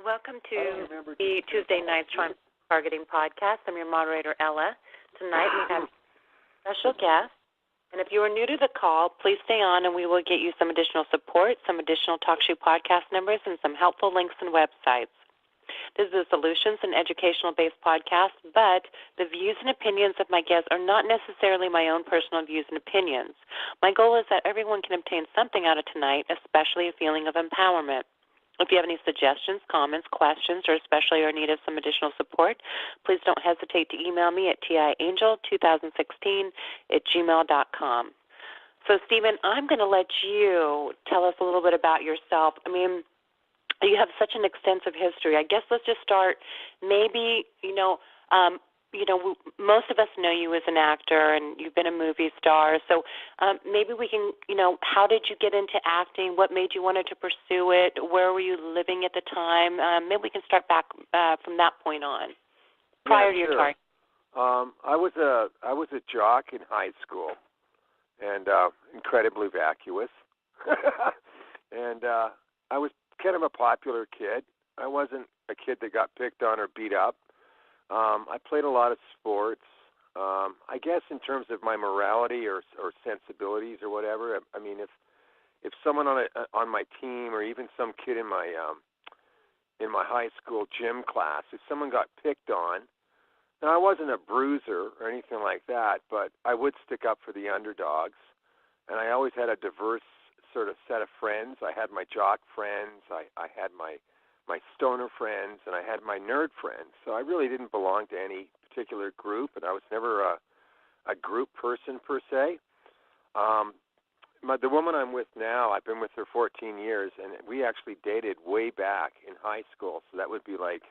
Welcome to the Tuesday Nights Targeting Podcast. I'm your moderator, Ella. Tonight we have a special guest. And if you are new to the call, please stay on and we will get you some additional support, some additional TalkShoe podcast numbers, and some helpful links and websites. This is a solutions and educational-based podcast, but the views and opinions of my guests are not necessarily my own personal views and opinions. My goal is that everyone can obtain something out of tonight, especially a feeling of empowerment. If you have any suggestions, comments, questions, or especially are in need of some additional support, please don't hesitate to email me at tiangel2016@gmail.com. So, Stephen, I'm going to let you tell us a little bit about yourself. I mean, you have such an extensive history. I guess let's just start maybe, most of us know you as an actor and you've been a movie star. So maybe we can, how did you get into acting? What made you wanted to pursue it? Where were you living at the time? Maybe we can start back from that point on, prior to your target. I was a jock in high school and incredibly vacuous. And I was kind of a popular kid. I wasn't a kid that got picked on or beat up. I played a lot of sports. I guess in terms of my morality or sensibilities or whatever. I mean, if someone on my team or even some kid in my high school gym class, if someone got picked on, now I wasn't a bruiser or anything like that, but I would stick up for the underdogs, and I always had a diverse sort of set of friends. I had my jock friends. I had my stoner friends, and I had my nerd friends. So I really didn't belong to any particular group, and I was never a group person per se. The woman I'm with now, I've been with her 14 years, and we actually dated way back in high school. So that would be like,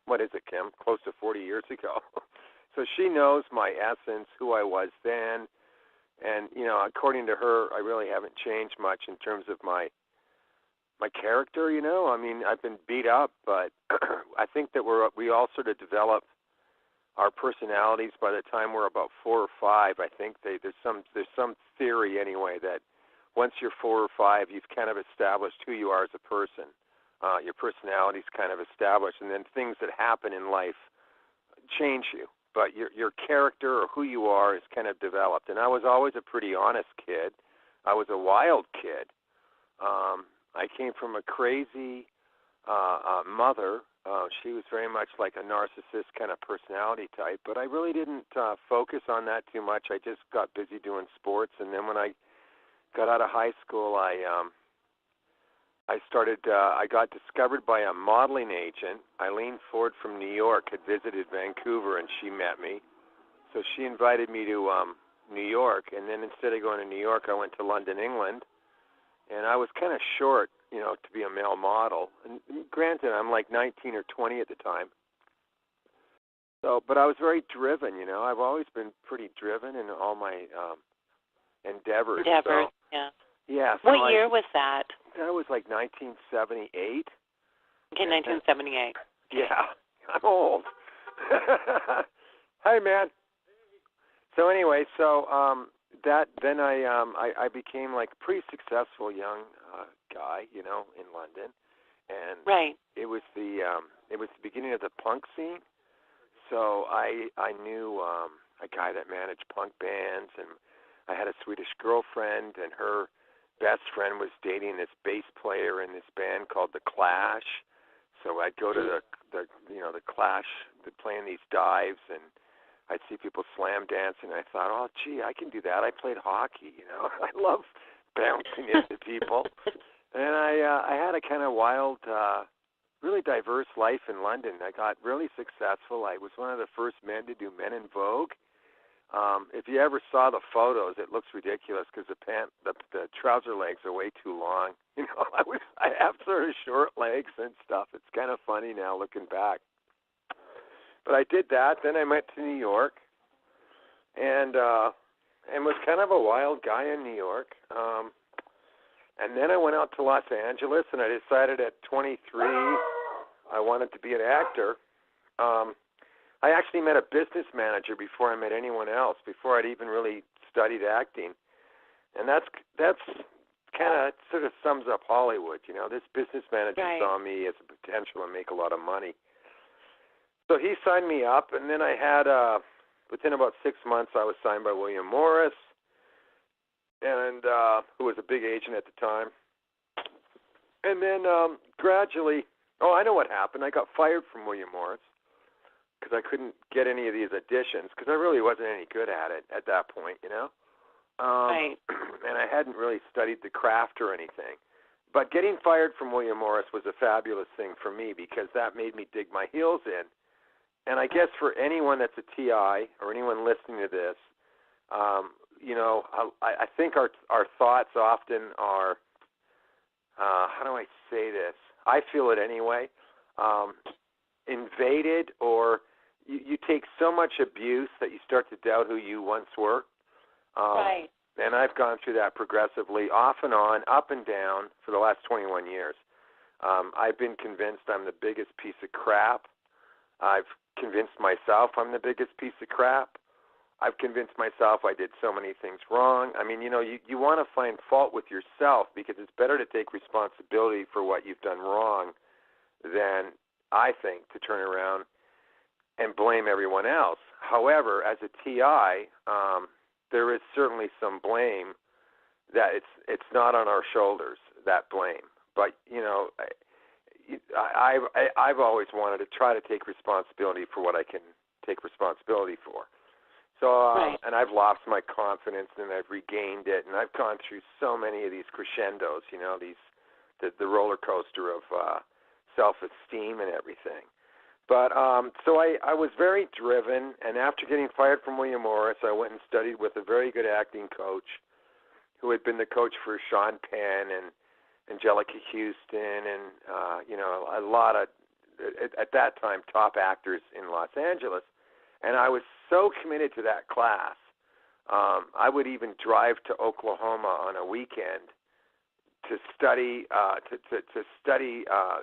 what is it, Kim? Close to 40 years ago. So she knows my essence, who I was then, and, according to her, I really haven't changed much in terms of my character, I mean, I've been beat up, but I think that we all sort of develop our personalities by the time we're about 4 or 5. I think there's some theory anyway that once you're 4 or 5, you've kind of established who you are as a person. Your personality's kind of established, and then things that happen in life change you. But your character or who you are is kind of developed. And I was always a pretty honest kid. I was a wild kid. I came from a crazy mother. She was very much like a narcissist kind of personality type, but I really didn't focus on that too much. I just got busy doing sports, and then when I got out of high school, I got discovered by a modeling agent. Eileen Ford from New York had visited Vancouver, and she met me. So she invited me to New York, and then instead of going to New York, I went to London, England. And I was kind of short, to be a male model. And granted, I'm like 19 or 20 at the time. So, but I was very driven, I've always been pretty driven in all my endeavors. So, yeah. Yeah. So what year was that? That was like 1978. Okay, 1978. Yeah, I'm old. Hi, man. So anyway, then I became like a pretty successful young guy, in London, and right. It was the beginning of the punk scene. So I knew a guy that managed punk bands, and I had a Swedish girlfriend, and her best friend was dating this bass player in this band called The Clash. So I'd go to the Clash, playing these dives, and I'd see people slam dancing, and I thought, oh, gee, I can do that. I played hockey, I love bouncing into people. And I had a kind of wild, really diverse life in London. I got really successful. I was one of the first men to do Men in Vogue. If you ever saw the photos, it looks ridiculous because the trouser legs are way too long. I have sort of short legs and stuff. It's kind of funny now looking back. But I did that. Then I went to New York, and was kind of a wild guy in New York. And then I went out to Los Angeles, and I decided at 23 I wanted to be an actor. I actually met a business manager before I met anyone else, before I'd even really studied acting. And that's kind of sort of sums up Hollywood. You know, this business manager Right. saw me as a potential to make a lot of money. So he signed me up, and then I had, within about 6 months, I was signed by William Morris, and who was a big agent at the time. And then gradually, I know what happened. I got fired from William Morris because I couldn't get any of these auditions because I really wasn't any good at it at that point, you know. Right. And I hadn't really studied the craft or anything. But getting fired from William Morris was a fabulous thing for me because that made me dig my heels in. And I guess for anyone that's a TI or anyone listening to this, you know, I think our thoughts often are, how do I say this? I feel it anyway, invaded, or you take so much abuse that you start to doubt who you once were. Right. And I've gone through that progressively, off and on, up and down, for the last 21 years. I've been convinced I'm the biggest piece of crap. I've convinced myself I'm the biggest piece of crap. I've convinced myself I did so many things wrong. I mean, you know, you want to find fault with yourself because it's better to take responsibility for what you've done wrong than, I think, to turn around and blame everyone else. However, as a TI, there is certainly some blame that it's not on our shoulders, that blame. But, you know, I've always wanted to try to take responsibility for what I can take responsibility for. So, Right. And I've lost my confidence and I've regained it, and I've gone through so many of these crescendos, you know, the roller coaster of self-esteem and everything. But so I was very driven, and after getting fired from William Morris, I went and studied with a very good acting coach who had been the coach for Sean Penn and Angelica Houston and, you know, a lot of, at that time, top actors in Los Angeles. And I was so committed to that class, I would even drive to Oklahoma on a weekend to study,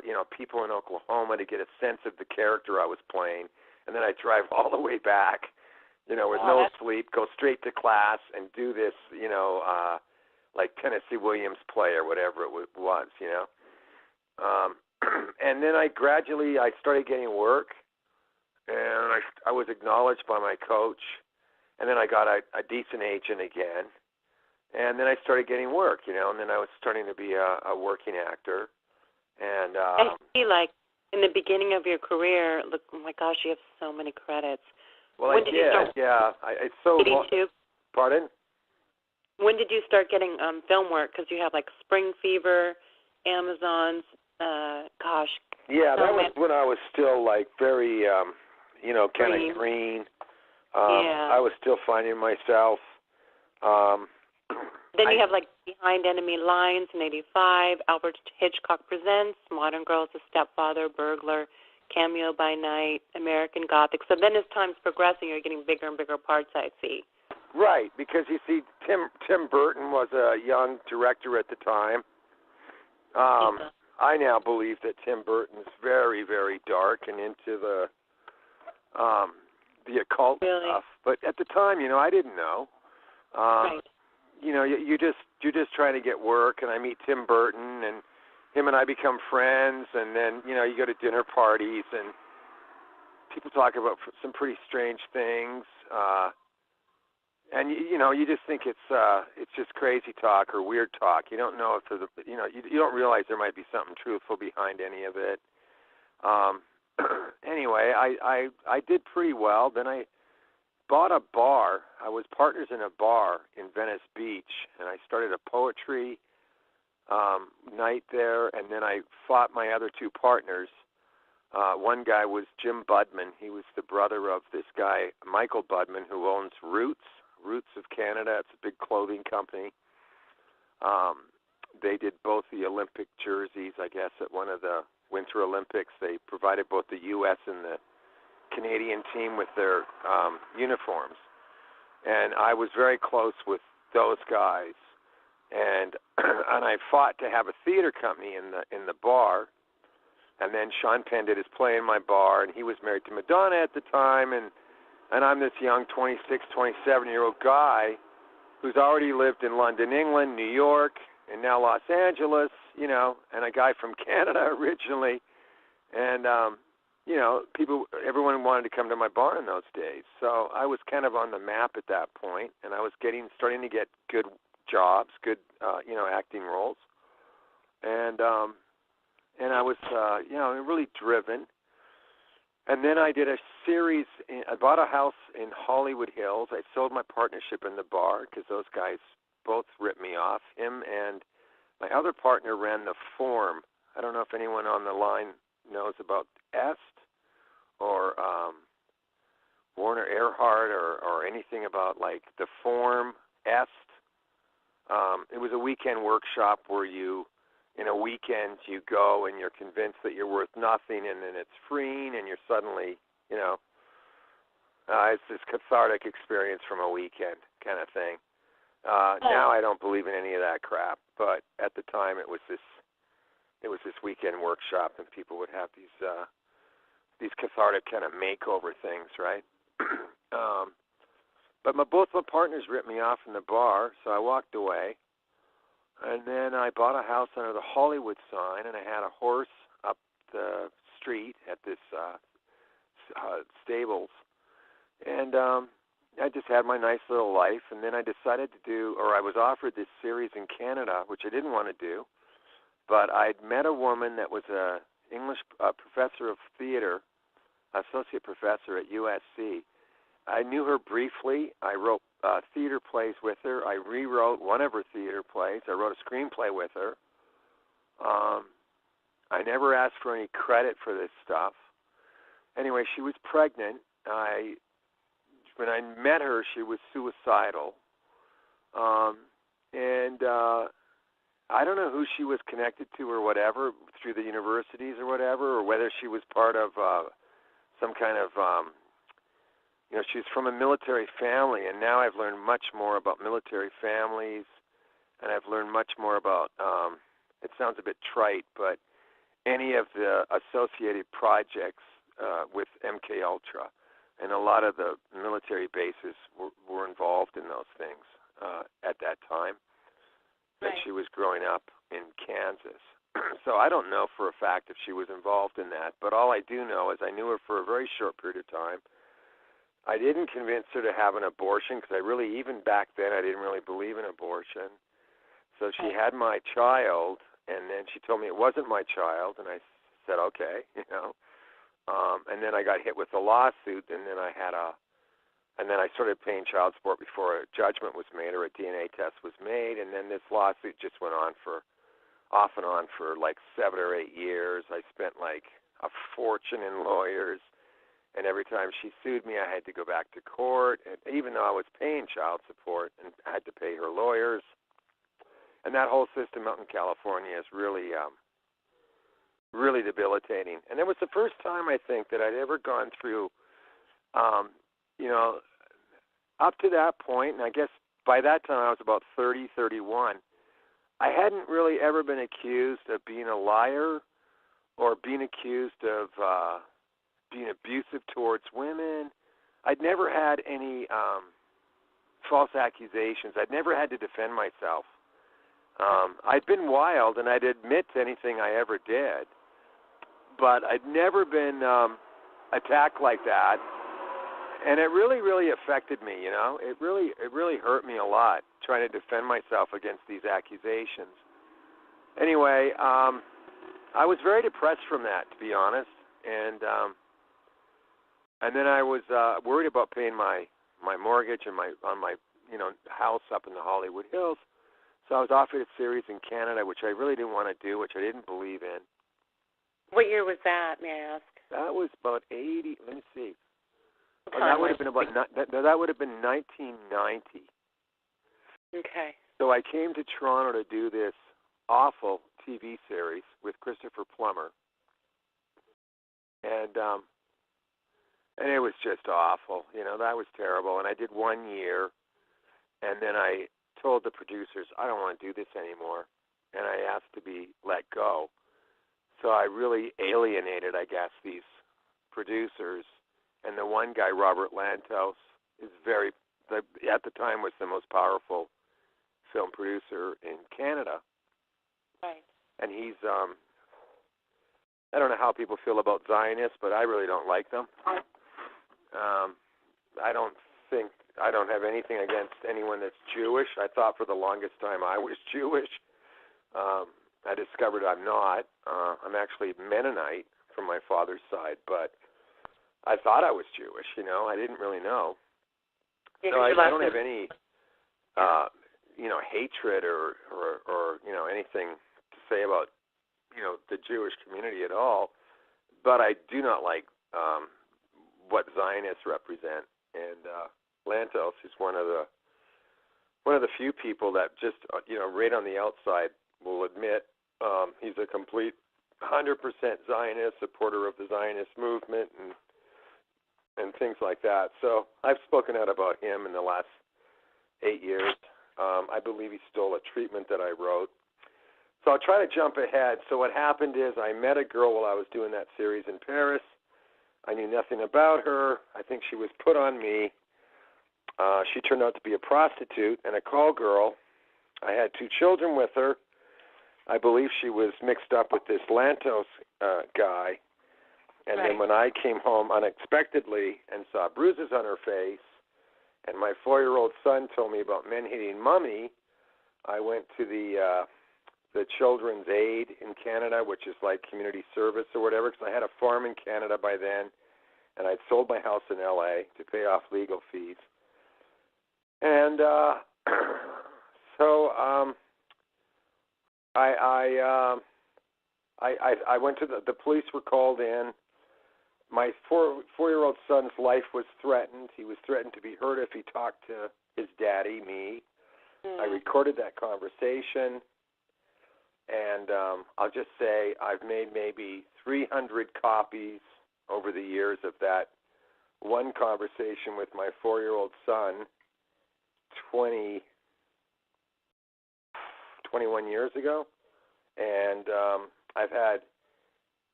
you know, people in Oklahoma to get a sense of the character I was playing, and then I'd drive all the way back, you know, with no sleep, go straight to class, and do this, you know, like Tennessee Williams play or whatever it was, you know. And then I started getting work, and I was acknowledged by my coach, and then I got a decent agent again. And then I started getting work, you know, and then I was starting to be a working actor. And I see, like, in the beginning of your career, look, oh my gosh, you have so many credits. Well, when did you start? Yeah. It's so. Pardon? When did you start getting film work? Because you have, like, Spring Fever, Amazon's, gosh. Yeah, that was when I was still, like, very, you know, kind of green. Yeah. I was still finding myself. Then you have, like, Behind Enemy Lines in 85, Alfred Hitchcock Presents, Modern Girls, The Stepfather, Burglar, Cameo by Night, American Gothic. So then as time's progressing, you're getting bigger and bigger parts, I see. Right, because you see, Tim Burton was a young director at the time. I now believe that Tim Burton's very, very dark and into the occult stuff. But at the time, you know, I didn't know. Right. You know, you're just trying to get work, and I meet Tim Burton, and him and I become friends, and then, you know, you go to dinner parties, and people talk about some pretty strange things, and you know, you just think it's just crazy talk or weird talk. You don't know if there's you know, you don't realize there might be something truthful behind any of it. Anyway, I did pretty well. Then I bought a bar. I was partners in a bar in Venice Beach, and I started a poetry night there, and then I fought my other two partners. One guy was Jim Budman. He was the brother of this guy, Michael Budman, who owns Roots of Canada. It's a big clothing company. They did both the Olympic jerseys, I guess, at one of the Winter Olympics. They provided both the U.S. and the Canadian team with their uniforms, and I was very close with those guys, and I fought to have a theater company in the bar, and then Sean Penn did his play in my bar, and he was married to Madonna at the time, and I'm this young 26, 27-year-old guy who's already lived in London, England, New York, and now Los Angeles, you know, and a guy from Canada originally, and everyone wanted to come to my bar in those days. So I was kind of on the map at that point, and I was starting to get good jobs, good acting roles, and I was really driven. And then I did a series. I bought a house in Hollywood Hills. I sold my partnership in the bar because those guys both ripped me off. Him and my other partner ran the Forum. I don't know if anyone on the line knows about Est or Warner Earhart or anything about like the Forum, Est. It was a weekend workshop where in a weekend you go and you're convinced that you're worth nothing, and then it's freeing, and you're suddenly, it's this cathartic experience from a weekend kind of thing. Now I don't believe in any of that crap, but at the time it was this weekend workshop, and people would have these cathartic kind of makeover things, right? But both my partners ripped me off in the bar, so I walked away. And then I bought a house under the Hollywood sign, and I had a horse up the street at this stables. And I just had my nice little life. And then I decided I was offered this series in Canada, which I didn't want to do. But I'd met a woman that was a English professor of theater, associate professor at USC. I knew her briefly. I wrote theater plays with her. I rewrote one of her theater plays. I wrote a screenplay with her. I never asked for any credit for this stuff. Anyway, she was pregnant. When I met her, she was suicidal. And I don't know who she was connected to or whatever, through the universities or whatever, or whether she was part of some kind of she's from a military family, and now I've learned much more about military families, and I've learned much more about, it sounds a bit trite, but any of the associated projects with MK Ultra, and a lot of the military bases were involved in those things at that time, that she was growing up in Kansas. So I don't know for a fact if she was involved in that, but all I do know is I knew her for a very short period of time. I didn't convince her to have an abortion because even back then, I didn't really believe in abortion. So she had my child, and then she told me it wasn't my child, and I said, okay, and then I got hit with a lawsuit, and then I started paying child support before a judgment was made or a DNA test was made, and then this lawsuit just went on off and on for like 7 or 8 years. I spent like a fortune in lawyers. And every time she sued me, I had to go back to court, and even though I was paying child support, and I had to pay her lawyers. And that whole system out in California is really, really debilitating. And it was the first time, I think, that I'd ever gone through, up to that point, and I guess by that time I was about 30, 31, I hadn't really ever been accused of being a liar or being accused of being abusive towards women. I'd never had any false accusations. I'd never had to defend myself. I'd been wild, and I'd admit to anything I ever did, but I'd never been attacked like that, and it really, really affected me. It really hurt me a lot trying to defend myself against these accusations. Anyway, I was very depressed from that, to be honest, and then I was worried about paying my mortgage and on my house up in the Hollywood Hills. So I was offered a series in Canada, which I really didn't want to do, which I didn't believe in. What year was that, may I ask? That was about 80. Let me see. That would have been that would have been 1990. Okay. So I came to Toronto to do this awful TV series with Christopher Plummer, and it was just awful. That was terrible. And I did 1 year, and then I told the producers, I don't want to do this anymore, and I asked to be let go. So I really alienated, I guess, these producers. And the one guy, Robert Lantos, at the time was the most powerful film producer in Canada. Right. And he's I don't know how people feel about Zionists, but I really don't like them. I don't have anything against anyone that's Jewish. I thought for the longest time I was Jewish. I discovered I'm not. I'm actually Mennonite from my father's side, but I thought I was Jewish, I didn't really know. Yeah, so I don't have any, hatred or anything to say about, the Jewish community at all. But I do not like what Zionists represent. And Lantos is one of the few people that just, right on the outside will admit he's a complete 100% Zionist, supporter of the Zionist movement and things like that. So I've spoken out about him in the last 8 years. I believe he stole a treatment that I wrote. So I'll try to jump ahead. So what happened is I met a girl while I was doing that series in Paris. I knew nothing about her. I think she was put on me. She turned out to be a prostitute and a call girl. I had 2 children with her. I believe she was mixed up with this Lantos guy. And then when I came home unexpectedly and saw bruises on her face, and my 4-year-old son told me about men hitting Mommy, I went to the Children's Aid in Canada, which is like community service or whatever, because I had a farm in Canada by then, and I'd sold my house in L.A. to pay off legal fees. And so I went to the police were called in. My 4-year-old son's life was threatened. He was threatened to be hurt if he talked to his daddy, me. I recorded that conversation, and I'll just say I've made maybe 300 copies over the years of that one conversation with my 4-year-old son 21 years ago. And I've had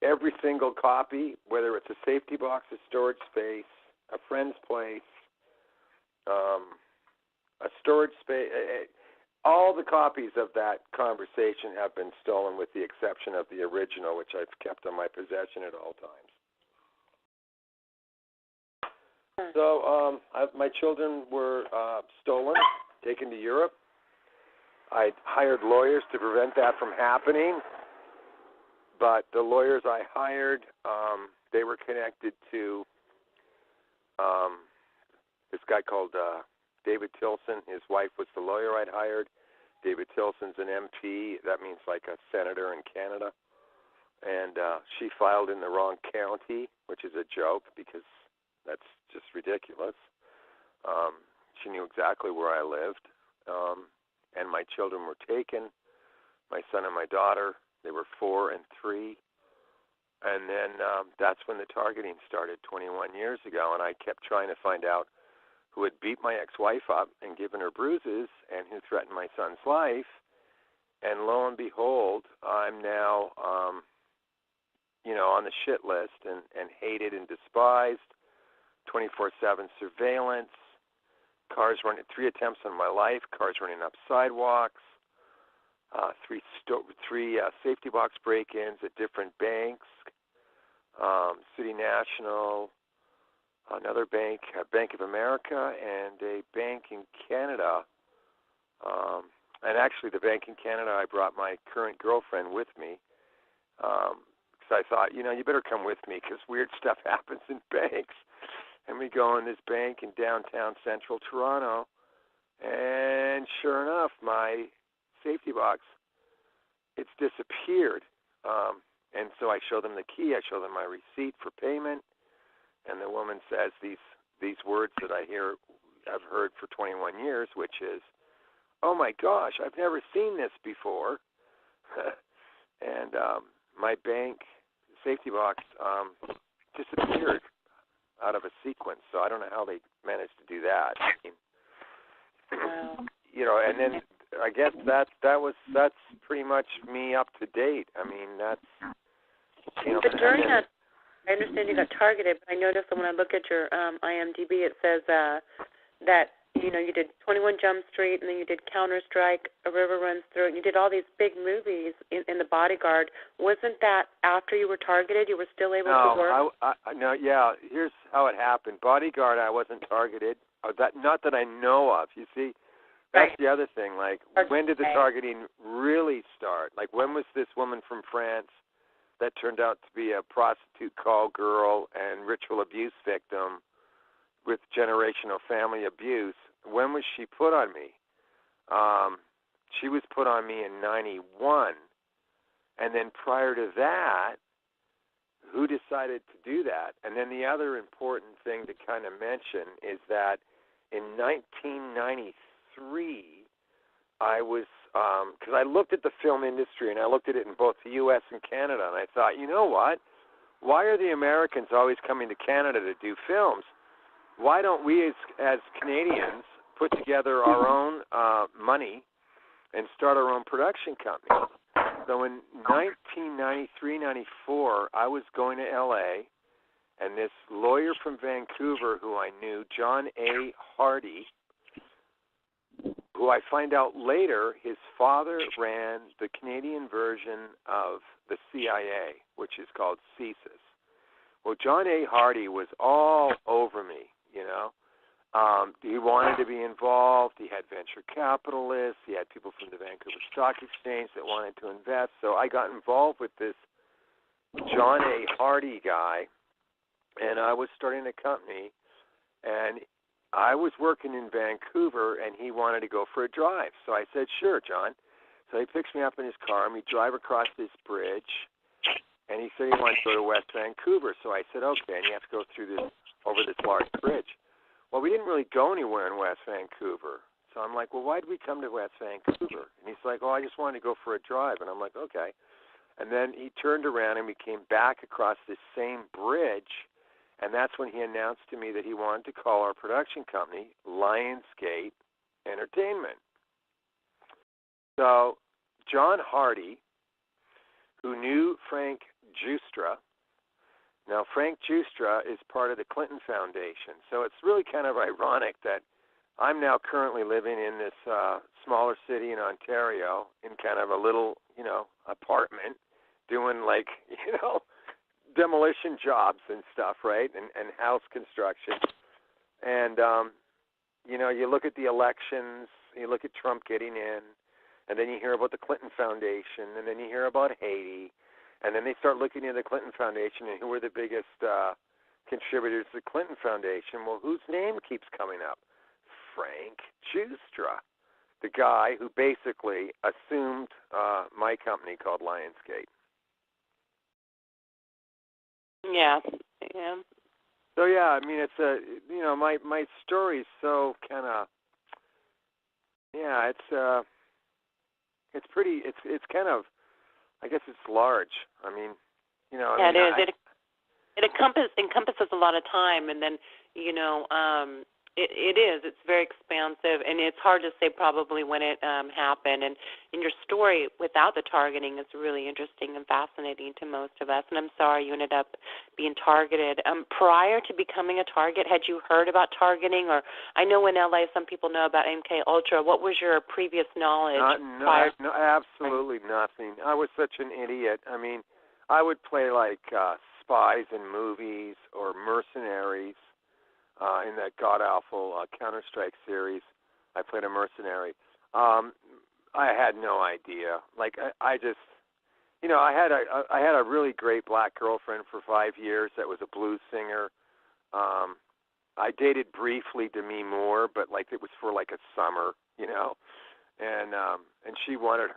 every single copy, whether it's a safety box, a storage space, a friend's place, a storage space. All the copies of that conversation have been stolen with the exception of the original, which I've kept on my possession at all times. So my children were stolen, taken to Europe. I hired lawyers to prevent that from happening. But the lawyers I hired, they were connected to this guy called David Tilson. His wife was the lawyer I'd hired. David Tilson's an MP. That means like a senator in Canada. And she filed in the wrong county, which is a joke because that's just ridiculous. She knew exactly where I lived. And my children were taken, my son and my daughter. They were 4 and 3. And then that's when the targeting started 21 years ago. And I kept trying to find out who had beat my ex-wife up and given her bruises and who threatened my son's life. And lo and behold, I'm now, on the shit list and hated and despised, 24/7 surveillance, cars running, 3 attempts on my life, cars running up sidewalks, 3 safety box break-ins at different banks, City National, another bank, Bank of America, and a bank in Canada. And actually, the bank in Canada, I brought my current girlfriend with me because I thought, you better come with me because weird stuff happens in banks. And we go in this bank in downtown central Toronto, and sure enough, my safety box, it's disappeared. And so I show them the key, I show them my receipt for payment, and the woman says these words that I've heard for 21 years, which is, "Oh my gosh, I've never seen this before." And my bank safety box disappeared out of a sequence, so I don't know how they managed to do that. Wow. And then I guess that's pretty much me up to date. I mean, that's But during that, I understand you got targeted, but I noticed that when I look at your IMDb, it says that you did 21 Jump Street, and then you did Counter-Strike, A River Runs Through It, and you did all these big movies in The Bodyguard. Wasn't that after you were targeted? You were still able to work? No, yeah. Here's how it happened. Bodyguard, I wasn't targeted. Not that I know of. You see, that's the other thing. Like, when did the targeting really start? Like, when was this woman from France that turned out to be a prostitute call girl and ritual abuse victim with generational family abuse? When was she put on me? She was put on me in 91. And then prior to that, who decided to do that? And then the other important thing to kind of mention is that in 1993, I was, because I looked at the film industry, and I looked at it in both the U.S. and Canada, and I thought, you know what? Why are the Americans always coming to Canada to do films? Why don't we as Canadians put together our own money and start our own production company? So in 1993-94, I was going to L.A., and this lawyer from Vancouver who I knew, John A. Hardy, who I find out later, his father ran the Canadian version of the CIA, which is called CSIS. Well, John A. Hardy was all over me, you know. He wanted to be involved. He had venture capitalists. He had people from the Vancouver Stock Exchange that wanted to invest. So I got involved with this John A. Hardy guy, and I was starting a company, and I was working in Vancouver, and he wanted to go for a drive. So I said, sure, John. So he picks me up in his car, and we drive across this bridge, and he said he wanted to go to West Vancouver. So I said, okay, and you have to go through this, over this large bridge. Well, we didn't really go anywhere in West Vancouver. So I'm like, well, why did we come to West Vancouver? And he's like, oh, I just wanted to go for a drive. And I'm like, okay. And then he turned around, and we came back across this same bridge, and that's when he announced to me that he wanted to call our production company Lionsgate Entertainment. So John Hardy, who knew Frank Giustra. Now, Frank Giustra is part of the Clinton Foundation, so it's really kind of ironic that I'm now currently living in this smaller city in Ontario in kind of a little, apartment doing demolition jobs and stuff, right, and house construction. And, you look at the elections, you look at Trump getting in, and then you hear about the Clinton Foundation, and then you hear about Haiti. And then they start looking at the Clinton Foundation and who were the biggest contributors to the Clinton Foundation. Well, whose name keeps coming up? Frank Giustra, the guy who basically assumed my company called Lionsgate. Yeah. So yeah, I mean, it's my story's so kind of, it's pretty, it's kind of. I guess it's large. I mean, Yeah, it is. It encompasses a lot of time, and then, it is. It's very expansive, and it's hard to say probably when it happened. And in your story, without the targeting, is really interesting and fascinating to most of us. And I'm sorry you ended up being targeted. Prior to becoming a target, had you heard about targeting? Or I know in LA some people know about MK Ultra. What was your previous knowledge? No, absolutely nothing. I was such an idiot. I mean, I would play like spies in movies or mercenaries. In that god-awful Counter-Strike series, I played a mercenary. I had no idea. Like, I just, I had a really great black girlfriend for 5 years that was a blues singer. I dated briefly Demi Moore, but it was for a summer, and she wanted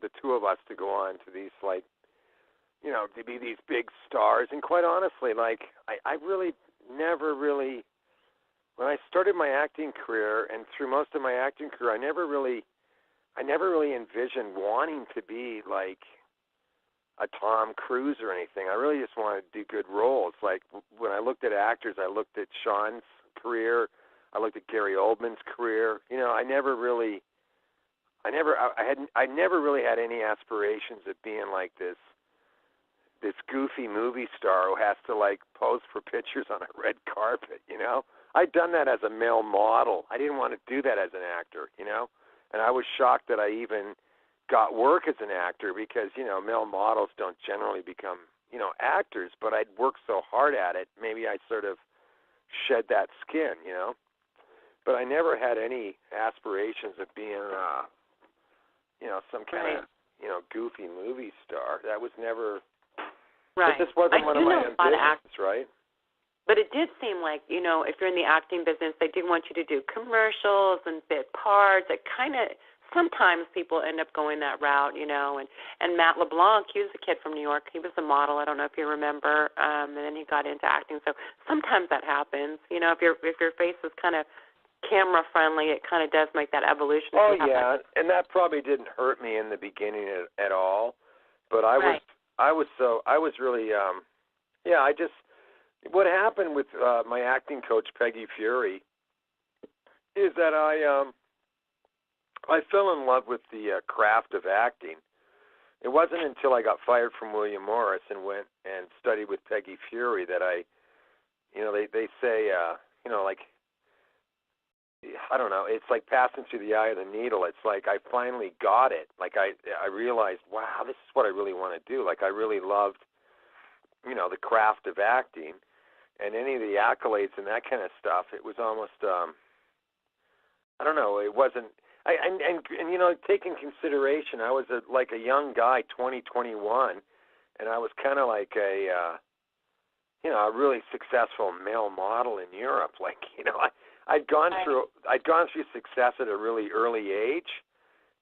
the two of us to go on to these to be these big stars. And quite honestly, I really never really, when I started my acting career and through most of my acting career, I never really envisioned wanting to be like a Tom Cruise or anything. I really just wanted to do good roles. Like when I looked at actors, I looked at Sean's career, I looked at Gary Oldman's career. I never really had any aspirations of being like this goofy movie star who has to pose for pictures on a red carpet, I'd done that as a male model. I didn't want to do that as an actor, you know. And I was shocked that I even got work as an actor because, you know, male models don't generally become, you know, actors. But I'd worked so hard at it, maybe I sort of shed that skin, you know. But I never had any aspirations of being, you know, some kind of, you know, goofy movie star. That was never. Right. It just wasn't one of my ambitions, right? But it did seem like, you know, if you're in the acting business, they do want you to do commercials and bit parts. It kind of, sometimes people end up going that route, you know. And Matt LeBlanc, he was a kid from New York. He was a model. I don't know if you remember. And then he got into acting. So sometimes that happens. You know, if your face is kind of camera friendly, it kind of does make that evolution. Oh, yeah. And that probably didn't hurt me in the beginning at all. But I was really, what happened with my acting coach, Peggy Fury, is that I fell in love with the craft of acting. It wasn't until I got fired from William Morris and went and studied with Peggy Fury that I, you know, they say, you know, like, I don't know, it's like passing through the eye of the needle. It's like I finally got it. Like I realized, wow, this is what I really want to do. Like I really loved, you know, the craft of acting. And any of the accolades and that kind of stuff, it was almost, I don't know, it wasn't, and you know, take in consideration, I was like a young guy, 21, and I was kind of like a, you know, a really successful male model in Europe. Like, you know, I'd gone through success at a really early age,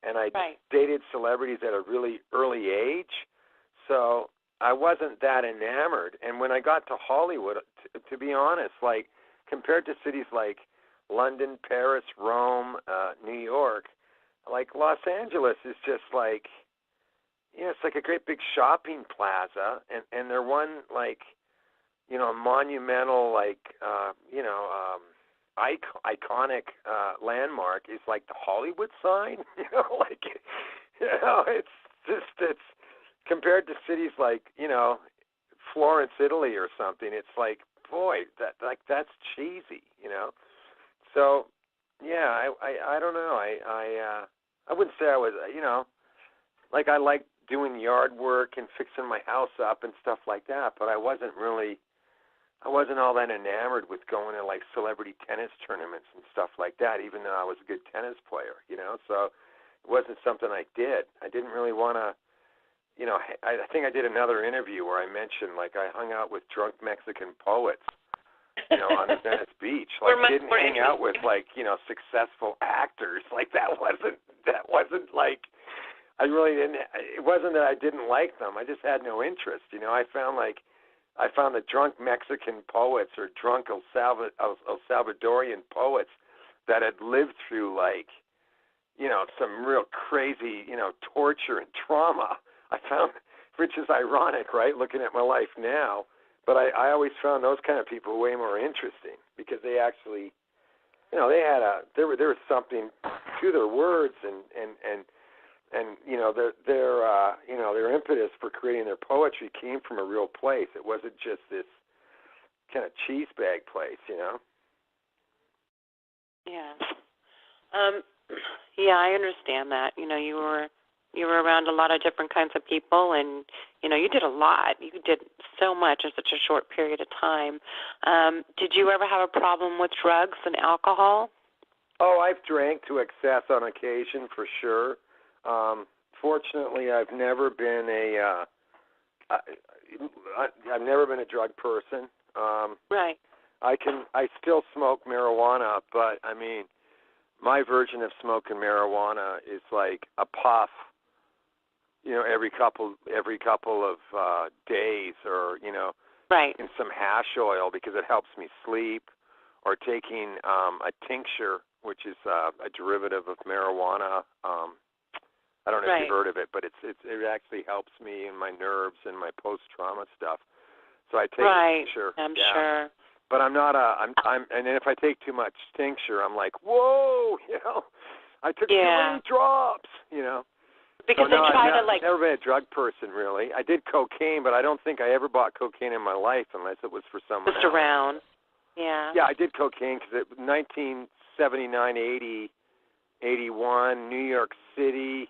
and I dated celebrities at a really early age, so I wasn't that enamored. And when I got to Hollywood, to be honest, like compared to cities like London, Paris, Rome, New York, like Los Angeles is just like, you know, it's like a great big shopping plaza, and they're one like, you know, monumental like, you know, iconic landmark is like the Hollywood sign, you know, like, you know, it's compared to cities like, you know, Florence, Italy or something, it's like, boy, that's cheesy, you know. So, yeah, I don't know. I wouldn't say I was, you know, like I liked doing yard work and fixing my house up and stuff like that, but I wasn't all that enamored with going to like celebrity tennis tournaments and stuff like that, even though I was a good tennis player, you know. So it wasn't something I did. I didn't really want to, you know, I think I did another interview where I mentioned, like, I hung out with drunk Mexican poets, you know, on the Venice Beach. Like, didn't hang out with, like, you know, successful actors. Like, that wasn't like, I really didn't, it wasn't that I didn't like them. I just had no interest, you know. I found the drunk Mexican poets or drunk El Salvadorian poets that had lived through, like, you know, some real crazy, you know, torture and trauma. I found, which is ironic, right, looking at my life now, but I always found those kind of people way more interesting because they actually, you know, there was something to their words and you know, their impetus for creating their poetry came from a real place. It wasn't just this kind of cheese bag place, you know. Yeah. Yeah, I understand that. You know, you were around a lot of different kinds of people, and you know, you did a lot. You did so much in such a short period of time. Did you ever have a problem with drugs and alcohol? Oh, I've drank to excess on occasion, for sure. Fortunately, I've never been I've never been a drug person. Right. I still smoke marijuana, but I mean, my version of smoking marijuana is like a puff, you know, every couple of days, or you know, in some hash oil because it helps me sleep, or taking a tincture, which is a derivative of marijuana. I don't know if you've heard of it, but it actually helps me in my nerves and my post-trauma stuff. So I take a tincture. I'm sure. But I'm not and then if I take too much tincture, I'm like, whoa, you know, I took too many drops, you know. Because they try to like. I've never been a drug person, really. I did cocaine, but I don't think I ever bought cocaine in my life unless it was for someone just else. around. Yeah. Yeah, I did cocaine because 1979, 80, 81, New York City.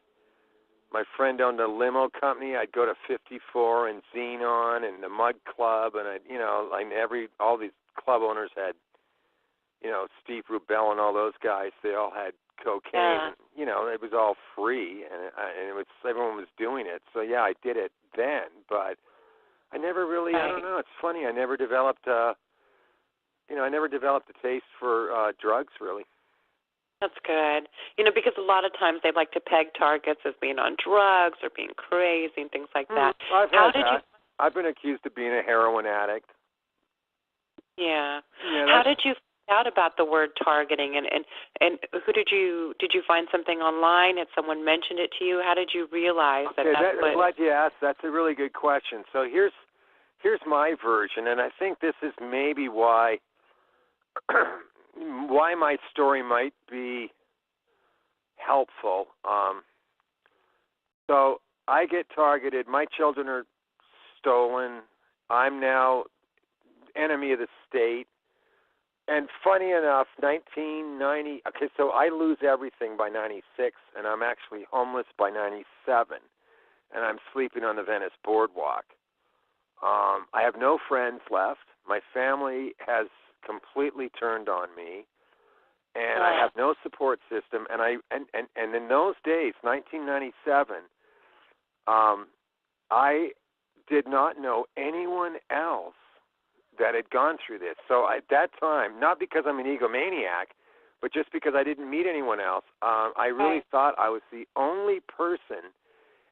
My friend owned a limo company. I'd go to 54 and Xenon and the Mud Club, and all these club owners had, Steve Rubell and all those guys. They all had cocaine. Yeah. And, it was all free, and it was everyone was doing it. So yeah, I did it then, but I never really. I don't know. It's funny. I never developed. I never developed a taste for drugs really. That's good. Because a lot of times they like to peg targets as being on drugs or being crazy and things like that. I've been accused of being a heroin addict. Yeah. How did you find out about the word targeting, and who did you find something online? Had someone mentioned it to you? How did you realize that? I'm glad you asked. That's a really good question. So here's my version, and I think this is maybe why my story might be helpful. So I get targeted. My children are stolen. I'm now enemy of the state. And funny enough, 1990. Okay, so I lose everything by 96, and I'm actually homeless by 97, and I'm sleeping on the Venice boardwalk. I have no friends left. My family has completely turned on me, and I have no support system. And in those days, 1997, I did not know anyone else that had gone through this. So at that time, not because I'm an egomaniac, but just because I didn't meet anyone else, I really thought I was the only person.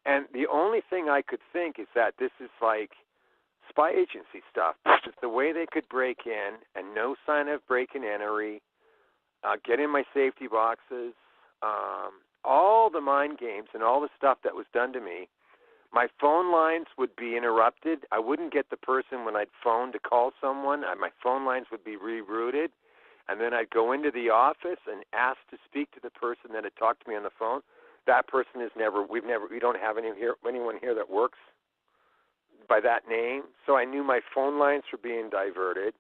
And the only thing I could think is that this is like spy agency stuff. This is the way they could break in, and no sign of break and entry, get in my safety boxes, all the mind games and all the stuff that was done to me. My phone lines would be interrupted. I wouldn't get the person when I'd phone to call someone. My phone lines would be rerouted, and then I'd go into the office and ask to speak to the person that had talked to me on the phone. That person is we don't have anyone here that works by that name. So I knew my phone lines were being diverted.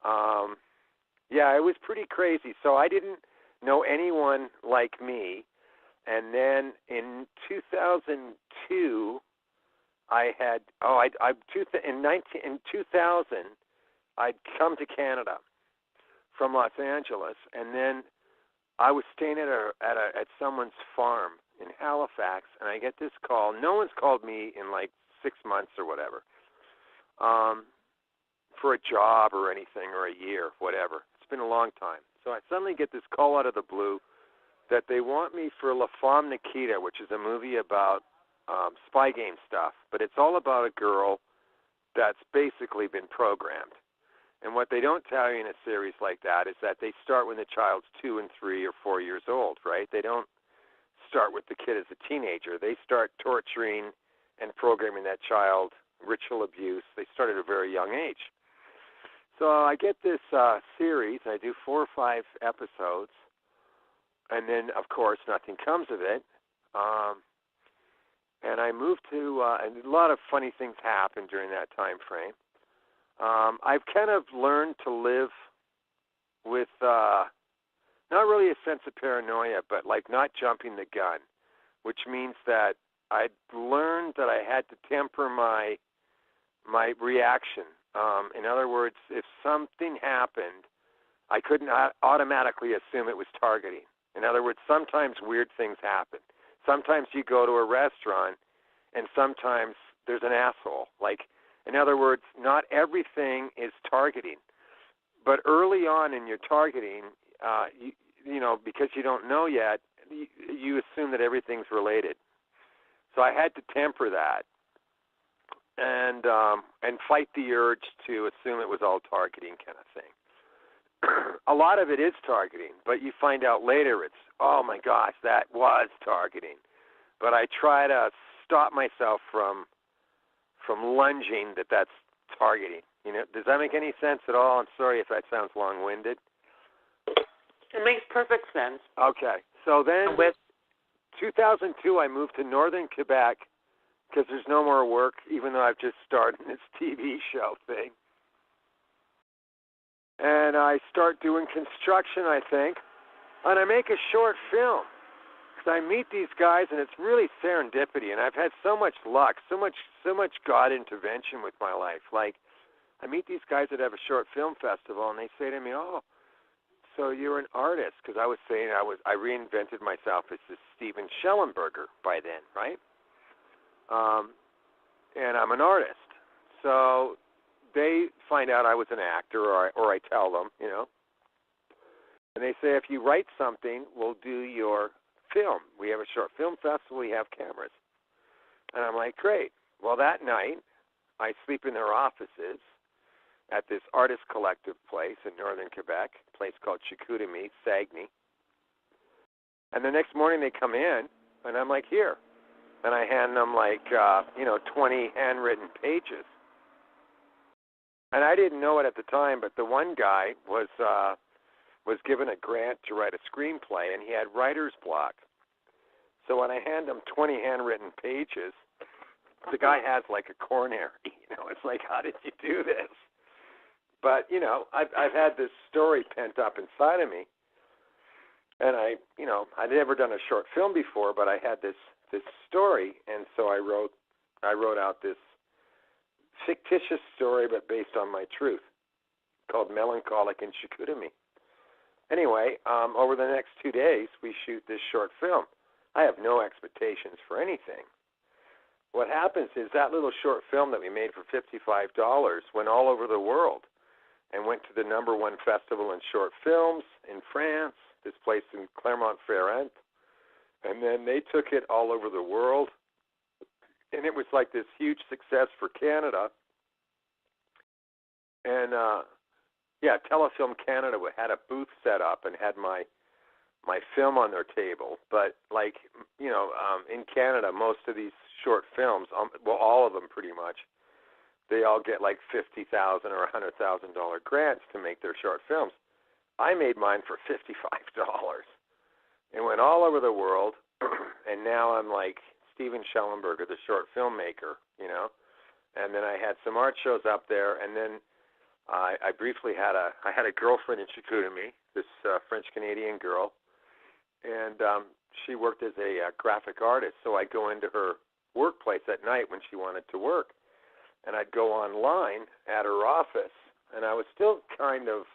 Yeah, it was pretty crazy. So I didn't know anyone like me. And then in 2002, in 2000, I'd come to Canada from Los Angeles, and then I was staying at someone's farm in Halifax, and I get this call. No one's called me in like 6 months or whatever, for a job or anything, or a year, whatever. It's been a long time. So I suddenly get this call out of the blue that they want me for La Femme Nikita, which is a movie about spy game stuff, but it's all about a girl that's basically been programmed. And what they don't tell you in a series like that is that they start when the child's 2 and 3 or 4 years old, right? They don't start with the kid as a teenager. They start torturing and programming that child, ritual abuse. They start at a very young age. So I get this series. I do 4 or 5 episodes. And then, of course, nothing comes of it. And I moved to, and a lot of funny things happened during that time frame. I've kind of learned to live with not really a sense of paranoia, but like not jumping the gun, which means that I learned that I had to temper my reaction. In other words, if something happened, I couldn't automatically assume it was targeting. In other words, sometimes weird things happen. Sometimes you go to a restaurant, and sometimes there's an asshole. Like, in other words, not everything is targeting. But early on in your targeting, because you don't know yet, you assume that everything's related. So I had to temper that and fight the urge to assume it was all targeting kind of thing. A lot of it is targeting, but you find out later it's, oh my gosh, that was targeting. But I try to stop myself from lunging that's targeting. Does that make any sense at all? I'm sorry if that sounds long-winded. It makes perfect sense. Okay. So then with 2002, I moved to northern Quebec because there's no more work, even though I've just started this TV show thing. And I start doing construction, I think, and I make a short film. Because I meet these guys, and it's really serendipity, and I've had so much luck, so much God intervention with my life. Like, I meet these guys that have a short film festival, and they say to me, "Oh, so you're an artist?" Because I was saying I reinvented myself as this Stephen Shellen by then, right? And I'm an artist. So they find out I was an actor, or I tell them, and they say, if you write something, we'll do your film. We have a short film festival. We have cameras. And I'm like, great. Well, that night, I sleep in their offices at this artist collective place in northern Quebec, a place called Chicoutimi, Saguenay. And the next morning they come in, and I'm like, here. And I hand them 20 handwritten pages. And I didn't know it at the time, but the one guy was given a grant to write a screenplay, and he had writer's block. So when I hand him 20 handwritten pages, the guy has like a coronary. It's like, how did you do this? But I've had this story pent up inside of me, and I'd never done a short film before, but I had this story, and so I wrote out this fictitious story, but based on my truth, called Melancholic in Chicoutimi. Anyway, over the next 2 days, we shoot this short film. I have no expectations for anything. What happens is that little short film that we made for $55 went all over the world and went to the #1 festival in short films in France, this place in Clermont-Ferrand. And then they took it all over the world. And it was like this huge success for Canada. And, Telefilm Canada had a booth set up and had my film on their table. But, in Canada, most of these short films, all of them pretty much, they all get like $50,000 or $100,000 grants to make their short films. I made mine for $55. It went all over the world, and now I'm like Stephen Schellenberger, the short filmmaker, And then I had some art shows up there, and then I briefly had a girlfriend in Chicoutimi, this French-Canadian girl, and she worked as a graphic artist. So I'd go into her workplace at night when she wanted to work, and I'd go online at her office, and I was still kind of,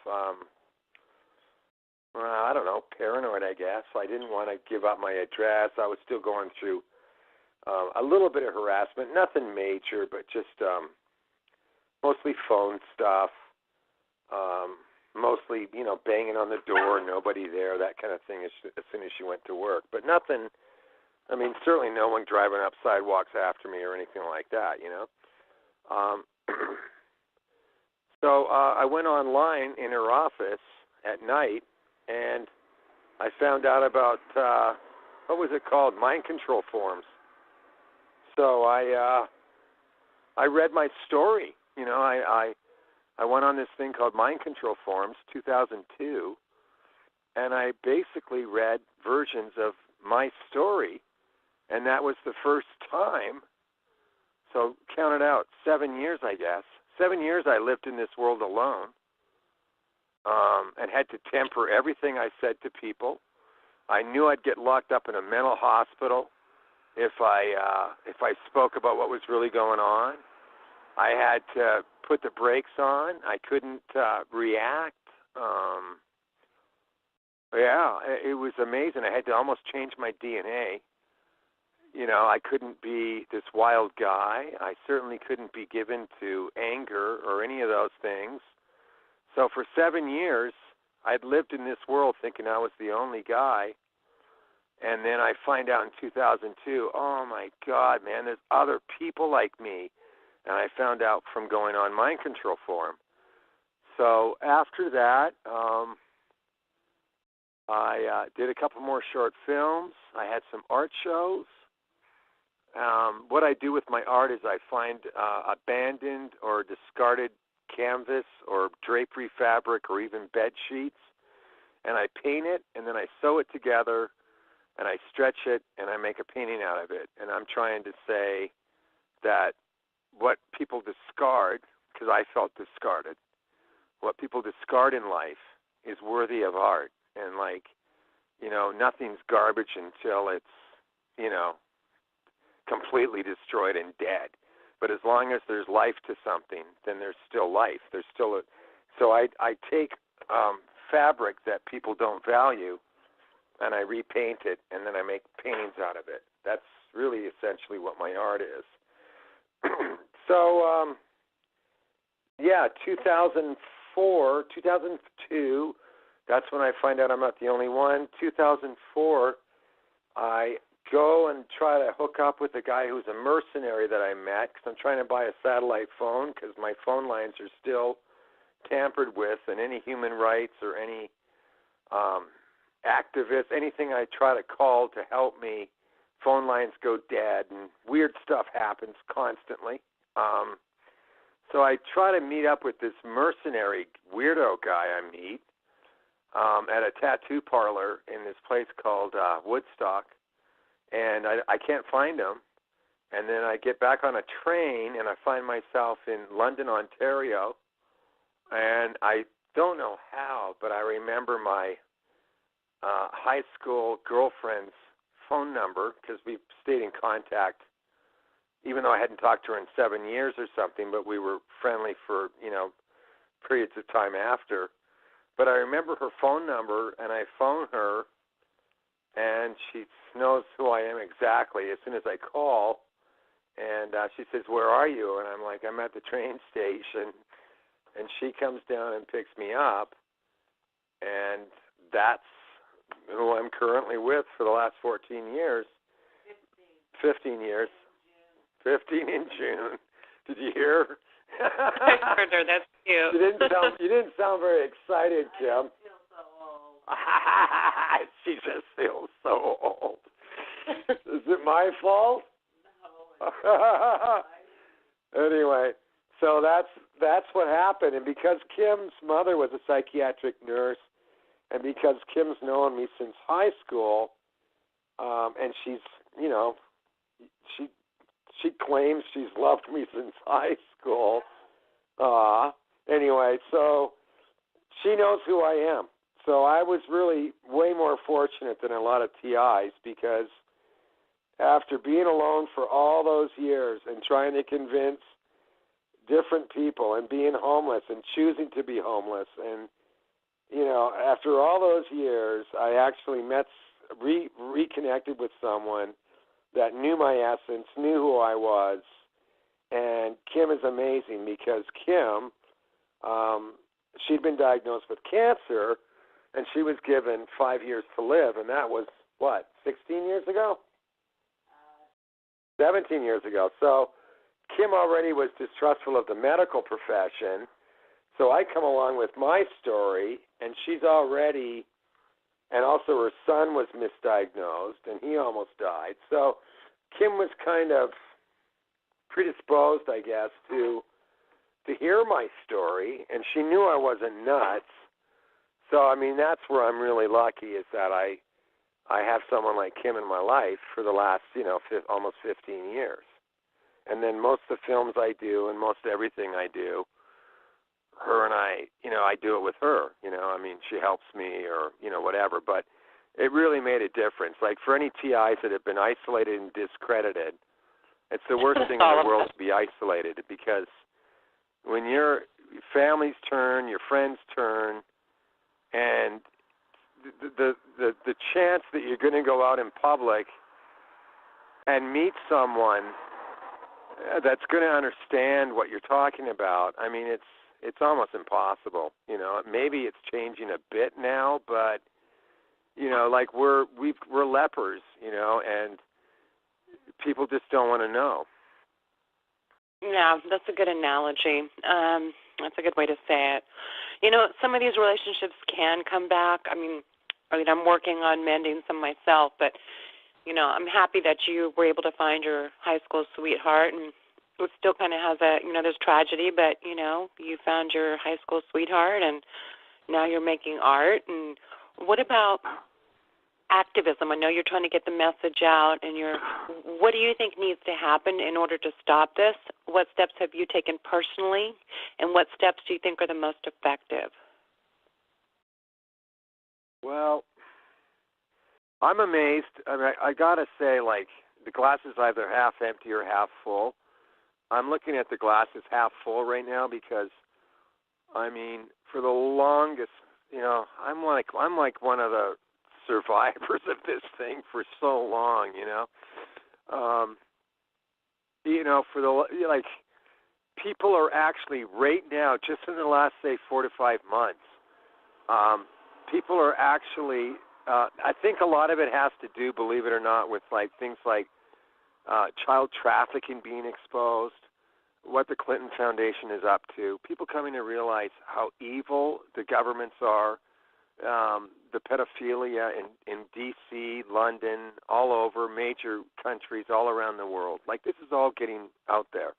paranoid, I guess. I didn't want to give up my address. I was still going through a little bit of harassment, nothing major, but just mostly phone stuff, mostly, banging on the door, nobody there, that kind of thing as soon as she went to work. But nothing, certainly no one driving up sidewalks after me or anything like that, So I went online in her office at night, and I found out about, what was it called, mind control forms. So I read my story. I went on this thing called Mind Control Forms, 2002, and I basically read versions of my story, and that was the first time. So count it out, 7 years, I guess. 7 years I lived in this world alone, and had to temper everything I said to people. I knew I'd get locked up in a mental hospital if I spoke about what was really going on. I had to put the brakes on. I couldn't react. It was amazing. I had to almost change my DNA. I couldn't be this wild guy. I certainly couldn't be given to anger or any of those things. So for 7 years, I'd lived in this world thinking I was the only guy. And then I find out in 2002, oh my God, man, there's other people like me. And I found out from going on Mind Control Forum. So after that, I did a couple more short films. I had some art shows. What I do with my art is I find abandoned or discarded canvas or drapery fabric or even bed sheets, and I paint it, and then I sew it together, and I stretch it, and I make a painting out of it. And I'm trying to say that what people discard, because I felt discarded, what people discard in life is worthy of art. And, like, you know, nothing's garbage until it's, you know, completely destroyed and dead. But as long as there's life to something, then there's still life. There's still a. So I take fabric that people don't value, and I repaint it, and then I make paintings out of it. That's really essentially what my art is. So, yeah, 2004, 2002, that's when I find out I'm not the only one. 2004, I go and try to hook up with a guy who's a mercenary that I met because I'm trying to buy a satellite phone because my phone lines are still tampered with, and any human rights or any activists, anything I try to call to help me, phone lines go dead, and weird stuff happens constantly. So I try to meet up with this mercenary weirdo guy I meet at a tattoo parlor in this place called Woodstock, and I can't find him. And then I get back on a train, and I find myself in London, Ontario, and I don't know how, but I remember my high school girlfriend's phone number because we stayed in contact, even though I hadn't talked to her in 7 years or something, but we were friendly for, you know, periods of time after. But I remember her phone number, and I phone her, and she knows who I am exactly as soon as I call. And she says, "Where are you?" And I'm like, "I'm at the train station." And she comes down and picks me up, and that's who I'm currently with for the last 14 years. 15 years. 15 in June. Did you hear? I heard her. That's cute. You didn't sound very excited, Kim. I feel so old. She just feels so old. Is it my fault? No. Anyway, so that's what happened. And because Kim's mother was a psychiatric nurse, and because Kim's known me since high school, and she's, you know, she claims she's loved me since high school. Anyway, so she knows who I am. So I was really way more fortunate than a lot of TIs because after being alone for all those years and trying to convince different people and being homeless and choosing to be homeless, and, you know, after all those years, I actually reconnected with someone that knew my essence, knew who I was, and Kim is amazing because Kim, she'd been diagnosed with cancer, and she was given 5 years to live, and that was, 16 years ago? 17 years ago. So Kim already was distrustful of the medical profession, so I come along with my story, and she's already, and also her son was misdiagnosed, and he almost died. So Kim was kind of predisposed, I guess, to hear my story, and she knew I wasn't nuts. So, I mean, that's where I'm really lucky is that I have someone like Kim in my life for the last, you know, almost 15 years. And then most of the films I do and most everything I do, her and I, you know, I do it with her. You know, I mean, she helps me or, you know, whatever. But it really made a difference. Like for any TIs that have been isolated and discredited, it's the worst thing in the world to be isolated because when your family's turn, your friends turn, and the chance that you're going to go out in public and meet someone that's going to understand what you're talking about, I mean, it's almost impossible. You know, maybe it's changing a bit now, but you know, like we're lepers, you know, and people just don't want to know. Yeah, that's a good analogy. That's a good way to say it. You know, some of these relationships can come back. I mean, I'm working on mending some myself, but, you know, I'm happy that you were able to find your high school sweetheart, and it still kind of has a, you know, there's tragedy, but, you know, you found your high school sweetheart, and now you're making art. And what about activism? I know you're trying to get the message out, and what do you think needs to happen in order to stop this? What steps have you taken personally, and what steps do you think are the most effective? Well, I'm amazed. I mean, I got to say, like, the glass is either half empty or half full. I'm looking at the glass as half full right now because, I mean, for the longest, I'm like one of the survivors of this thing for so long, for people are actually right now, just in the last, say, 4 to 5 months, people are actually, I think a lot of it has to do, believe it or not, with like things like child trafficking being exposed, what the Clinton Foundation is up to, people coming to realize how evil the governments are, the pedophilia in D.C., London, all over, major countries all around the world. Like, this is all getting out there.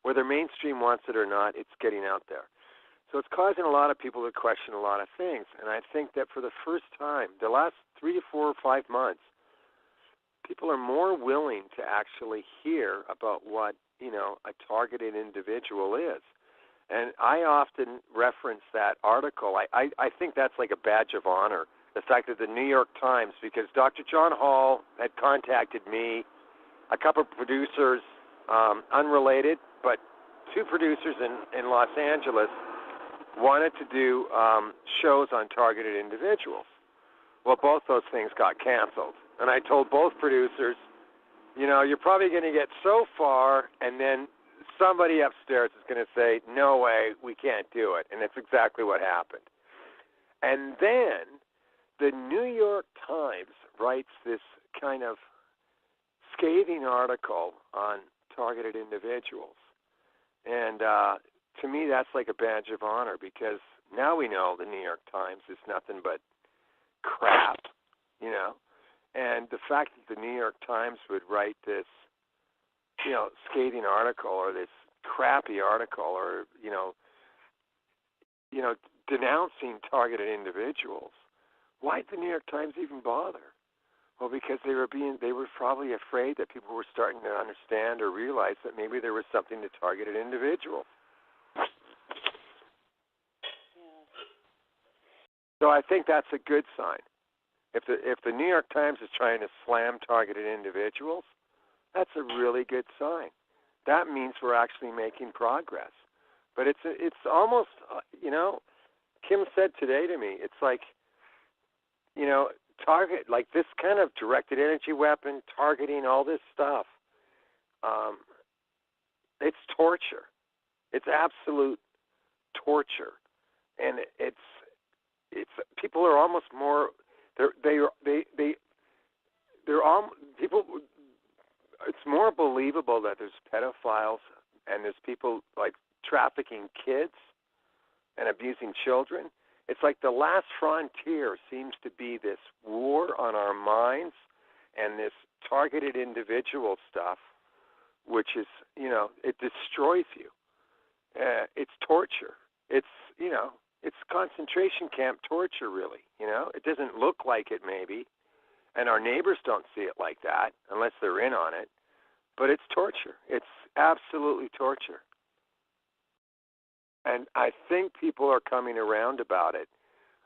Whether mainstream wants it or not, it's getting out there. So it's causing a lot of people to question a lot of things. And I think that for the first time, the last 3 to 4 or 5 months, people are more willing to actually hear about what, a targeted individual is. And I often reference that article. I think that's like a badge of honor, the fact that the New York Times, because Dr. John Hall had contacted me, a couple of producers, unrelated, but 2 producers in Los Angeles wanted to do shows on targeted individuals. Well, both those things got canceled. And I told both producers, you're probably going to get so far, and then somebody upstairs is going to say, no way, we can't do it. And that's exactly what happened. And then the New York Times writes this kind of scathing article on targeted individuals. And to me, that's like a badge of honor, because now we know the New York Times is nothing but crap, And the fact that the New York Times would write this, scathing article or this crappy article or, denouncing targeted individuals, why did the New York Times even bother? Well, because they were probably afraid that people were starting to understand or realize that maybe there was something to targeted individuals. So I think that's a good sign. If the New York Times is trying to slam targeted individuals, that's a really good sign. That means we're actually making progress. But it's almost, Kim said today to me, it's like, target, like this kind of directed energy weapon, targeting all this stuff, it's torture. It's absolute torture. And it's people are almost more, they're all, people, it's more believable that there's pedophiles and there's people like trafficking kids and abusing children. It's like the last frontier seems to be this war on our minds and this targeted individual stuff, which is, it destroys you. It's torture. It's concentration camp torture, really. It doesn't look like it, maybe, and our neighbors don't see it like that unless they're in on it. But it's torture. It's absolutely torture. And I think people are coming around about it.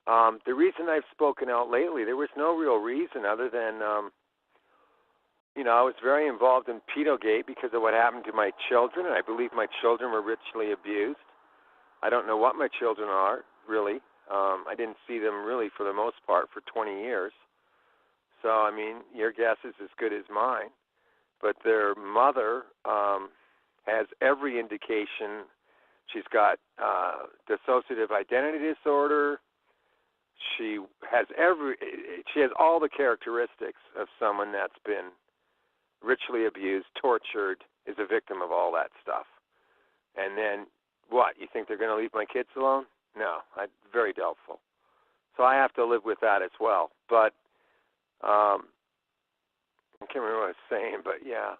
The reason I've spoken out lately, there was no real reason other than, I was very involved in pedogate because of what happened to my children, and I believe my children were ritually abused. I don't know what my children are, really. I didn't see them really for the most part for 20 years. So, I mean, your guess is as good as mine. But their mother has every indication. She's got dissociative identity disorder. She has all the characteristics of someone that's been ritually abused, tortured, is a victim of all that stuff. And then what? You think they're going to leave my kids alone? No, I'm very doubtful. So I have to live with that as well. But I can't remember what I was saying, but yeah.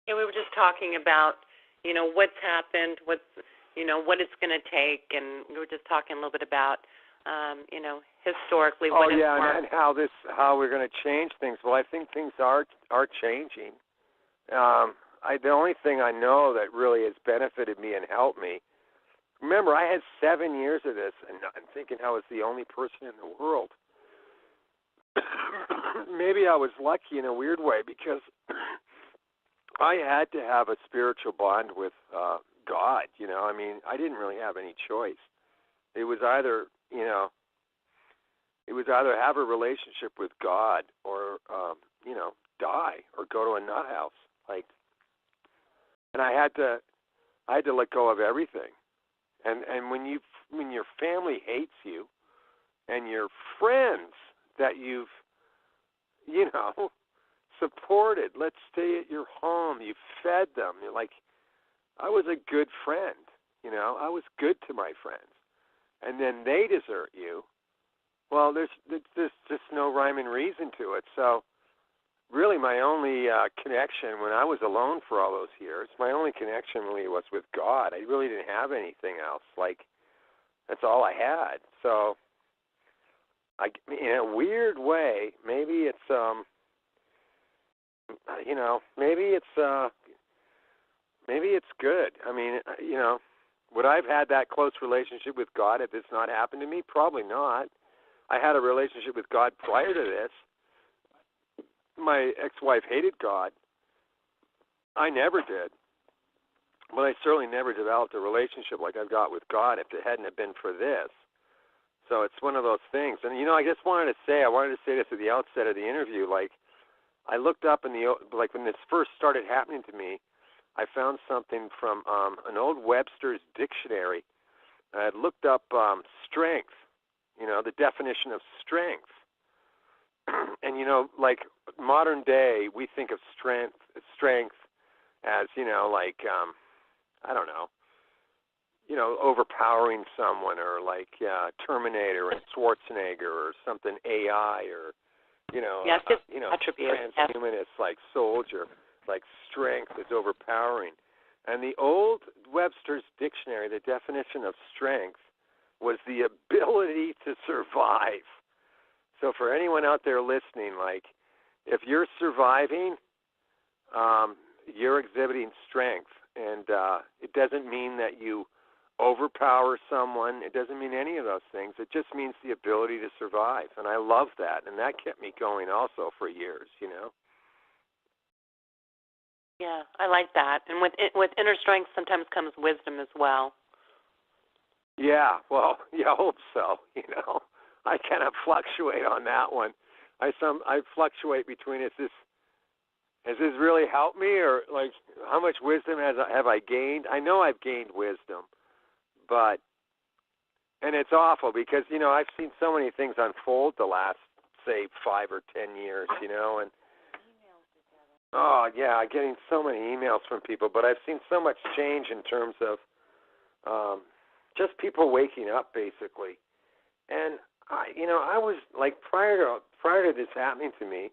Yeah, we were just talking about, what's happened, what it's going to take, and we were just talking a little bit about historically. Oh when yeah, it's and how we're going to change things. Well, I think things are changing. The only thing I know that really has benefited me and helped me. Remember, I had 7 years of this, and I'm thinking I was the only person in the world. Maybe I was lucky in a weird way because I had to have a spiritual bond with God. I mean, I didn't really have any choice. It was either have a relationship with God or die or go to a nut house. And I had to let go of everything. And when your family hates you, and your friends that you've supported, let's stay at your home, you fed them. You're like, I was a good friend. I was good to my friends, and then they desert you. Well, there's just no rhyme and reason to it. So, really, my only connection when I was alone for all those years, my only connection really was with God. I really didn't have anything else. That's all I had. So, in a weird way, maybe it's maybe it's good. I mean, would I have had that close relationship with God if this not happened to me? Probably not. I had a relationship with God prior to this. My ex-wife hated God. I never did. But I certainly never developed a relationship like I've got with God if it hadn't have been for this. So it's one of those things. And, I just wanted to say this at the outset of the interview. I looked up when this first started happening to me, I found something from an old Webster's dictionary. I had looked up strength, the definition of strength. And, modern day, we think of strength as, I don't know, overpowering someone or Terminator and Schwarzenegger or something AI or, attributes. Transhumanist like soldier, strength is overpowering. And the old Webster's dictionary, the definition of strength was the ability to survive. So for anyone out there listening, if you're surviving, you're exhibiting strength. And it doesn't mean that you overpower someone. It doesn't mean any of those things. It just means the ability to survive. And I love that. And that kept me going also for years, Yeah, I like that. And with inner strength sometimes comes wisdom as well. Yeah, well, I hope so, I kind of fluctuate on that one. I fluctuate between has this really helped me or how much wisdom have I gained? I know I've gained wisdom, and it's awful because I've seen so many things unfold the last say 5 or 10 years, and oh yeah, getting so many emails from people, but I've seen so much change in terms of just people waking up basically, and I was prior to this happening to me,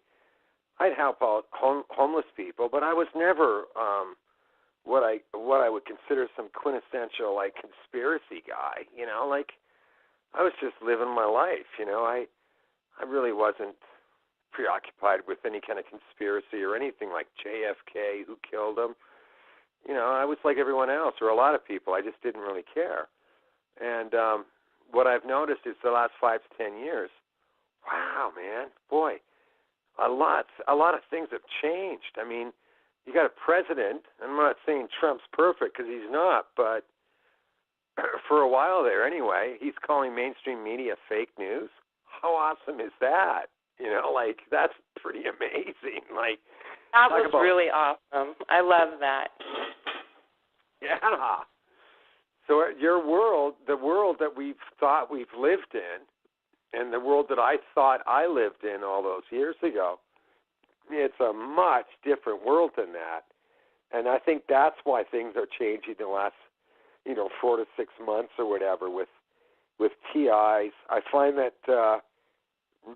I'd help out homeless people, but I was never what I would consider some quintessential conspiracy guy. I was just living my life. I really wasn't preoccupied with any kind of conspiracy or anything like JFK, who killed him. I was like everyone else or a lot of people. I just didn't really care. And what I've noticed is the last 5 to 10 years. Wow, man, boy. A lot of things have changed. I mean, you got a president. I'm not saying Trump's perfect because he's not, but for a while there anyway, he's calling mainstream media fake news. How awesome is that? That's pretty amazing. That was really awesome. I love that. Yeah. So your world, the world that we've thought we've lived in, and the world that I thought I lived in all those years ago, it's a much different world than that. And I think that's why things are changing in the last, 4 to 6 months or whatever with TIs. I find that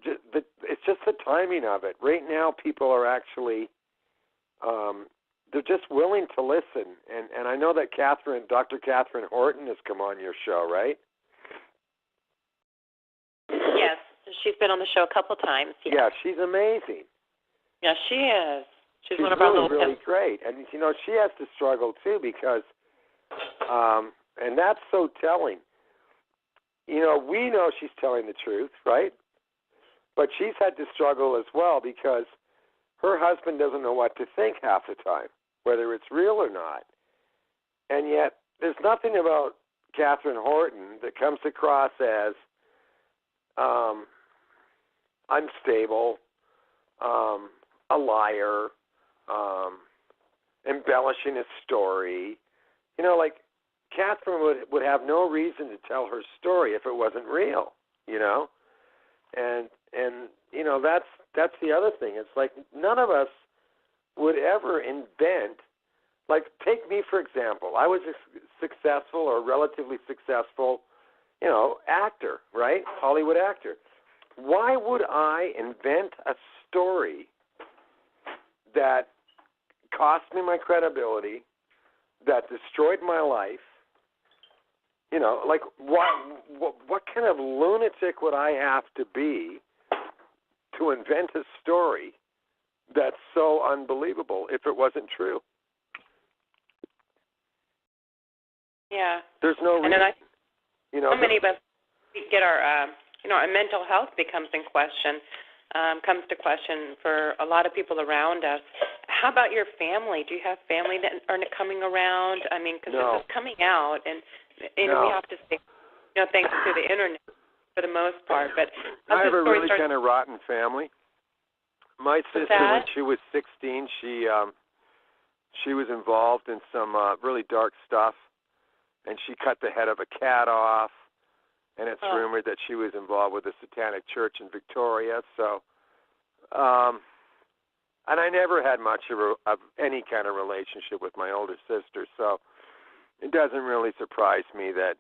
it's just the timing of it. Right now, people are actually, they're just willing to listen. And I know that Dr. Catherine Horton has come on your show, right? She's been on the show a couple times. Yes. Yeah, she's amazing. Yeah, she is. She's one of really, our little really great. And, you know, she has to struggle, too, because, and that's so telling. You know, we know she's telling the truth, right? But she's had to struggle as well because her husband doesn't know what to think half the time, whether it's real or not. And yet, there's nothing about Catherine Horton that comes across as unstable, a liar, embellishing a story. You know, like Catherine would have no reason to tell her story if it wasn't real. You know, and you know that's the other thing. It's like none of us would ever invent. Like, take me, for example. I was a successful or relatively successful, you know, actor, right? Hollywood actor. Why would I invent a story that cost me my credibility, that destroyed my life? You know, like, what kind of lunatic would I have to be to invent a story that's so unbelievable if it wasn't true? Yeah. There's no reason. And then You know, so many of us get our, you know, our mental health becomes in question, comes to question for a lot of people around us. How about your family? Do you have family that are coming around? I mean, because No. this is coming out, and you know, No. we have to say, you know, thanks to the internet for the most part. But I have a really kind of rotten family. My sister, when she was 16, she was involved in some really dark stuff. And she cut the head of a cat off, and it's rumored that she was involved with the Satanic Church in Victoria. So, and I never had much of any kind of relationship with my older sister, so it doesn't really surprise me that.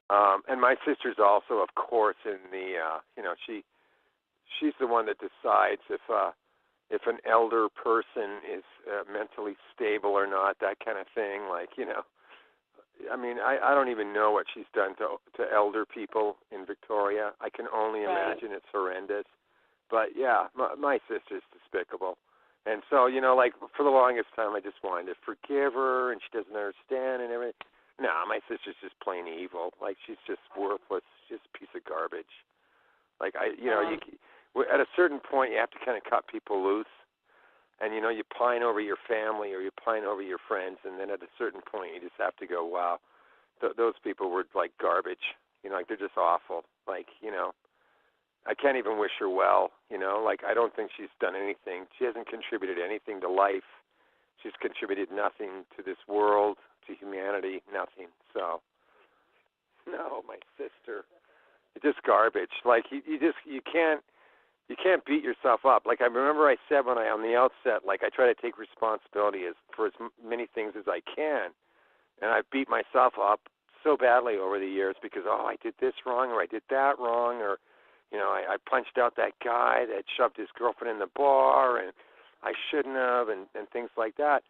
And my sister's also, of course, in the you know, she's the one that decides if an elder person is mentally stable or not, that kind of thing. Like, you know. I mean, I don't even know what she's done to elder people in Victoria. I can only imagine it's horrendous. But, yeah, my sister's despicable. And so, you know, like, for the longest time, I just wanted to forgive her, and she doesn't understand and everything. No, my sister's just plain evil. Like, she's just worthless, just a piece of garbage. Like, you know, at a certain point, you have to kind of cut people loose. And, you know, you pine over your family or you pine over your friends, and then at a certain point you just have to go, wow, those people were like garbage. You know, like they're just awful. Like, you know, I can't even wish her well, you know. Like, I don't think she's done anything. She hasn't contributed anything to life. She's contributed nothing to this world, to humanity, nothing. So, no, my sister. It's just garbage. Like, you can't beat yourself up. Like, I remember I said on the outset, like, I try to take responsibility for as many things as I can. And I beat myself up so badly over the years because, I did this wrong or I did that wrong or, you know, I punched out that guy that shoved his girlfriend in the bar and I shouldn't have and things like that.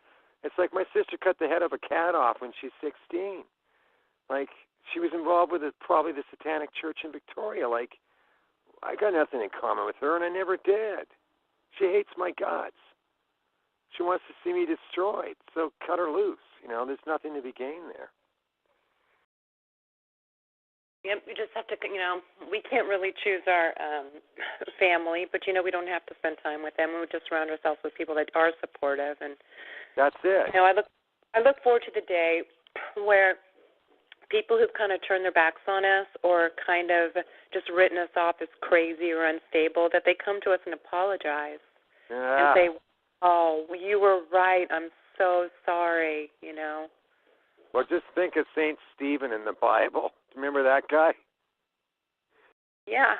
It's like my sister cut the head of a cat off when she's 16. Like, she was involved with probably the Satanic Church in Victoria. Like, I got nothing in common with her, and I never did. She hates my guts. She wants to see me destroyed, so cut her loose. You know, there's nothing to be gained there. Yep, we just have to, you know, we can't really choose our family, but, you know, we don't have to spend time with them. We just surround ourselves with people that are supportive. And that's it. You know, I look forward to the day where people who've kind of turned their backs on us or kind of just written us off as crazy or unstable, that they come to us and apologize and say, oh, you were right, I'm so sorry, you know. Well, just think of St. Stephen in the Bible. Remember that guy? Yeah.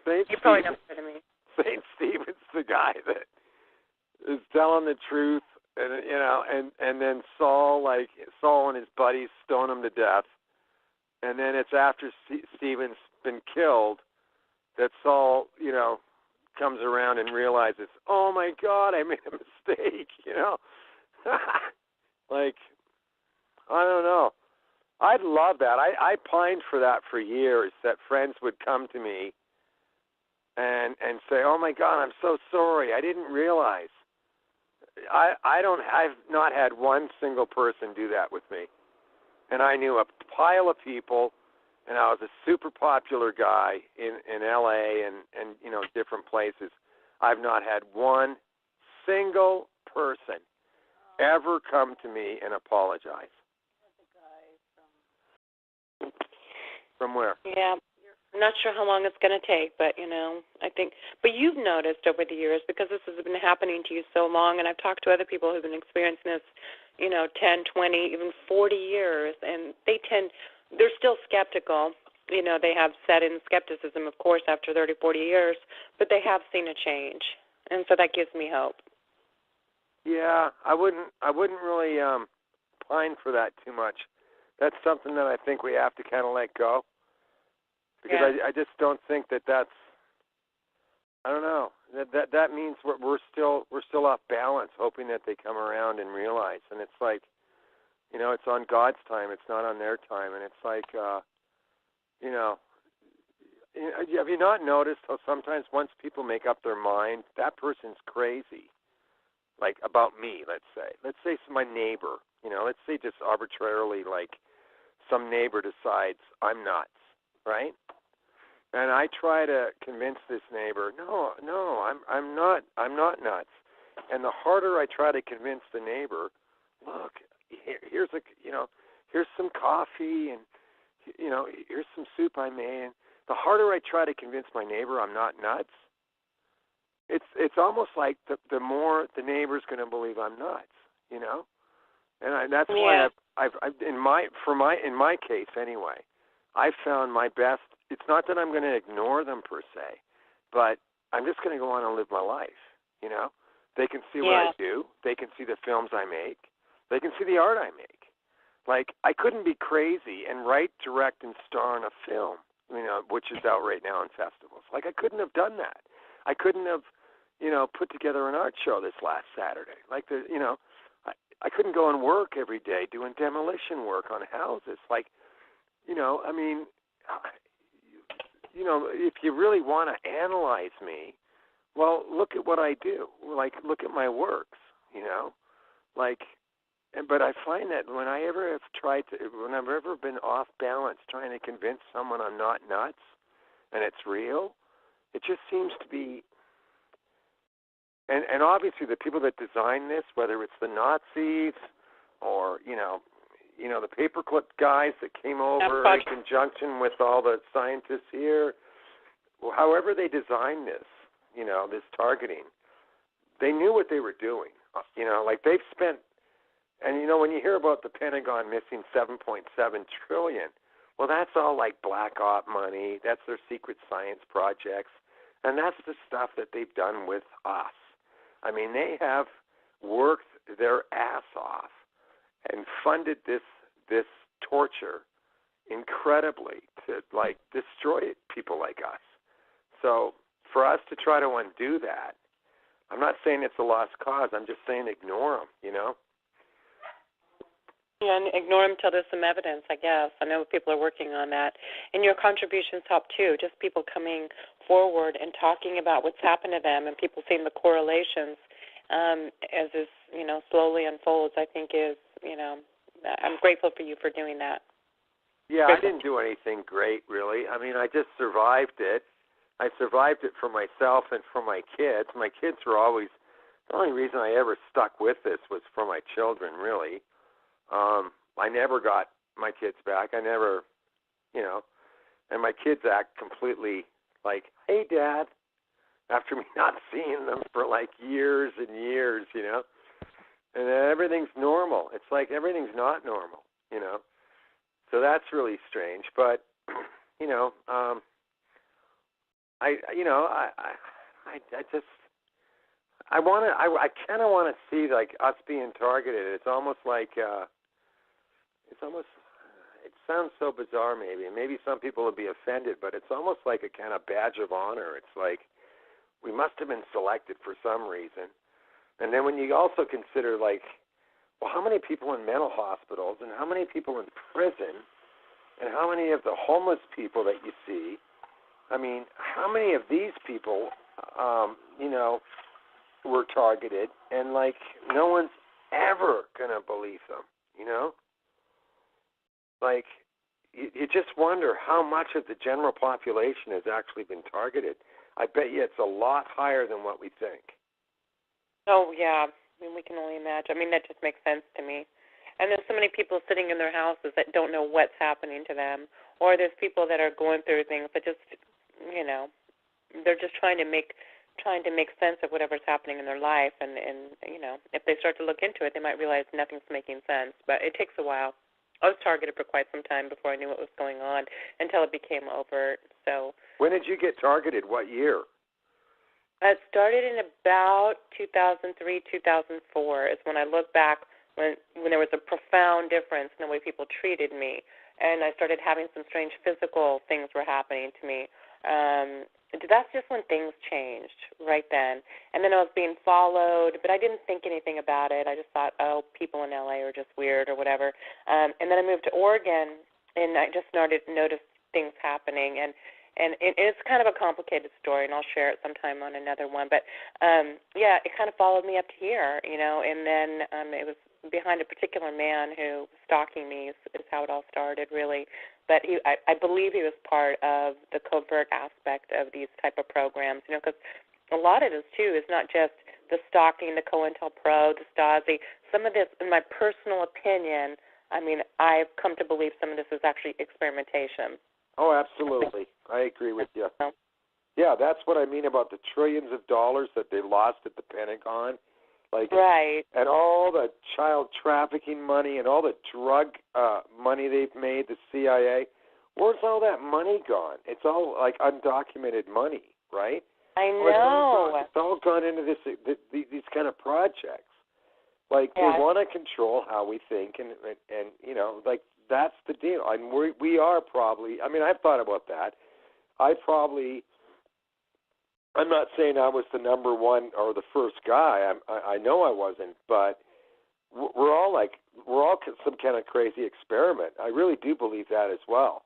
You probably know better than me. St. Stephen's the guy that is telling the truth, and you know, and then Saul and his buddies stone him to death. And then it's after Stephen's been killed that Saul, you know, comes around and realizes, oh, my God, I made a mistake, you know. Like, I don't know. I'd love that. I pined for that for years, that friends would come to me and say, "Oh my God, I'm so sorry. I didn't realize." I've not had one single person do that with me. And I knew a pile of people, and I was a super popular guy in LA and different places. I've not had one single person ever come to me and apologize. From where? Yeah. I'm not sure how long it's going to take, but, I think, but you've noticed over the years, because this has been happening to you so long, and I've talked to other people who've been experiencing this, 10, 20, even 40 years, and they're still skeptical. They have set in skepticism, of course, after 30, 40 years, but they have seen a change, and so that gives me hope. Yeah, I wouldn't really pine for that too much. That's something that I think we have to kind of let go. Because I just don't think that's. I don't know. That means we're still off balance, hoping that they come around and realize. And it's like, it's on God's time. It's not on their time. And it's like, have you not noticed how sometimes once people make up their mind, that person's crazy. Like about me, let's say my neighbor. Let's say just arbitrarily, like some neighbor decides I'm nuts. Right? And I try to convince this neighbor, no, I'm not nuts. And the harder I try to convince the neighbor, look, here's some coffee and here's some soup I made. And the harder I try to convince my neighbor I'm not nuts, it's almost like the more the neighbor's going to believe I'm nuts. And that's why I've in my case anyway. I found my best. It's not that I'm going to ignore them per se, but I'm just going to go on and live my life. They can see what I do. They can see the films I make. They can see the art I make. Like, I couldn't be crazy and write, direct, and star in a film, which is out right now in festivals. Like, I couldn't have done that. I couldn't have, put together an art show this last Saturday. Like, I couldn't go and work every day doing demolition work on houses. Like, if you really want to analyze me, well, look at what I do. Like, look at my works, but I find that when I've ever been off balance trying to convince someone I'm not nuts and it's real, it just seems to be, and obviously the people that design this, whether it's the Nazis or, the paperclip guys that came over in conjunction with all the scientists here, however they designed this, this targeting, they knew what they were doing. Like they've spent, and when you hear about the Pentagon missing $7.7 trillion, well, that's all like black op money. That's their secret science projects, and that's the stuff that they've done with us. I mean, they have worked their ass off and funded this torture incredibly to like destroy people like us. So for us to try to undo that, I'm not saying it's a lost cause. I'm just saying ignore them. Yeah, and ignore them till there's some evidence, I guess. I know people are working on that. And your contributions help, too, just people coming forward and talking about what's happened to them and people seeing the correlations as this, slowly unfolds, I think is, I'm grateful for you for doing that. Yeah, I didn't do anything great, really. I mean, I just survived it. I survived it for myself and for my kids. My kids were always, the only reason I ever stuck with this was for my children, really. I never got my kids back. I never, and my kids act completely like, hey, Dad, after me not seeing them for like years and years, and everything's normal. It's like everything's not normal, So that's really strange. But, I kind of want to see like us being targeted. It's almost like, it sounds so bizarre maybe some people will be offended, but it's almost like a kind of badge of honor. It's like we must have been selected for some reason. And then when you also consider like, well, how many people in mental hospitals and how many people in prison and how many of the homeless people that you see, I mean, how many of these people, were targeted, and like no one's ever gonna believe them, Like, you just wonder how much of the general population has actually been targeted. I bet you it's a lot higher than what we think. Oh, yeah. I mean, we can only imagine. I mean, that just makes sense to me. And there's so many people sitting in their houses that don't know what's happening to them, or there's people that are going through things that just, they're just trying to make sense of whatever's happening in their life, and if they start to look into it, they might realize nothing's making sense. But it takes a while. I was targeted for quite some time before I knew what was going on, until it became overt. So when did you get targeted? What year? it started in about 2003, 2004 is when I look back when there was a profound difference in the way people treated me, and I started having some strange physical things were happening to me. That's just when things changed right then. And then I was being followed, but I didn't think anything about it. I just thought, oh, people in LA are just weird or whatever. And then I moved to Oregon, and I just started to notice things happening. And it's kind of a complicated story, and I'll share it sometime on another one. But, it kind of followed me up to here, and then it was behind a particular man who was stalking me is how it all started, really. But I believe he was part of the covert aspect of these type of programs, because a lot of this, too, is not just the stalking, the COINTELPRO, the Stasi. Some of this, in my personal opinion, I mean, I've come to believe some of this is actually experimentation. Oh, absolutely. I agree with you. Yeah, that's what I mean about the trillions of dollars that they lost at the Pentagon. Right. And all the child trafficking money and all the drug money they've made, the CIA. Where's all that money gone? It's all like undocumented money, right? I know. It's all gone into these kind of projects. Like, they want to control how we think, and that's the deal. And we are probably, I mean, I've thought about that. I'm not saying I was the number one or the first guy. I know I wasn't, but we're all some kind of crazy experiment. I really do believe that as well.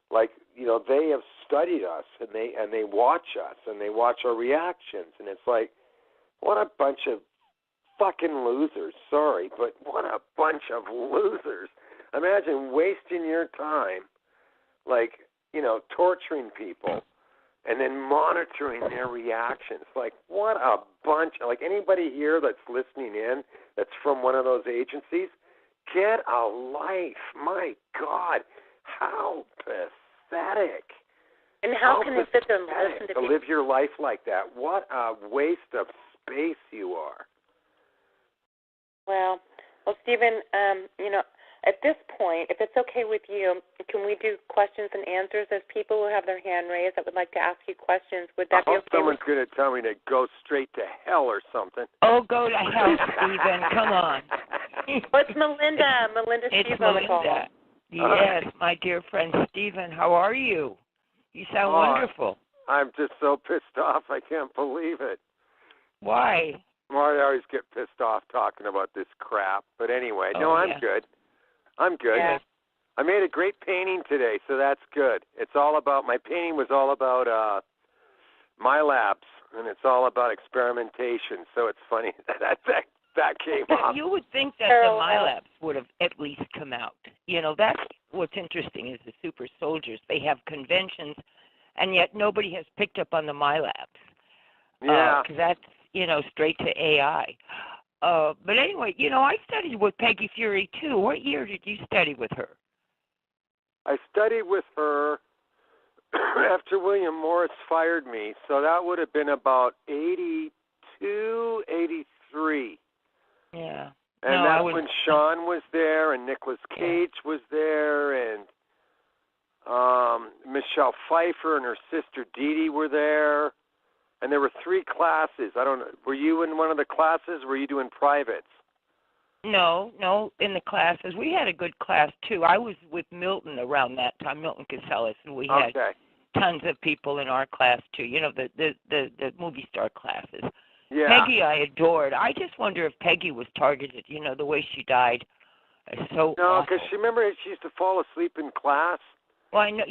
Like, they have studied us, and they watch us, and they watch our reactions, and it's like, what a bunch of fucking losers. Sorry, but what a bunch of losers. Imagine wasting your time, torturing people, and then monitoring their reactions. Like, what a bunch. Like, anybody here that's listening in that's from one of those agencies, get a life. My God, how pathetic. And how can they sit there and listen to live your life like that? What a waste of space you are. Well, Stephen, at this point, if it's okay with you, can we do questions and answers? There's people who have their hand raised that would like to ask you questions. Would that be okay? Someone's going to tell me to go straight to hell or something. Oh, go to hell, Stephen. Come on. What's Melinda? She's on the call. Yes, my dear friend Stephen. How are you? You sound wonderful. I'm just so pissed off. I can't believe it. Why? Well, I always get pissed off talking about this crap. But anyway, I'm good. I'm good. Yeah. I made a great painting today, so that's good. My painting was all about my labs, and it's all about experimentation. So it's funny that came up. You would think that the MyLabs would have at least come out. That's what's interesting is the super soldiers. They have conventions, and yet nobody has picked up on the MyLabs. Yeah. Because that's, straight to AI. But anyway, I studied with Peggy Fury, too. What year did you study with her? I studied with her after William Morris fired me, so that would have been about 82, 83. Yeah. And that's when Sean was there, and Nicolas Cage was there, and Michelle Pfeiffer and her sister Dee Dee were there. And there were 3 classes. I don't know. Were you in one of the classes? Or were you doing privates? No, in the classes. We had a good class, too. I was with Milton around that time, Milton Casellas, and we had tons of people in our class, too. The movie star classes. Yeah. Peggy I adored. I just wonder if Peggy was targeted, the way she died. So no, because she used to fall asleep in class. Well, I know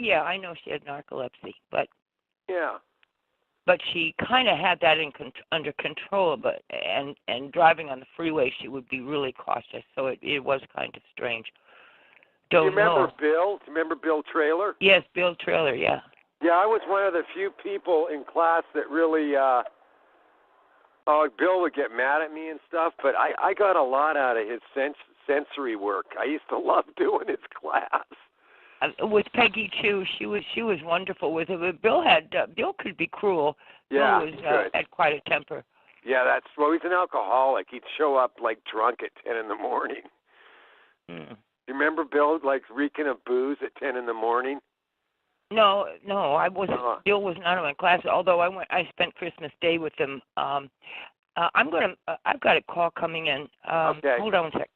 she had narcolepsy, but but she kind of had that under control. But and driving on the freeway, she would be really cautious. So it was kind of strange. Do you remember Bill? Do you remember Bill Traylor? Yes, Bill Traylor. Yeah. Yeah, I was one of the few people in class that really. Bill would get mad at me and stuff, but I got a lot out of his sensory work. I used to love doing his class. With Peggy too, she was wonderful with it. But Bill could be cruel. Yeah, Bill had quite a temper. Yeah, he's an alcoholic. He'd show up like drunk at 10 in the morning. Mm. You remember Bill like reeking of booze at 10 in the morning? No, I wasn't. Bill was not in my class. Although I spent Christmas Day with him. I've got a call coming in. Okay. Hold on a sec.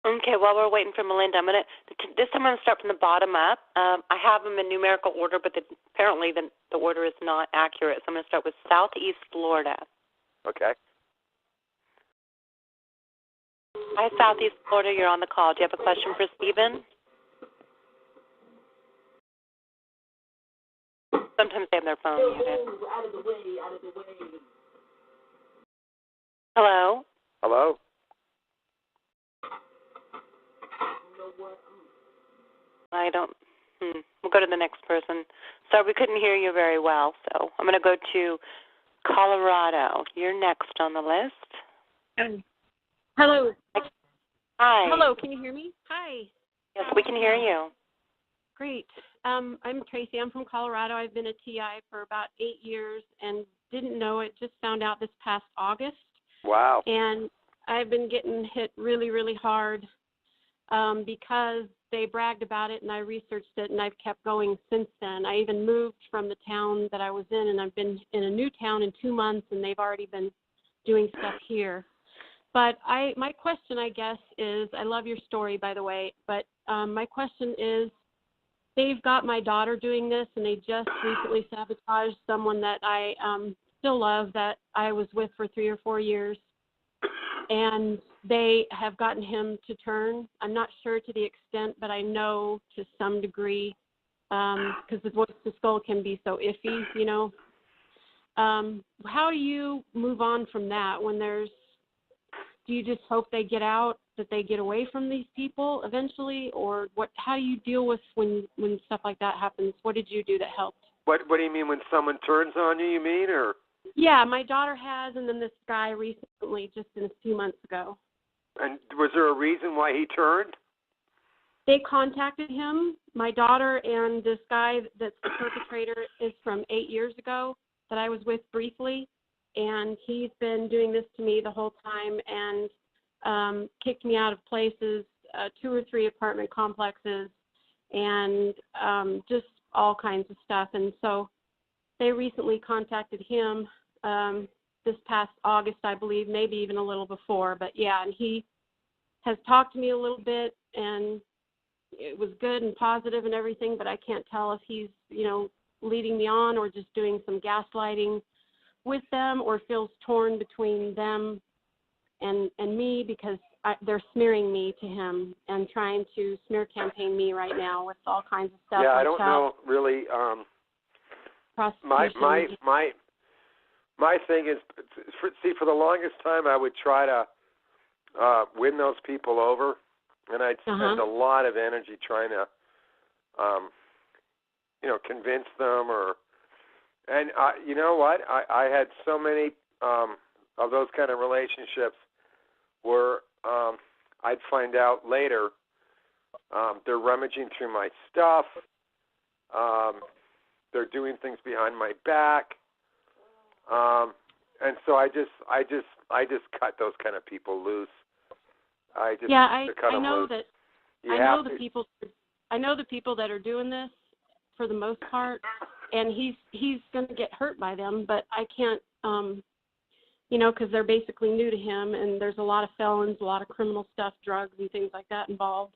Okay, while we're waiting for Melinda, this time I'm going to start from the bottom up. I have them in numerical order, but apparently the order is not accurate. So I'm going to start with Southeast Florida. Okay. Hi, Southeast Florida. You're on the call. Do you have a question for Stephen? Sometimes they have their phone muted. Out of the way. Hello? Hello? I don't. We'll go to the next person. Sorry, we couldn't hear you very well, so I'm going to go to Colorado. You're next on the list. Hello. Hi. Hello, can you hear me? Hi. Yes, we can hear you. Great. I'm Tracy. I'm from Colorado. I've been a TI for about 8 years and didn't know it. Just found out this past August. Wow. And I've been getting hit really, really hard because they bragged about it and I researched it and I've kept going since then. I even moved from the town that I was in and I've been in a new town in 2 months and they've already been doing stuff here. But my question, I guess, is, I love your story, by the way, but my question is, they've got my daughter doing this, and they just recently sabotaged someone that I still love, that I was with for 3 or 4 years, and they have gotten him to turn. I'm not sure to the extent, but I know to some degree, because the voice to skull can be so iffy, you know. How do you move on from that when do you just hope they get out, that they get away from these people eventually, or what? How do you deal with when stuff like that happens? What did you do that helped? What do you mean when someone turns on you mean, or? Yeah, my daughter has, and then this guy recently, just a few months ago. And was there a reason why he turned? They contacted him. My daughter and this guy that's the perpetrator is from 8 years ago that I was with briefly. And he's been doing this to me the whole time and kicked me out of places, 2 or 3 apartment complexes, and just all kinds of stuff. And so they recently contacted him this past August, I believe, maybe even a little before. But, yeah, and he has talked to me a little bit, and it was good and positive and everything, but I can't tell if he's, leading me on or just doing some gaslighting with them, or feels torn between them and me, because they're smearing me to him and trying to smear campaign me right now with all kinds of stuff. Yeah, I don't know really. My thing is, for the longest time I would try to win those people over, and I'd spend a lot of energy trying to convince them, and you know what? I had so many of those kind of relationships where I'd find out later they're rummaging through my stuff. They're doing things behind my back, and so I just cut those kind of people loose. I know that. I know the people that are doing this for the most part, and he's going to get hurt by them, but I can't, because they're basically new to him, and there's a lot of felons, a lot of criminal stuff, drugs and things like that involved.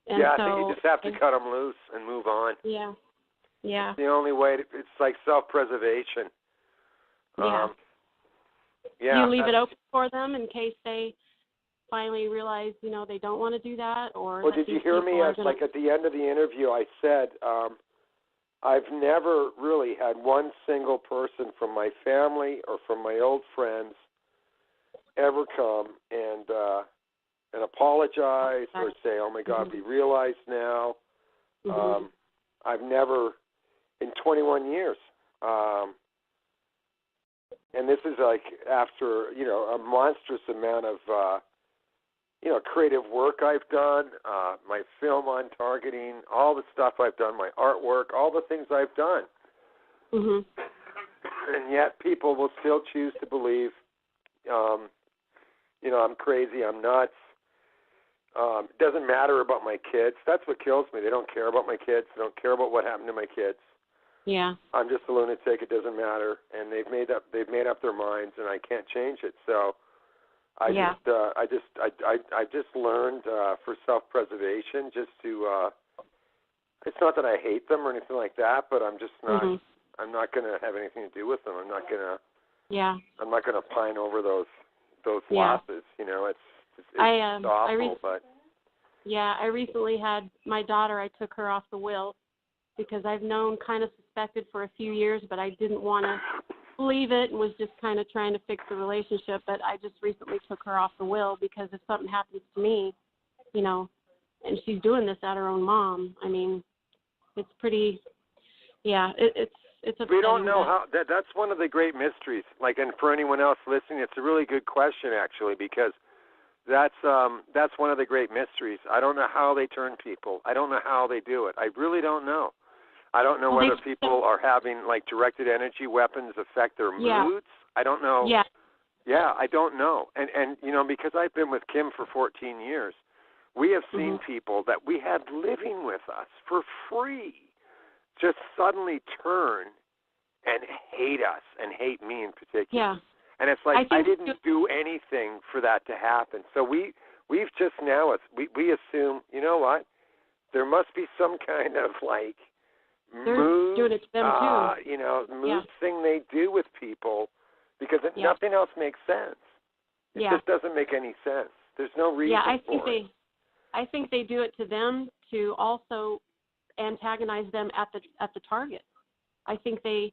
And I think you just have to cut them loose and move on. Yeah. It's the only way. It's like self-preservation. Yeah. Do you leave it open for them in case they finally realize, they don't want to do that? Or well, did you hear me? At the end of the interview, I said, I've never really had one single person from my family or from my old friends ever come and apologize or say, "Oh my God, we realize now." I've never, in 21 years, and this is like after a monstrous amount of creative work I've done, my film on targeting, all the stuff I've done, my artwork, all the things I've done. And yet people will still choose to believe, I'm crazy, I'm nuts. It doesn't matter about my kids. That's what kills me. They don't care about my kids. They don't care about what happened to my kids. Yeah. I'm just a lunatic. It doesn't matter. And they've made up their minds, and I can't change it. So I just learned for self-preservation just to. It's not that I hate them or anything like that, but I'm just not. I'm not going to have anything to do with them. I'm not going to. Yeah. I'm not going to pine over those losses. It's awful, but. Yeah, I recently had my daughter. I took her off the will because I've known, kind of suspected for a few years, but I didn't want to believe it and was just kind of trying to fix the relationship. But I just recently took her off the will because if something happens to me, and she's doing this at her own mom. I mean, it's pretty. Yeah, it's upsetting. We don't know how. That's one of the great mysteries. And for anyone else listening, it's a really good question actually, because that's one of the great mysteries. I don't know how they turn people. I don't know how they do it. I really don't know. I don't know whether people are having directed energy weapons affect their moods. I don't know. Yeah. Yeah, I don't know. And because I've been with Kim for 14 years, we have seen people that we had living with us for free just suddenly turn and hate us and hate me in particular. Yeah. And it's like I didn't do anything for that to happen. So we've just now we assume, you know what? There must be some kind of mood, doing it to them too. mood thing they do with people because nothing else makes sense. It just doesn't make any sense. There's no reason for it. I think they do it to them to also antagonize them at the target. I think they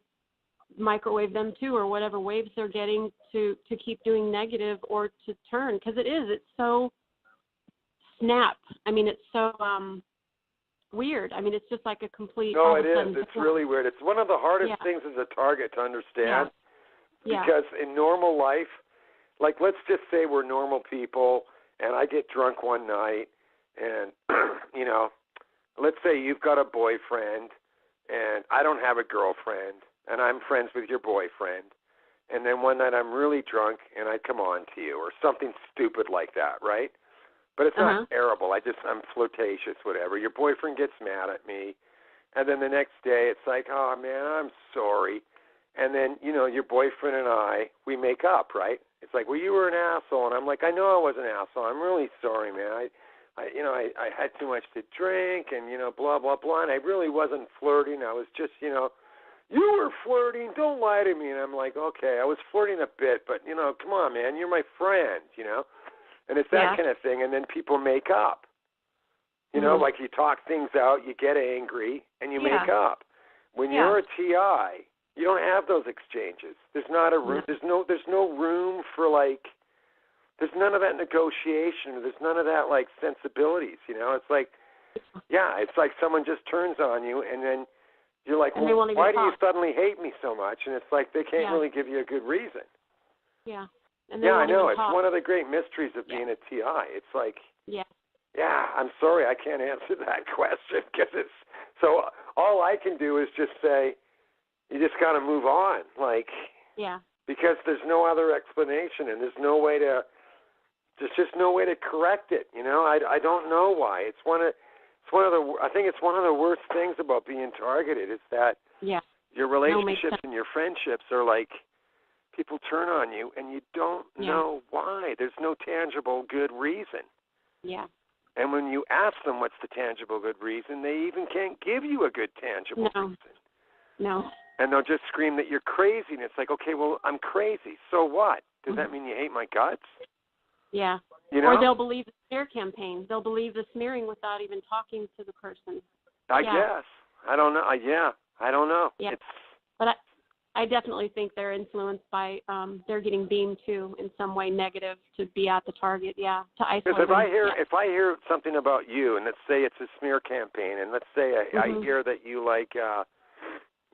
microwave them too, or whatever waves they're getting to keep doing negative or to turn, because it's so snap. I mean, it's so weird. I mean, it's just like a complete. No, it is. It's really weird. It's one of the hardest things as a target to understand, because in normal life, let's just say we're normal people, and I get drunk one night, and let's say you've got a boyfriend, and I don't have a girlfriend, and I'm friends with your boyfriend, and then one night I'm really drunk and I come on to you or something stupid like that, right? But it's not terrible. I'm flirtatious, whatever. Your boyfriend gets mad at me, and then the next day it's like, oh, man, I'm sorry. And then, your boyfriend and we make up, right? It's like, well, you were an asshole. And I'm like, I know I was an asshole. I'm really sorry, man. I had too much to drink and, blah, blah, blah. And I really wasn't flirting. I was just, you were flirting. Don't lie to me. And I'm like, okay, I was flirting a bit, but, come on, man. You're my friend, And it's that kind of thing. And then people make up. You talk things out, you get angry, and you make up. When you're a TI, you don't have those exchanges. There's not a room. There's no room for there's none of that negotiation. There's none of that sensibilities. It's like, it's like someone just turns on you, and then you're like, well, why do you suddenly hate me so much? And it's like they can't really give you a good reason. Yeah. I know. It's one of the great mysteries of being a TI. It's like, I'm sorry, I can't answer that question because it's so. All I can do is just say, you just got to move on, because there's no other explanation, and there's no way to. There's just no way to correct it. I don't know why. I think it's one of the worst things about being targeted is that your relationships and your friendships are people turn on you, and you don't know why. There's no tangible good reason. Yeah. And when you ask them what's the tangible good reason, they even can't give you a good tangible reason. No. And they'll just scream that you're crazy. And it's like, okay, well, I'm crazy. So what? Does that mean you hate my guts? Yeah. Or they'll believe the smear campaign. They'll believe the smearing without even talking to the person. I guess. I don't know. I don't know. Yeah. It's, but I definitely think they're influenced by they're getting beamed too in some way negative to be at the target. Yeah, to isolate. because them. if I hear something about you, and let's say it's a smear campaign, and let's say I hear that you like,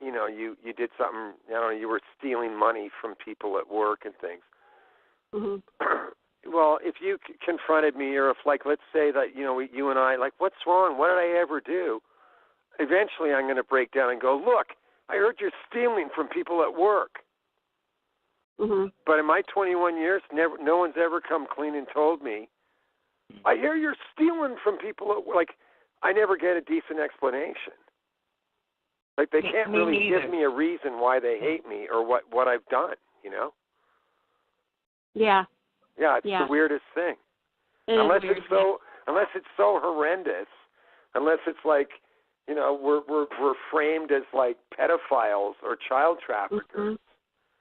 you know, you did something, I don't know, you were stealing money from people at work and things. Well, if you confronted me, or if, like, let's say that, you know, you and I, like, what's wrong? What did I ever do? Eventually I'm going to break down and go, look, I heard you're stealing from people at work. But in my 21 years, no one's ever come clean and told me, I hear you're stealing from people at work. Like, I never get a decent explanation. Like, they can't really give me a reason why they hate me or what I've done, you know? Yeah. Yeah, it's the weirdest thing. Unless it's so horrendous, unless it's like, you know, we're framed as like pedophiles or child traffickers.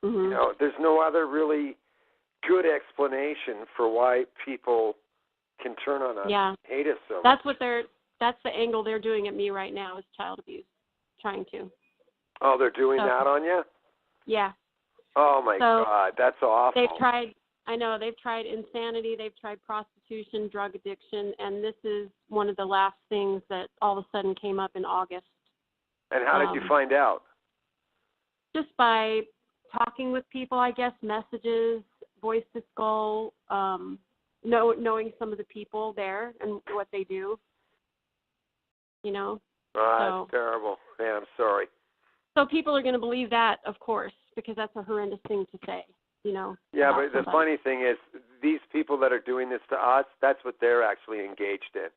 You know, there's no other really good explanation for why people can turn on us and hate us so much. That's the angle they're doing at me right now is child abuse, trying to. Oh, they're doing that on you? Yeah. Oh my God, that's awful. They've tried insanity, they've tried prostitution, drug addiction, and this is one of the last things that all of a sudden came up in August. And how did you find out? Just by talking with people, I guess, messages, voice to skull, knowing some of the people there and what they do, you know. That's terrible. Yeah, I'm sorry. So people are going to believe that, of course, because that's a horrendous thing to say. You know. Yeah, but the funny thing is, these people that are doing this to us, that's what they're actually engaged in.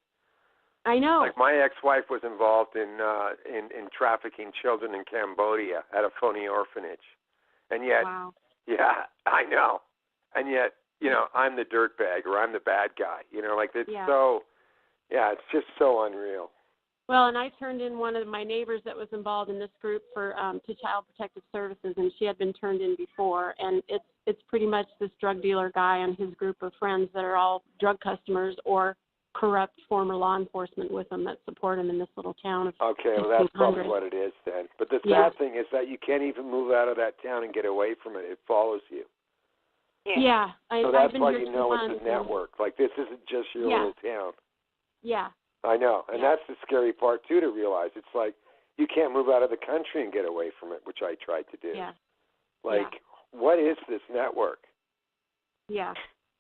I know. Like, my ex-wife was involved in trafficking children in Cambodia at a phony orphanage, and yet, yeah, I know, and yet, you know, I'm the dirtbag or I'm the bad guy. You know, like it's it's just so unreal. Well, and I turned in one of my neighbors that was involved in this group for to Child Protective Services, and she had been turned in before. And it's pretty much this drug dealer guy and his group of friends that are all drug customers or corrupt former law enforcement with them that support him in this little town of Okay, well, that's probably what it is then. But the sad thing is that you can't even move out of that town and get away from it. It follows you. Yeah. So that's why you know it's a network. Like, this isn't just your little town. Yeah. I know, and that's the scary part, too, to realize. It's like you can't move out of the country and get away from it, which I tried to do. Yeah. Like, what is this network? Yeah.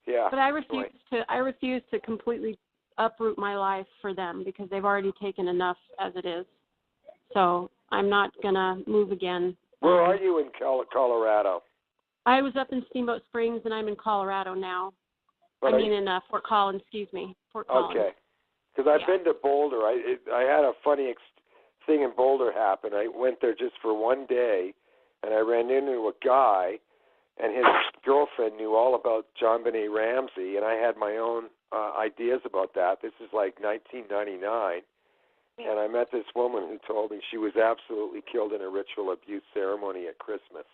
Yeah. But I refuse to completely uproot my life for them because they've already taken enough as it is. So I'm not going to move again. Where are you in Colorado? I was up in Steamboat Springs, and I'm in Colorado now. In Fort Collins, Fort Collins. Okay. Because I've been to Boulder. I had a funny thing in Boulder happen. I went there just for one day, and I ran into a guy, and his girlfriend knew all about John Benet Ramsey, and I had my own ideas about that. This is like 1999, and I met this woman who told me she was absolutely killed in a ritual abuse ceremony at Christmas.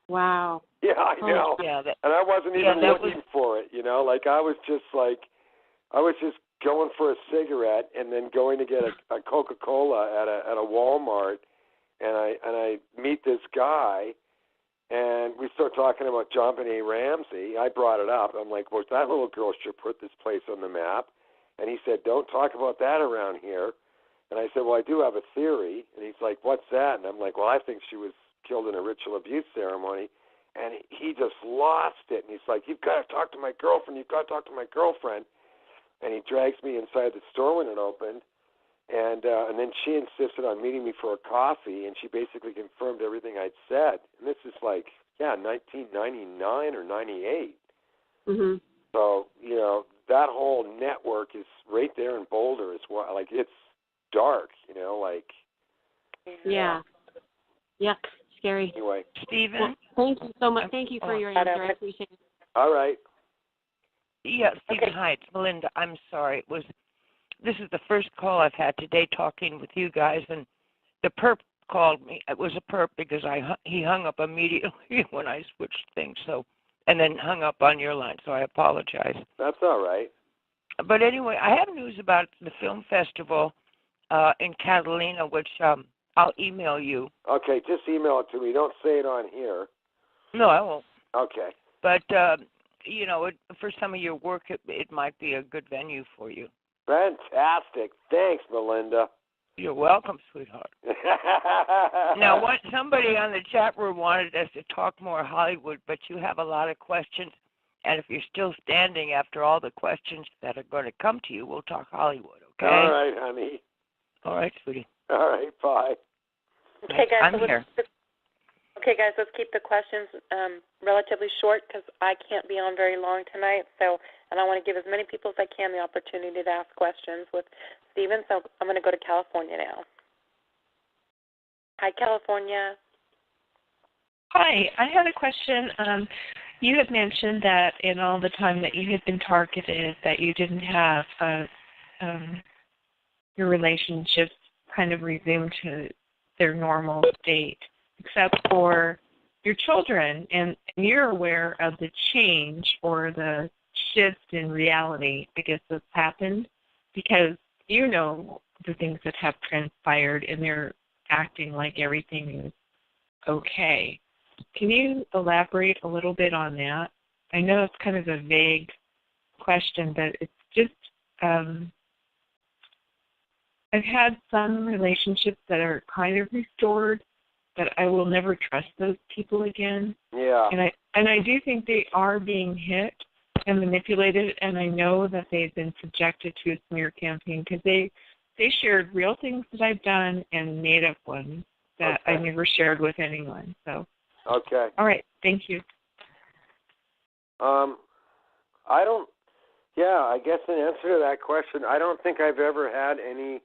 Wow. Yeah, I know. And I wasn't even looking for it, you know. Like, I was just going for a cigarette and then going to get a Coca-Cola at a Walmart, and I meet this guy, and we start talking about John Benet Ramsey. I brought it up. I'm like, well, that little girl should put this place on the map. And he said, don't talk about that around here. And I said, well, I do have a theory. And he's like, what's that? And I'm like, well, I think she was killed in a ritual abuse ceremony. And he just lost it. And he's like, you've got to talk to my girlfriend. You've got to talk to my girlfriend. And he drags me inside the store when it opened. And then she insisted on meeting me for a coffee, and she basically confirmed everything I'd said. And this is like, 1999 or 98. Mm-hmm. So, you know, that whole network is right there in Boulder as well. Like, it's dark, you know, like. Yeah. Yeah, scary. Anyway. Stephen? Well, thank you so much. Thank you for your answer. I appreciate it. All right. Yeah, Stephen, hi, it's Melinda. I'm sorry. This is the first call I've had today talking with you guys, and the perp called me. It was a perp because he hung up immediately when I switched things, and then hung up on your line, so I apologize. That's all right. But anyway, I have news about the film festival in Catalina, which I'll email you. Okay, just email it to me. Don't say it on here. No, I won't. Okay. But, for some of your work, it might be a good venue for you. Fantastic. Thanks, Melinda. You're welcome, sweetheart. Now, somebody on the chat room wanted us to talk more Hollywood, but you have a lot of questions. And if you're still standing after all the questions that are going to come to you, we'll talk Hollywood, okay? All right, honey. All right, sweetie. All right, bye. Okay, guys. I'm here. Okay, guys, let's keep the questions relatively short because I can't be on very long tonight. And I want to give as many people as I can the opportunity to ask questions with Stephen. So I'm going to go to California now. Hi, California. Hi, I had a question. You had mentioned that in all the time that you had been targeted, that you didn't have your relationships kind of resumed to their normal state, except for your children, and you're aware of the change or the shift in reality, I guess, that's happened, because you know the things that have transpired, and they're acting like everything is okay. Can you elaborate a little bit on that? I know it's kind of a vague question, but it's just I've had some relationships that are kind of restored, but I will never trust those people again. Yeah. And I do think they are being hit and manipulated, and I know that they've been subjected to a smear campaign because they shared real things that I've done and made up ones that I never shared with anyone. So. Okay. All right. Thank you. I guess in answer to that question, I don't think I've ever had any.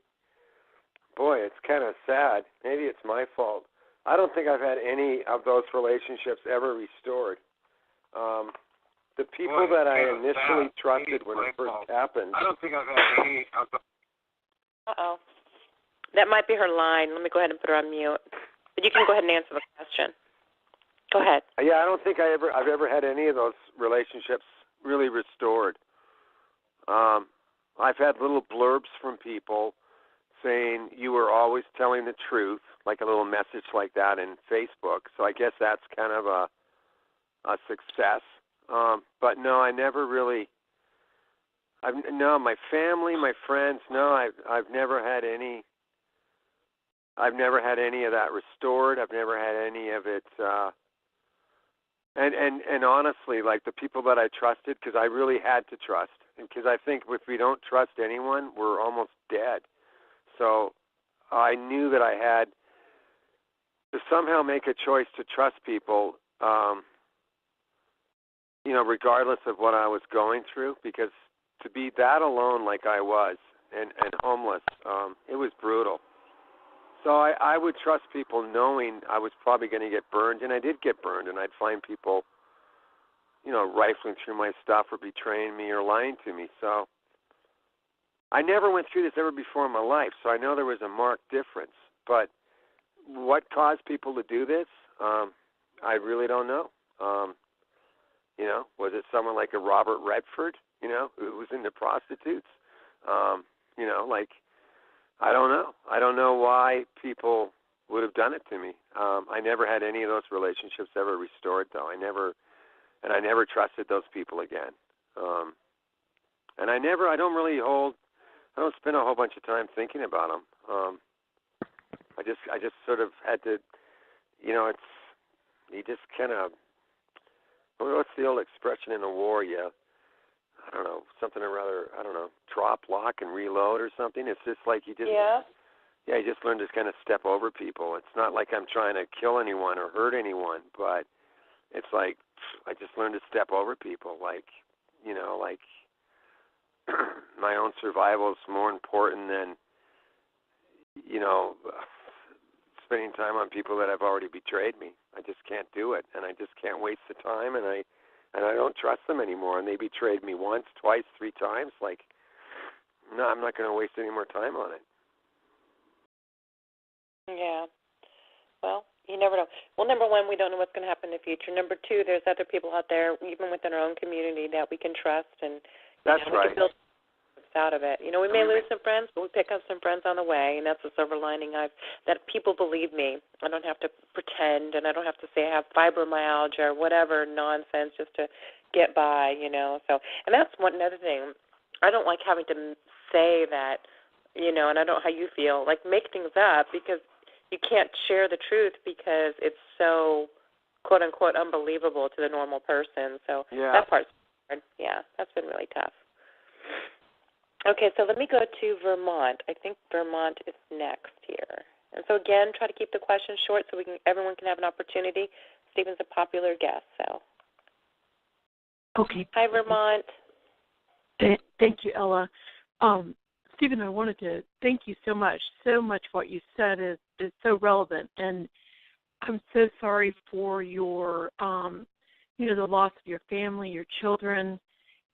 Boy, it's kind of sad. Maybe it's my fault. I don't think I've had any of those relationships ever restored. The people that I initially trusted when it first happened. I don't think I've had any of those. Uh-oh. That might be her line. Let me go ahead and put her on mute. But you can go ahead and answer the question. Go ahead. Yeah, I don't think I've ever had any of those relationships really restored. I've had little blurbs from people saying you were always telling the truth, like a little message like that in Facebook. So I guess that's kind of a success. But no, I never really. My family, my friends. No, I've never had any. I've never had any of that restored. I've never had any of it. And honestly, like the people that I trusted, because I really had to trust, because I think if we don't trust anyone, we're almost dead. So I knew that I had to somehow make a choice to trust people, regardless of what I was going through, because to be that alone like I was and homeless, it was brutal. So I would trust people knowing I was probably going to get burned, and I did get burned, and I'd find people, rifling through my stuff or betraying me or lying to me. So I never went through this ever before in my life, so I know there was a marked difference. But what caused people to do this, I really don't know. Was it someone like a Robert Redford, who was into prostitutes? I don't know. I don't know why people would have done it to me. I never had any of those relationships ever restored, though. I never trusted those people again. And I don't spend a whole bunch of time thinking about them. I just sort of had to, you just kind of, what's the old expression in the war? I don't know, something or rather, drop, lock, and reload or something. It's just like you just, you just learn to kind of step over people. It's not like I'm trying to kill anyone or hurt anyone, but it's like I just learned to step over people. Like my own survival is more important than, spending time on people that have already betrayed me. I just can't do it, and I just can't waste the time, and I don't trust them anymore. And they betrayed me once, twice, 3 times. No, I'm not going to waste any more time on it. Yeah. Well, you never know. Well, number one, we don't know what's going to happen in the future. Number two, there's other people out there, even within our own community, that we can trust, and that's right. out of it. You know, we may lose some friends, but we pick up some friends on the way, and that's the silver lining. That people believe me. I don't have to pretend, and I don't have to say I have fibromyalgia or whatever nonsense just to get by, you know. So, and that's another thing. I don't like having to say that, you know, and I don't know how you feel, like make things up because you can't share the truth because it's so, quote, unquote, unbelievable to the normal person. So that part's hard. Yeah, that's been really tough. Okay, so let me go to Vermont. I think Vermont is next here. And so, again, try to keep the questions short so everyone can have an opportunity. Stephen's a popular guest, so. Okay. Hi, Vermont. Thank you, Ella. Stephen, I wanted to thank you so much. So much what you said is so relevant, and I'm so sorry for your, the loss of your family, your children,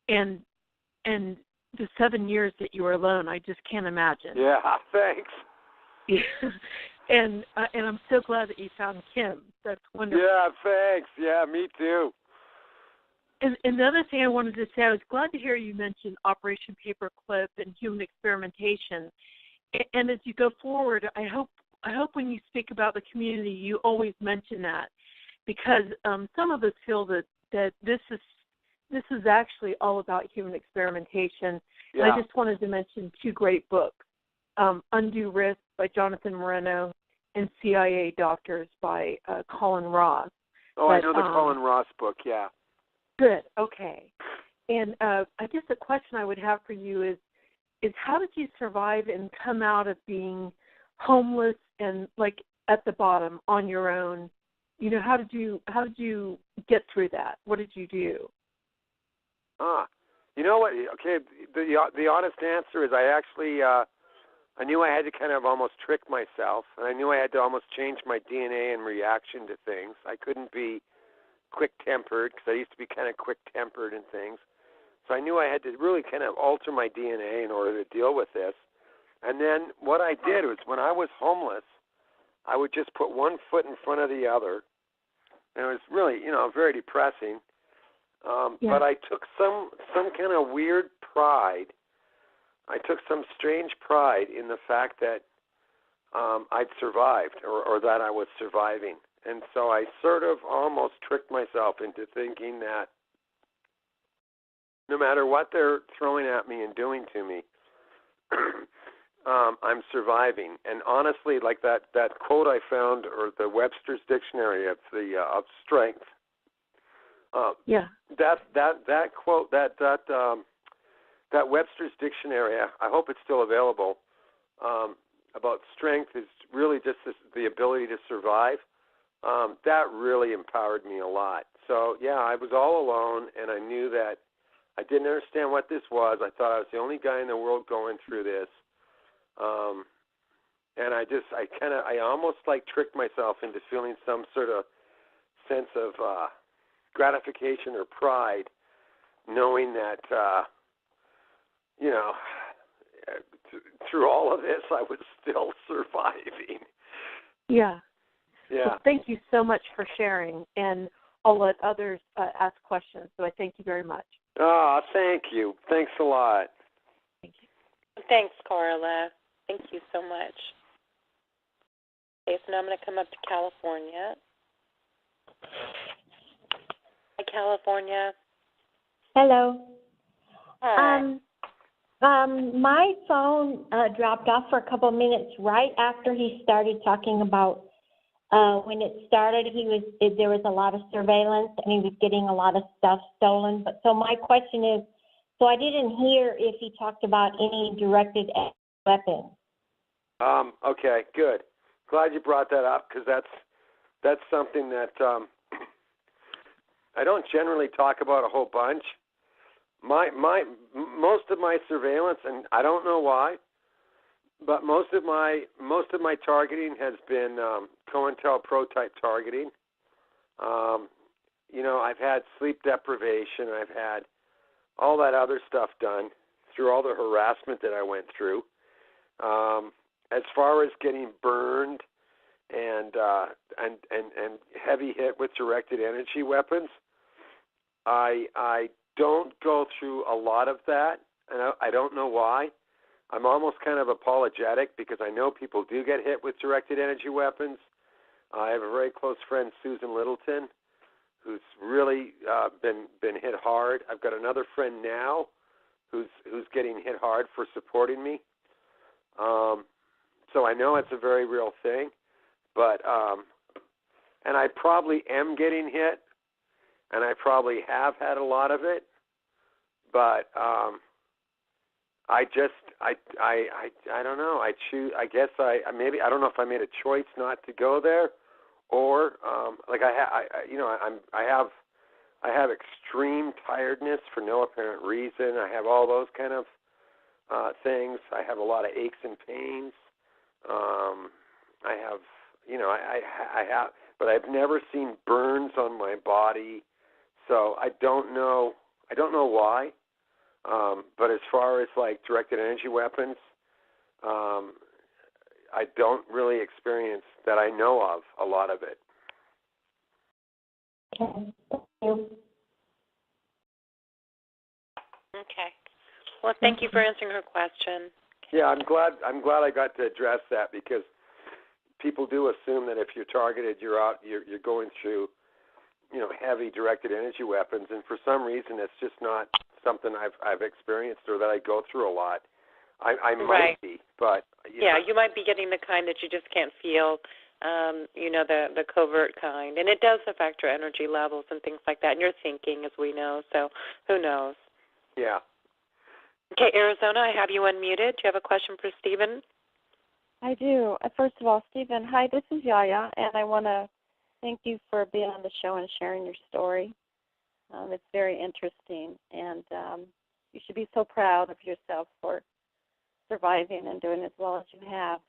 and the 7 years that you were alone. I just can't imagine. Yeah, thanks. Yeah. And I'm so glad that you found Kim. That's wonderful. Yeah, thanks. Yeah, me too. And the other thing I wanted to say, I was glad to hear you mention Operation Paperclip and human experimentation. And as you go forward, I hope when you speak about the community, you always mention that, because some of us feel that this is actually all about human experimentation. Yeah. And I just wanted to mention 2 great books, Undue Risk by Jonathan Moreno and CIA Doctors by Colin Ross. Oh, I know the Colin Ross book, yeah. Good. Okay. And I guess the question I would have for you is how did you survive and come out of being homeless and like at the bottom on your own? You know, how did you get through that? What did you do? You know what? Okay, the honest answer is I actually I knew I had to kind of almost trick myself, and I knew I had to almost change my DNA in reaction to things. I couldn't be quick-tempered, because I used to be kind of quick-tempered and things. So I knew I had to really kind of alter my DNA in order to deal with this. And then what I did was when I was homeless, I would just put one foot in front of the other. And it was really, very depressing. But I took some kind of weird pride. I took some strange pride in the fact that I'd survived or that I was surviving. And so I sort of almost tricked myself into thinking that no matter what they're throwing at me and doing to me, I'm surviving. And honestly, like that quote I found, or the Webster's Dictionary of strength. That quote, that Webster's Dictionary, I hope it's still available, about strength is really just the ability to survive. That really empowered me a lot. So, yeah, I was all alone, and I knew that I didn't understand what this was. I thought I was the only guy in the world going through this. And I almost like tricked myself into feeling some sort of sense of gratification or pride, knowing that, through all of this, I was still surviving. Yeah. Yeah. Well, thank you so much for sharing, and I'll let others ask questions, so I thank you very much. Oh, thank you. Thanks a lot. Thank you. Thanks, Carla. Thank you so much. Okay, so now I'm going to come up to California. Hi, California. Hello. Hi. My phone dropped off for a couple of minutes right after he started talking about when it started. There was a lot of surveillance and he was getting a lot of stuff stolen. But so my question is, so I didn't hear if he talked about any directed weapons. Okay, good. Glad you brought that up, because that's something that I don't generally talk about a whole bunch. Most of my surveillance, and I don't know why, but most of my targeting has been COINTELPRO type targeting. I've had sleep deprivation. I've had all that other stuff done through all the harassment that I went through. As far as getting burned and heavy hit with directed energy weapons, I don't go through a lot of that. and I don't know why. I'm almost kind of apologetic because I know people do get hit with directed energy weapons. I have a very close friend, Susan Littleton, who's really been hit hard. I've got another friend now who's getting hit hard for supporting me. So I know it's a very real thing, but and I probably am getting hit, and I probably have had a lot of it, but I don't know. I choose. I guess I don't know if I made a choice not to go there, or I have extreme tiredness for no apparent reason. I have all those kind of things. I have a lot of aches and pains. I have, but I've never seen burns on my body, so I don't know. I don't know why. But as far as like directed energy weapons, I don't really experience that I know of a lot of it. Okay. Thank you. Okay. Well, thank you for answering her question. Yeah, I'm glad I got to address that, because people do assume that if you're targeted, you're going through, heavy directed energy weapons, and for some reason it's just not something I've experienced or that I go through a lot. I might be, but you might be getting the kind that you just can't feel, the covert kind, and it does affect your energy levels and things like that, and your thinking, as we know. So who knows? Yeah. Okay, Arizona, I have you unmuted. Do you have a question for Stephen? I do. First of all, Stephen, hi, this is Yaya, and I want to thank you for being on the show and sharing your story. It's very interesting, and you should be so proud of yourself for surviving and doing as well as you have.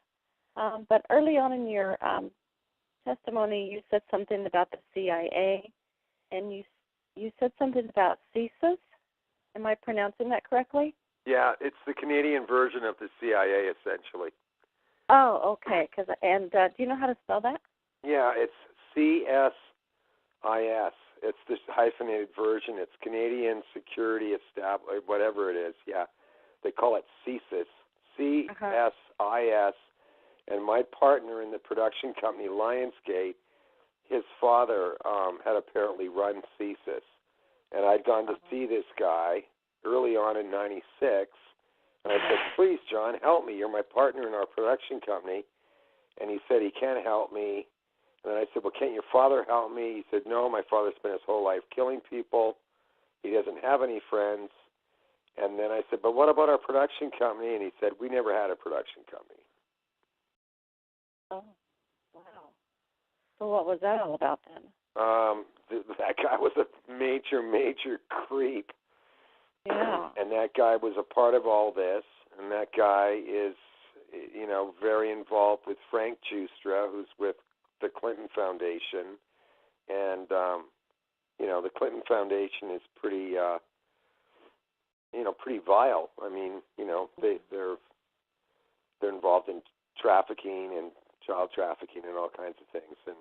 But early on in your testimony, you said something about the CIA, and you said something about CSIS. Am I pronouncing that correctly? Yeah, it's the Canadian version of the CIA, essentially. Oh, okay. Do you know how to spell that? Yeah, it's CSIS. It's this hyphenated version. It's Canadian Security Establishment, whatever it is. Yeah, they call it CSIS. CSIS. And my partner in the production company, Lionsgate, his father had apparently run CSIS. And I'd gone to see this guy early on in '96, and I said, "Please, John, help me. You're my partner in our production company." And he said he can't help me. And then I said, "Well, can't your father help me?" He said, "No, my father spent his whole life killing people. He doesn't have any friends." And then I said, "But what about our production company?" And he said, "We never had a production company." Oh, wow. So what was that all about then? That guy was a major creep. Yeah. And that guy was a part of all this. And that guy is, very involved with Frank Giustra, who's with the Clinton Foundation. And, the Clinton Foundation is pretty, pretty vile. I mean, they're involved in trafficking and child trafficking and all kinds of things. And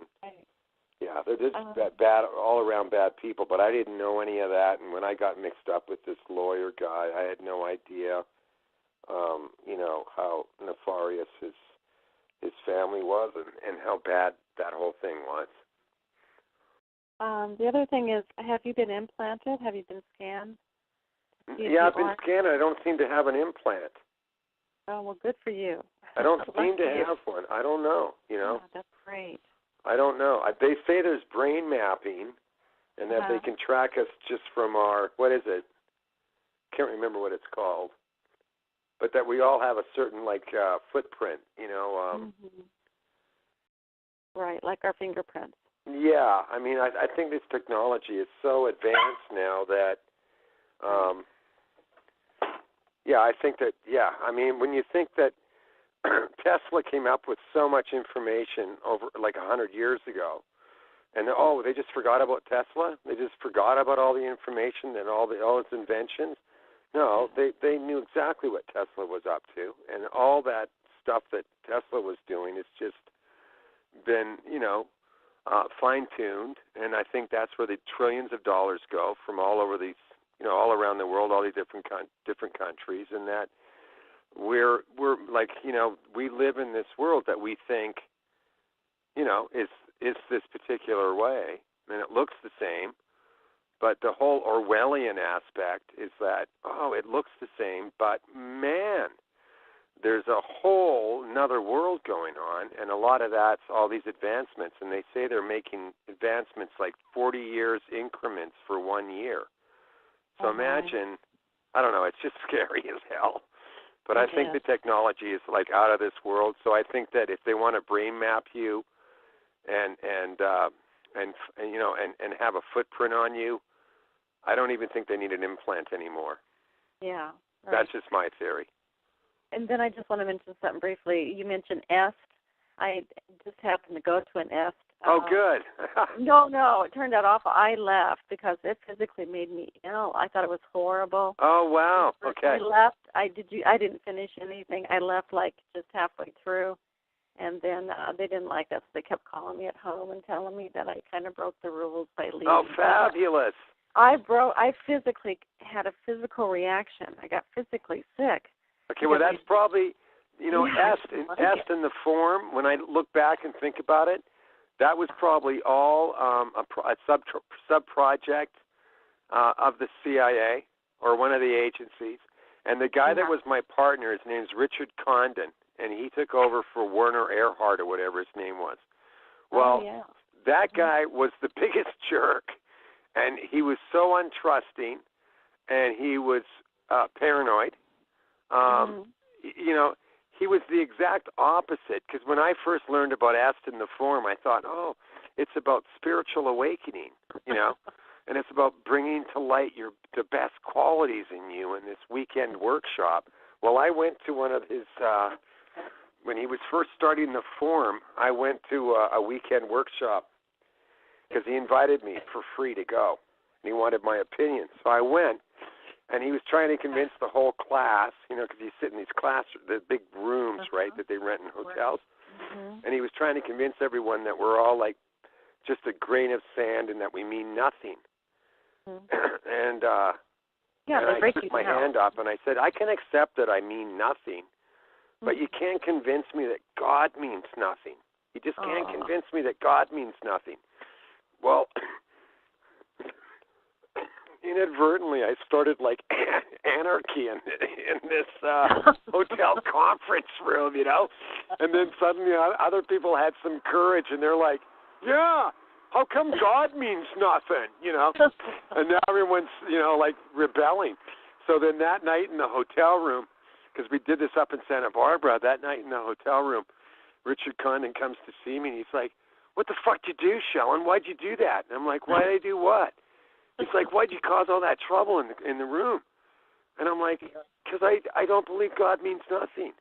yeah, they're just bad, all around bad people. But I didn't know any of that. And when I got mixed up with this lawyer guy, I had no idea, how nefarious his family was and how bad that whole thing was. The other thing is, have you been implanted? Have you been scanned? Yeah, I've been scanned. I don't seem to have an implant. Oh, well, good for you. I don't seem to have one. I don't know, Oh, that's great. I don't know. They say there's brain mapping and that they can track us just from our, what is it? Can't remember what it's called. But that we all have a certain, footprint, Right, like our fingerprints. Yeah, I mean, I think this technology is so advanced now that, I think that, I mean, when you think that Tesla came up with so much information over 100 years ago, and they just forgot about Tesla? They just forgot about all the information and all its inventions? No, they knew exactly what Tesla was up to, and all that stuff that Tesla was doing has just been, fine-tuned, and I think that's where the trillions of dollars go from all over these all around the world, all these different countries, and that we're like, we live in this world that we think, is this particular way, and it looks the same. But the whole Orwellian aspect is that, it looks the same, but man, there's a whole another world going on, and a lot of that's all these advancements, and they say they're making advancements like 40 years increments for 1 year. So imagine, I don't know, it's just scary as hell. But I think the technology is like out of this world. So I think that if they want to brain map you and have a footprint on you, I don't even think they need an implant anymore. Yeah. Right. That's just my theory. And then I just want to mention something briefly. You mentioned EST. I just happened to go to an EST. Oh, good. No, it turned out awful. I left because it physically made me ill. I thought it was horrible. Oh, wow. Okay. I left. I didn't finish anything. I left like just halfway through, and then they didn't like us. They kept calling me at home and telling me that I kind of broke the rules by leaving. Oh, fabulous. I physically had a physical reaction. I got physically sick. Okay, well, that's probably, EST in the form, when I look back and think about it, that was probably all a sub-project of the CIA or one of the agencies. And the guy that was my partner, his name's Richard Condon, and he took over for Werner Erhard or whatever his name was. Well, that guy was the biggest jerk, and he was so untrusting, and he was paranoid. He was the exact opposite, because when I first learned about EST in the Forum, I thought, it's about spiritual awakening, and it's about bringing to light the best qualities in you in this weekend workshop. Well, I went to one of his, when he was first starting the Forum, I went to a weekend workshop because he invited me for free to go, and he wanted my opinion. So I went. And he was trying to convince the whole class, because you sit in these the big rooms, right, that they rent in hotels. And he was trying to convince everyone that we're all like just a grain of sand and that we mean nothing. And I put my hand up and I said, I can accept that I mean nothing, but you can't convince me that God means nothing. You just can't convince me that God means nothing. Well, inadvertently, I started like anarchy in this hotel conference room, and then suddenly other people had some courage, and they're like, "Yeah, how come God means nothing?" And now everyone's like rebelling. So then that night in the hotel room, because we did this up in Santa Barbara, that night in the hotel room, Richard Condon comes to see me, and he's like, "What the fuck did you do, Shellen? Why'd you do that?" And I'm like, "Why did I do what?" He's like, "Why'd you cause all that trouble in the room?" And I'm like, "Because I don't believe God means nothing."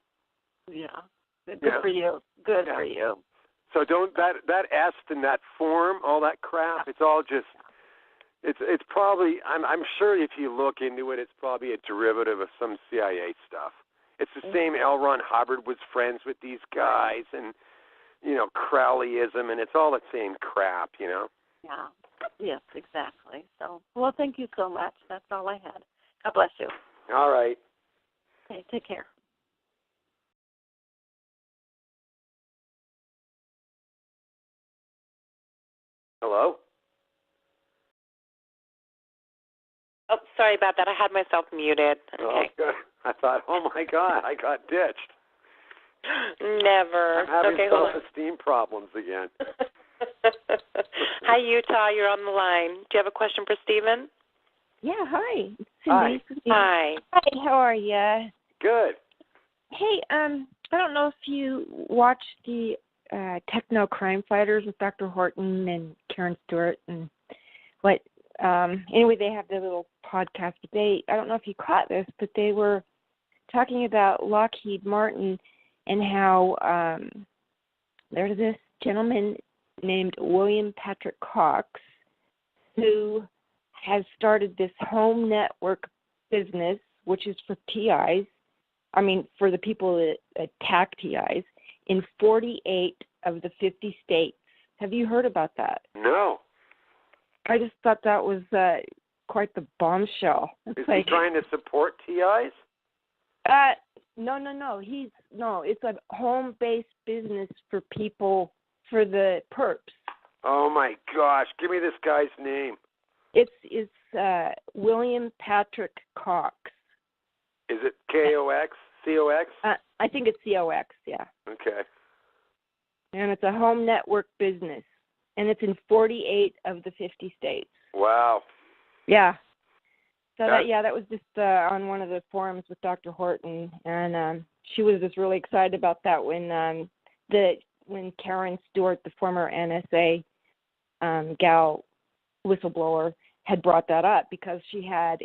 Yeah. Good for you. Good for you. So don't that EST and that form, all that crap. It's all just. It's probably. I'm sure if you look into it, it's probably a derivative of some CIA stuff. It's the same. L. Ron Hubbard was friends with these guys, and Crowleyism, and it's all the same crap. Yeah. Yes, exactly. So, well, thank you so much. That's all I had. God bless you. All right. Okay, take care. Hello? Oh, sorry about that. I had myself muted. Okay. Oh, I thought, oh, my God, I got ditched. Never. I'm having okay, self-esteem problems again. Hi, Utah. You're on the line. Do you have a question for Stephen? Yeah, hi. Hi. Hi. Hi, how are you? Good. Hey, I don't know if you watched the Techno Crime Fighters with Dr. Horton and Karen Stewart and what. Anyway, they have their little podcast debate. I don't know if you caught this, but they were talking about Lockheed Martin and how there's this gentleman named William Patrick Cox who has started this home network business, which is for TIs, for the people that attack TIs, in 48 of the 50 states. Have you heard about that? No. I just thought that was quite the bombshell. Is he trying to support TIs? No. It's a home-based business for people, for the perps. Oh my gosh! Give me this guy's name. It's William Patrick Cox. Is it Cox? COX? I think it's COX. Yeah. Okay. And it's a home network business, and it's in 48 of the 50 states. Wow. Yeah. So that was just on one of the forums with Dr. Horton, and she was just really excited about that when Karen Stewart, the former NSA gal whistleblower, had brought that up, because she had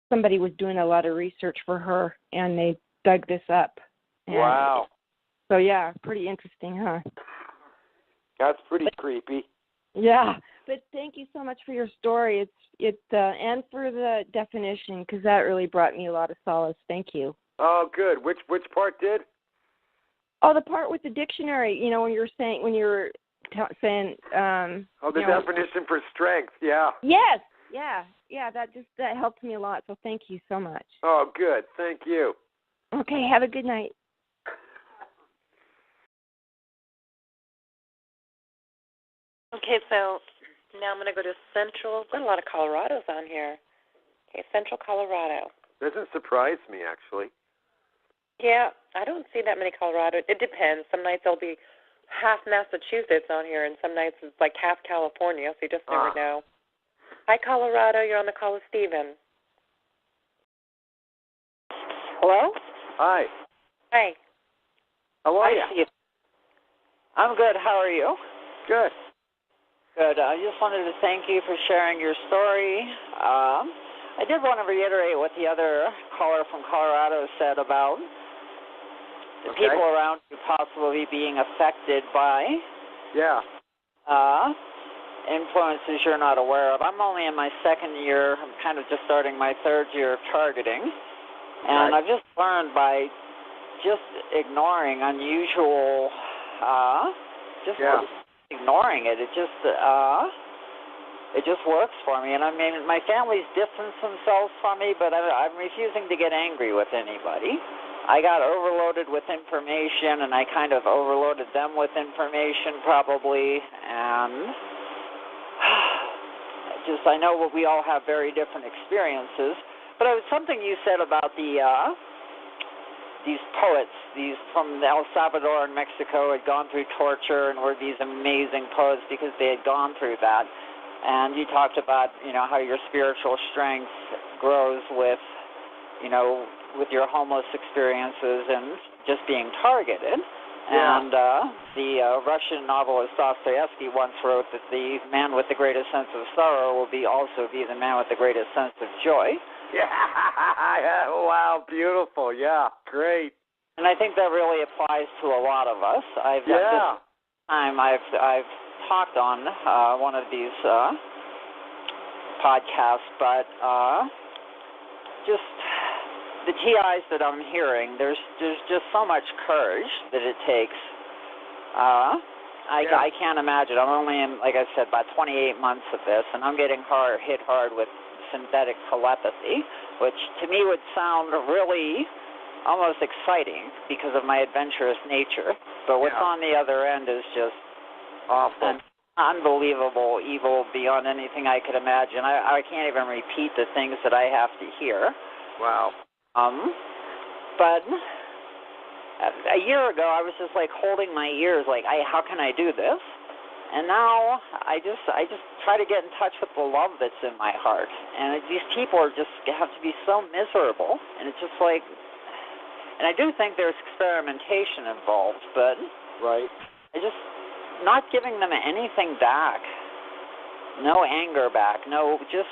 somebody was doing a lot of research for her, and they dug this up. And wow. So yeah, pretty interesting, huh? That's pretty creepy. Yeah, but thank you so much for your story. And for the definition, because that really brought me a lot of solace. Thank you. Oh, good. Which part did? Oh, the part with the dictionary. You know, when you were saying saying. The definition for strength. Yeah. Yes. Yeah. That helped me a lot. So thank you so much. Oh, good. Thank you. Okay. Have a good night. Okay, so now I'm going to go to Central. We've got a lot of Colorados on here. Okay, Central Colorado. Doesn't surprise me, actually. Yeah, I don't see that many Colorado. It depends. Some nights there'll be half Massachusetts on here, and some nights it's like half California, so you just never know. Hi, Colorado. You're on the call with Stephen. Hello? Hi. Hi. How are you? Steve. I'm good. How are you? Good. Good. I just wanted to thank you for sharing your story. I did want to reiterate what the other caller from Colorado said about the people around you possibly being affected by influences you're not aware of. I'm only in my second year. I'm kind of just starting my third year of targeting. And I've just learned by just ignoring unusual, ignoring it. It just works for me. And I mean, my family's distanced themselves from me, but I'm refusing to get angry with anybody. I got overloaded with information, and I kind of overloaded them with information probably, and I know we all have very different experiences. But it was something you said about these poets, these from El Salvador and Mexico, had gone through torture and were these amazing poets because they had gone through that. And you talked about, how your spiritual strength grows with, with your homeless experiences and just being targeted. Yeah. And the Russian novelist Dostoevsky once wrote that the man with the greatest sense of sorrow will also be the man with the greatest sense of joy. Yeah. Wow, beautiful. Yeah, great. And I think that really applies to a lot of us. I've talked on one of these podcasts, but just the TIs that I'm hearing, there's just so much courage that it takes. I can't imagine. I'm only in, like I said, about 28 months of this, and I'm getting hit hard with synthetic telepathy, which to me would sound really almost exciting because of my adventurous nature. But what's on the other end is just awful. Unbelievable evil beyond anything I could imagine. I can't even repeat the things that I have to hear. Wow. But a year ago, I was just like holding my ears, like, how can I do this? And now I just try to get in touch with the love that's in my heart. And these people have to be so miserable. And it's just like, and I do think there's experimentation involved, but not giving them anything back, no anger back, no, just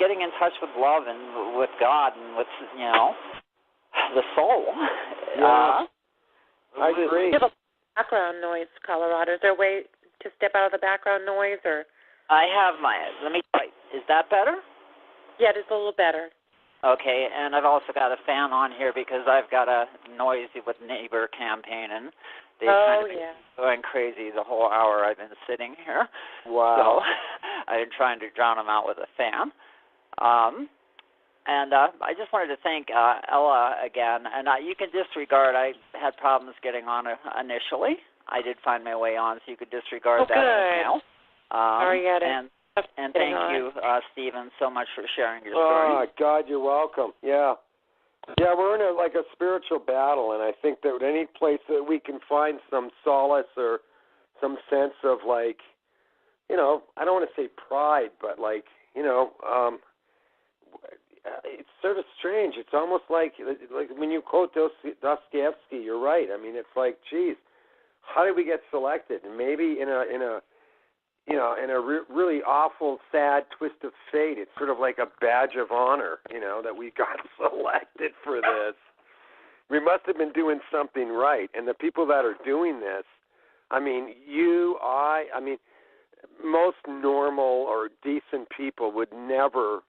getting in touch with love and with God and with, the soul. Yeah, I agree. Background noise, Colorado. Is there a way to step out of the background noise, or? I have let me try. Is that better? Yeah, it is a little better. Okay, and I've also got a fan on here because I've got a noisy with neighbor campaigning. They've kind of been going crazy the whole hour I've been sitting here. Wow. So I've been trying to drown them out with a fan. And I just wanted to thank Ella again. And you can disregard, I had problems getting on initially. I did find my way on, so you could disregard that email. And thank you, Stephen, so much for sharing your story. Oh, God, you're welcome. Yeah. Yeah, we're in a spiritual battle, and I think that any place that we can find some solace or some sense of, like, you know, I don't want to say pride, but, like, you know, it's sort of strange. It's almost like when you quote Dostoevsky, you're right. I mean, it's like, geez, how did we get selected? And maybe in a really awful, sad twist of fate, it's sort of like a badge of honor, you know, that we got selected for this. We must have been doing something right. And the people that are doing this, I mean, I mean, most normal or decent people would never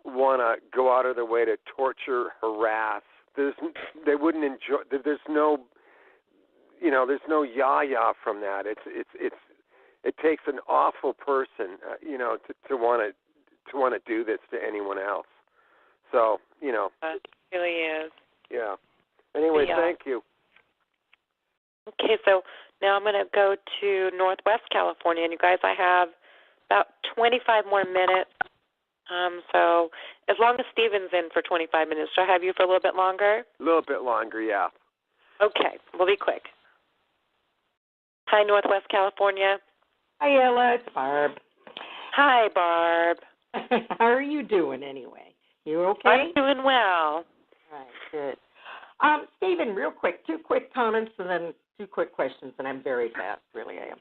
want to go out of their way to torture, harass. They wouldn't enjoy. There's no, you know, there's no yah from that. It takes an awful person, you know, to want to do this to anyone else. So, you know, it really is. Yeah. Anyway, thank you. Okay, so now I'm going to go to Northwest California, and you guys, I have about 25 more minutes. So as long as Stephen's in for 25 minutes, should I have you for a little bit longer? A little bit longer, yeah. Okay, we'll be quick. Hi, Northwest California. Hi, Ella. It's Barb. Hi, Barb. How are you doing anyway? You okay? I'm doing well. All right, good. Stephen, real quick, 2 quick comments and then 2 quick questions, and I'm very fast, really I am.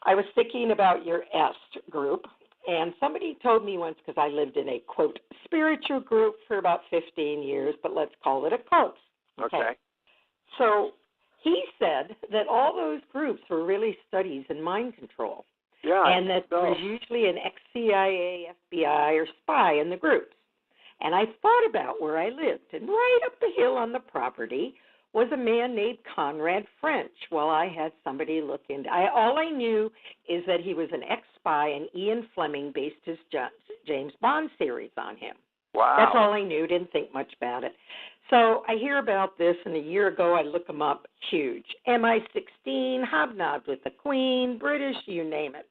I was thinking about your EST group, and somebody told me once, because I lived in a, quote, spiritual group for about 15 years, but let's call it a cult. Okay. So he said that all those groups were really studies in mind control. Yeah. And that there was usually an ex-CIA, FBI, or spy in the groups. And I thought about where I lived, and right up the hill on the property was a man named Conrad French. Well, I had somebody look into all I knew is that he was an ex-spy, and Ian Fleming based his James Bond series on him. Wow. That's all I knew, didn't think much about it. So I hear about this, and a year ago I look him up, huge. MI-16, hobnobbed with the Queen, British, you name it.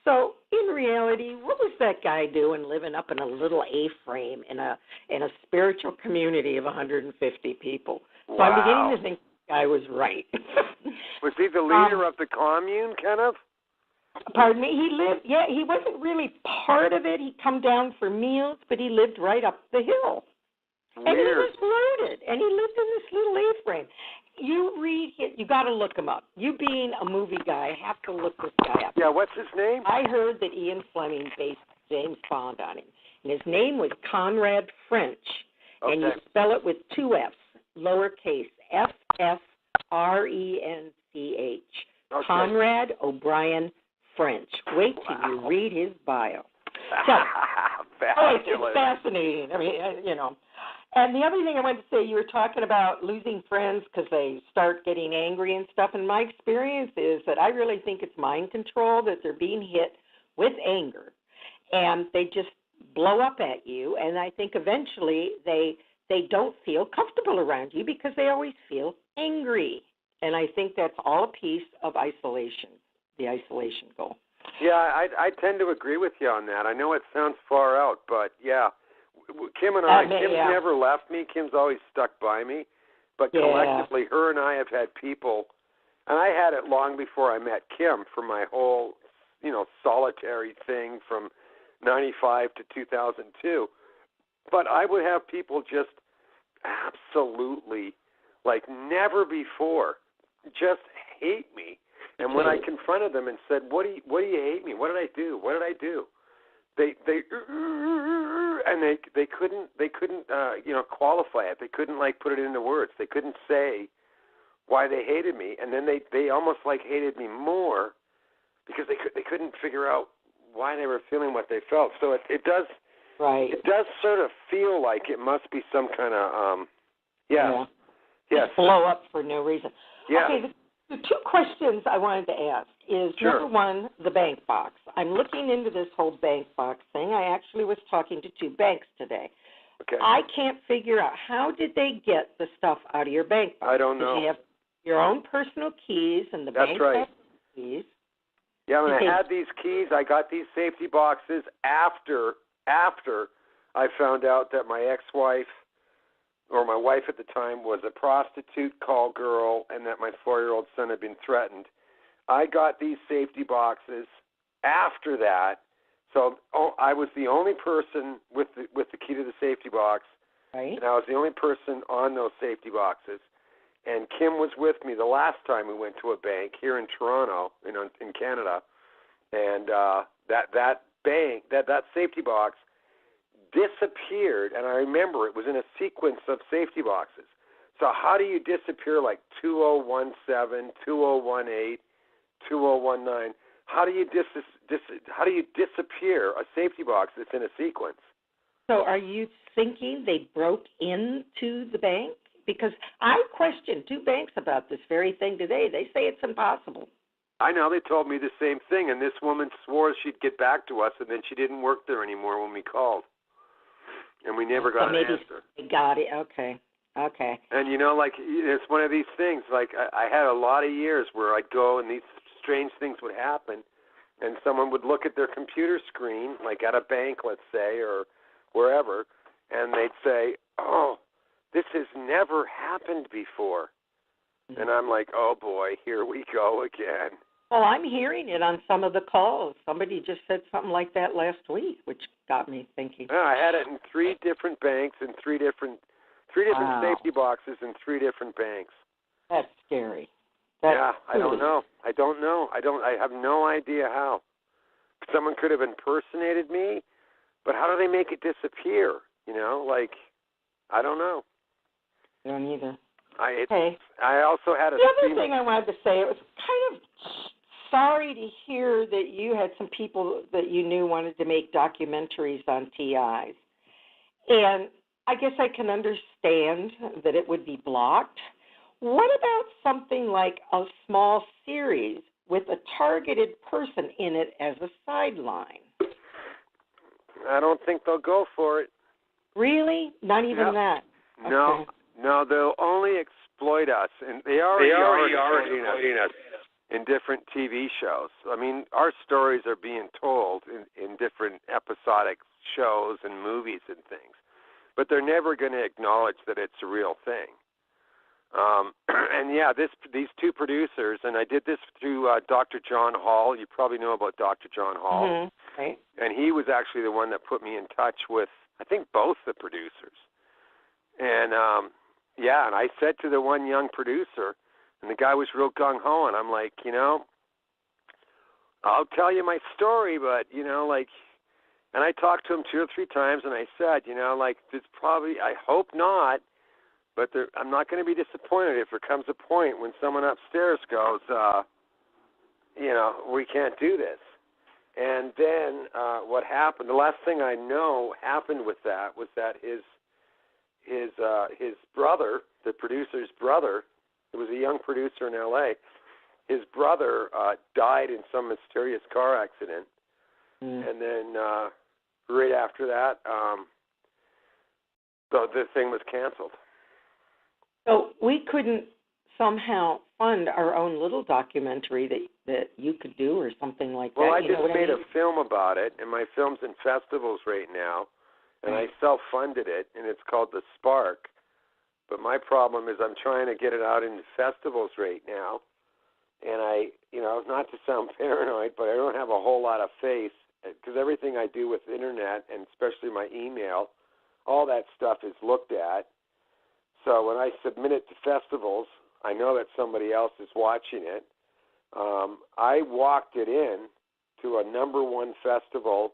So in reality, what was that guy doing living up in a little A-frame in a spiritual community of 150 people? So I'm beginning to think the guy was right. Was he the leader of the commune, kind of? Pardon me? He wasn't really part of it. He'd come down for meals, but he lived right up the hill. Weird. And he was loaded, and he lived in this little A-frame. You read it, you got to look him up. You being a movie guy, have to look this guy up. Yeah, what's his name? I heard that Ian Fleming based James Bond on him, and his name was Conrad French, and you spell it with 2 F's, lowercase, F-F-R-E-N-C-H. Okay. Conrad O'Brien French. Wait till you read his bio. So, it's fascinating. I mean, you know. And the other thing I wanted to say, you were talking about losing friends because they start getting angry and stuff. And my experience is that I really think it's mind control, that they're being hit with anger. And they just blow up at you. And I think eventually they don't feel comfortable around you because they always feel angry. And I think that's all a piece of isolation, the isolation goal. Yeah, I tend to agree with you on that. I know it sounds far out, but yeah. Kim and I, Kim's never left me. Kim's always stuck by me. But collectively, her and I have had people, and I had it long before I met Kim for my whole, you know, solitary thing from 95 to 2002. But I would have people just absolutely, like never before, just hate me. And when I confronted them and said, "What do you hate me? What did I do? What did I do?" They couldn't you know, qualify it. They couldn't like put it into words. They couldn't say why they hated me, and then they almost like hated me more because they couldn't figure out why they were feeling what they felt. So it does sort of feel like it must be some kind of blow up for no reason. Yeah. Okay, the 2 questions I wanted to ask is, Sure. number one, the bank box. I'm looking into this whole bank box thing. I actually was talking to 2 banks today. Okay. I can't figure out, how did they get the stuff out of your bank box? I don't know. Did you have your own personal keys and the That's bank right. keys? Yeah, when I had these keys, I got these safety boxes after I found out that my ex-wife, or my wife at the time, was a prostitute call girl and that my 4-year-old son had been threatened. I got these safety boxes after that, so I was the only person with the key to the safety box, right. And I was the only person on those safety boxes. And Kim was with me the last time we went to a bank here in Toronto, in Canada, and that bank, that safety box disappeared, and I remember it was in a sequence of safety boxes. So how do you disappear like 2017, 2018, 2019? How do you disappear a safety box that's in a sequence? So are you thinking they broke into the bank? Because I questioned 2 banks about this very thing today. They say it's impossible. I know. They told me the same thing, and this woman swore she'd get back to us, and then she didn't work there anymore when we called. And we never got an answer. They got it. Okay. And, it's one of these things. Like, I had a lot of years where I'd go and these strange things would happen, and someone would look at their computer screen, like at a bank, let's say, or wherever, and they'd say, oh, this has never happened before. Mm-hmm. And I'm like, oh, boy, here we go again. Well, I'm hearing it on some of the calls. Somebody just said something like that last week, which got me thinking. Yeah, I had it in 3 different banks and 3 different safety boxes in 3 different banks. That's scary. I don't know. I have no idea how. Someone could have impersonated me, but how do they make it disappear? I don't know. I don't either. I also had the other thing I wanted to say, it was kind of sorry to hear that you had some people that you knew wanted to make documentaries on TIs. And I guess I can understand that it would be blocked. What about something like a small series with a targeted person in it as a sideline? I don't think they'll go for it. Really? Not even that? No. Okay. No, they'll only exploit us, and they already are exploiting us in different TV shows. I mean, our stories are being told in different episodic shows and movies and things, but they're never going to acknowledge that it's a real thing. And yeah, these 2 producers, and I did this through Dr. John Hall. You probably know about Dr. John Hall. Mm-hmm. Right. And he was actually the one that put me in touch with, I think, both the producers. And and I said to the one young producer, and the guy was real gung-ho, and I'm like, I'll tell you my story, but, and I talked to him 2 or 3 times, and I said, it's probably, I hope not, but I'm not going to be disappointed if there comes a point when someone upstairs goes, we can't do this. And then what happened, the last thing I know happened with that was that his brother, the producer's brother, who was a young producer in L.A., his brother died in some mysterious car accident. And then right after that, the thing was canceled. So we couldn't somehow fund our own little documentary that you could do or something like that? Well, I just made a film about it, and my film's in festivals right now, and I self-funded it, and it's called The Spark. But my problem is I'm trying to get it out into festivals right now, and not to sound paranoid, but I don't have a whole lot of faith, because everything I do with the internet, and especially my email, all that stuff is looked at. So when I submit it to festivals, I know that somebody else is watching it. I walked it in to a #1 festival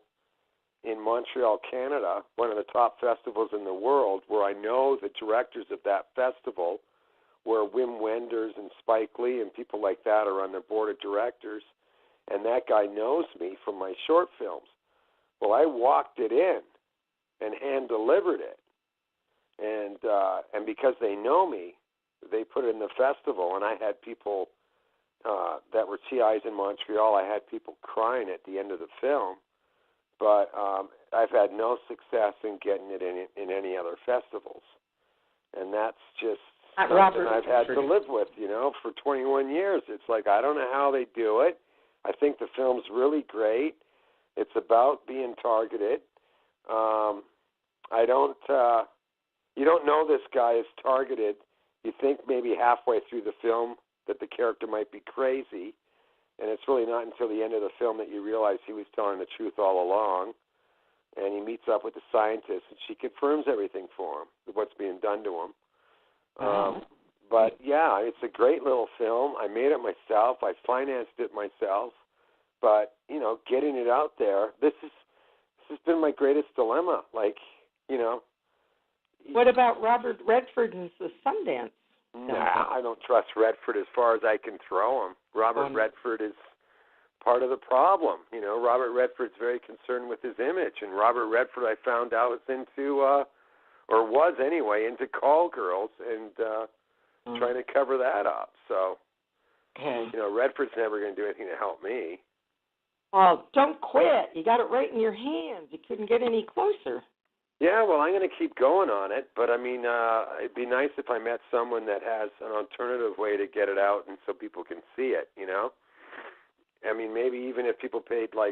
in Montreal, Canada, one of the top festivals in the world, where I know the directors of that festival, where Wim Wenders and Spike Lee and people like that are on the board of directors, and that guy knows me from my short films. Well, I walked it in and hand-delivered it, and because they know me, they put it in the festival, and I had people that were TIs in Montreal, I had people crying at the end of the film, but I've had no success in getting it in any other festivals, and that's just something I've had to live with, for 21 years. It's like, I don't know how they do it. I think the film's really great. It's about being targeted. You don't know this guy is targeted. You think maybe halfway through the film that the character might be crazy, and it's really not until the end of the film that you realize he was telling the truth all along. And he meets up with the scientist, and she confirms everything for him, what's being done to him. But yeah, it's a great little film. I made it myself. I financed it myself. But getting it out there, this has been my greatest dilemma. What about Robert Redford and the Sundance? Nah, I don't trust Redford as far as I can throw him. Robert Redford is part of the problem. Robert Redford's very concerned with his image, and Robert Redford, I found out, is into, or was anyway, into call girls and trying to cover that up. So, Redford's never going to do anything to help me. Well, don't quit. You got it right in your hands. You couldn't get any closer. Yeah, well, I'm going to keep going on it, but I mean, it'd be nice if I met someone that has an alternative way to get it out and so people can see it, I mean, maybe even if people paid $3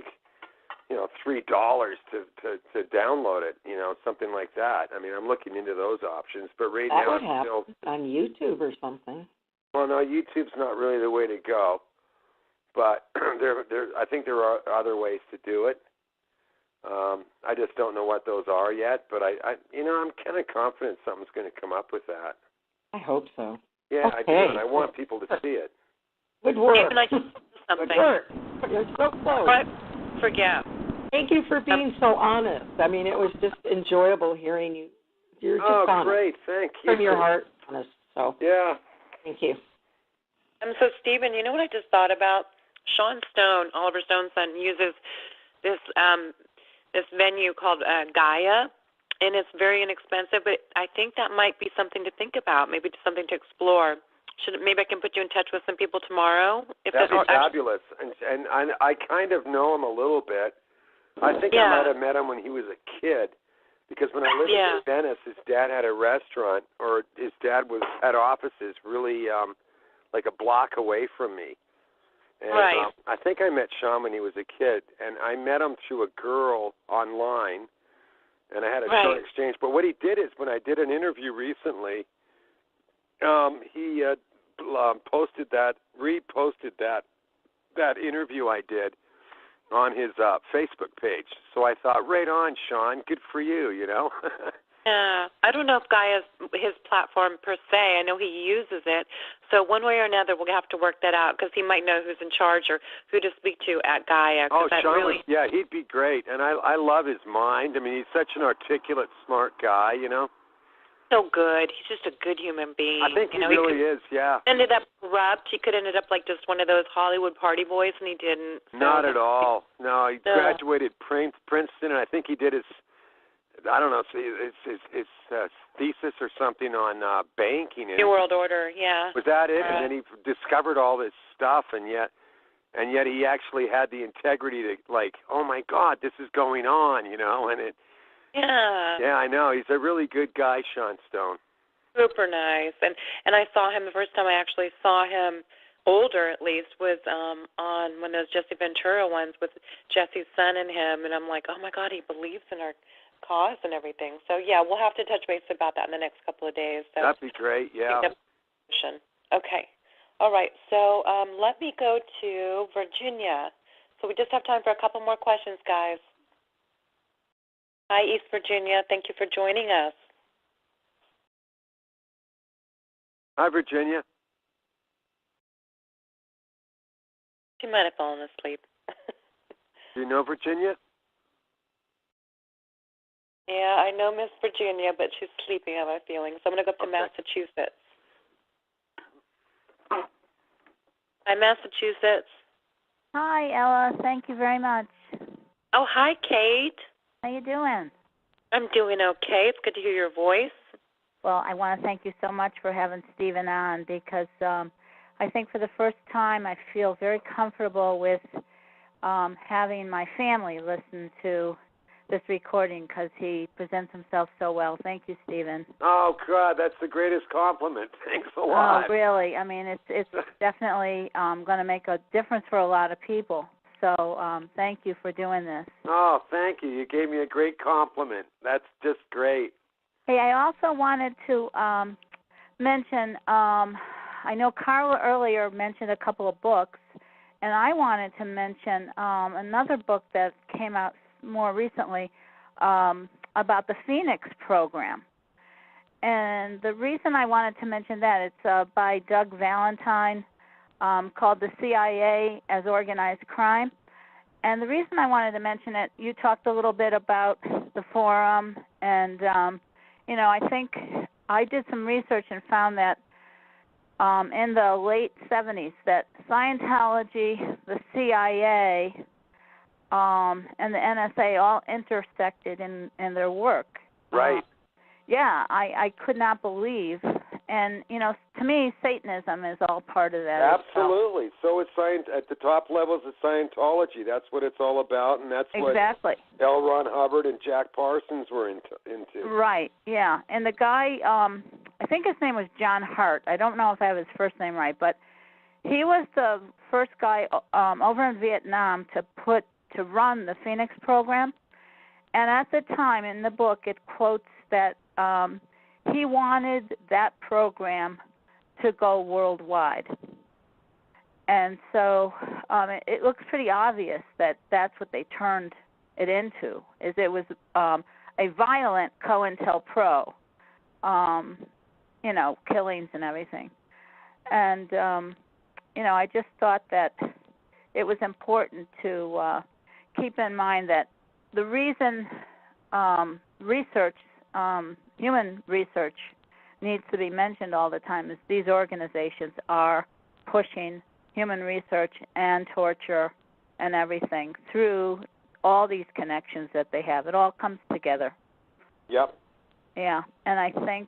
to download it, something like that. I mean, I'm looking into those options, but right that now would I'm still on YouTube or something. Well, no, YouTube's not really the way to go, but I think there are other ways to do it. I just don't know what those are yet, but I'm kind of confident something's going to come up with that. I hope so. Yeah, okay. I do, and I want people to see it. Good work. Even I just something. Good work. You're so close. But forget. Thank you for being so honest. I mean, it was just enjoyable hearing you. You're just honest. Great. Thank you. From your heart, honest. So yeah. Thank you. So Stephen, you know what I just thought about? Sean Stone, Oliver Stone's son, uses this venue called Gaia, and it's very inexpensive, but I think that might be something to think about, maybe something to explore. Maybe I can put you in touch with some people tomorrow? That'd be fabulous. And I kind of know him a little bit. I think I might have met him when he was a kid, because when I lived in Venice, his dad had a restaurant, or his dad had offices really like a block away from me. And, I think I met Sean when he was a kid, and I met him through a girl online, and I had a short exchange. But what he did is, when I did an interview recently, he reposted that interview I did on his Facebook page. So I thought, right on, Sean, good for you, Yeah, I don't know if Gaia is his platform per se. I know he uses it. So one way or another, we'll have to work that out, because he might know who's in charge or who to speak to at Gaia. Oh, Sean, he'd be great. And I love his mind. I mean, he's such an articulate, smart guy, So good. He's just a good human being. I think he really is, yeah. Ended up corrupt. He could have ended up like just one of those Hollywood party boys, and he didn't. So. Not at all. No, he graduated Princeton, and I think he did his, I don't know, his thesis or something on banking. New World Order, yeah. Was that it? And then he discovered all this stuff, and yet he actually had the integrity to, like, oh my God, this is going on, and it. Yeah. Yeah, I know. He's a really good guy, Sean Stone. Super nice. And I saw him the first time I actually saw him, older at least, was on one of those Jesse Ventura ones with Jesse's son and him, and I'm like, oh my God, he believes in our cause and everything. So yeah, we'll have to touch base about that in the next couple of days. So that'd be great, yeah. Okay. All right, so let me go to Virginia. So we just have time for a couple more questions, guys. Hi, East Virginia. Thank you for joining us. Hi, Virginia. She might have fallen asleep. Do you know Virginia? Yeah, I know Miss Virginia, but she's sleeping, I have a feeling. So I'm going to go up to Massachusetts. Hi, Massachusetts. Hi, Ella. Thank you very much. Oh, hi, Kate. How you doing? I'm doing okay. It's good to hear your voice. Well, I want to thank you so much for having Stephen on, because I I think for the first time I feel very comfortable with having my family listen to this recording because he presents himself so well. Thank you, Stephen. Oh, God, that's the greatest compliment. Thanks a lot. Oh, really? I mean, it's definitely going to make a difference for a lot of people. So thank you for doing this. Oh, thank you. You gave me a great compliment. That's just great. Hey, I also wanted to mention, I know Carla earlier mentioned a couple of books, and I wanted to mention another book that came out more recently about the Phoenix program. And the reason I wanted to mention that, it's by Doug Valentine, called The CIA as Organized Crime. And the reason I wanted to mention it, you talked a little bit about the forum, and, you know, I think I did some research and found that in the late 70s that Scientology, the CIA, and the NSA all intersected in their work. Right. Yeah, I could not believe. And, you know, to me, Satanism is all part of that. Absolutely. So it's at the top levels of Scientology. That's what it's all about, and that's what L. Ron Hubbard and Jack Parsons were into. Right, yeah. And the guy, I think his name was John Hart. I don't know if I have his first name right, but he was the first guy over in Vietnam to run the Phoenix program. And at the time in the book, it quotes that he wanted that program to go worldwide. And so it looks pretty obvious that that's what they turned it into, is it was a violent COINTELPRO, you know, killings and everything. And, you know, I just thought that it was important to keep in mind that the reason research, human research, needs to be mentioned all the time is these organizations are pushing human research and torture and everything through all these connections that they have. It all comes together. Yep. Yeah, and I think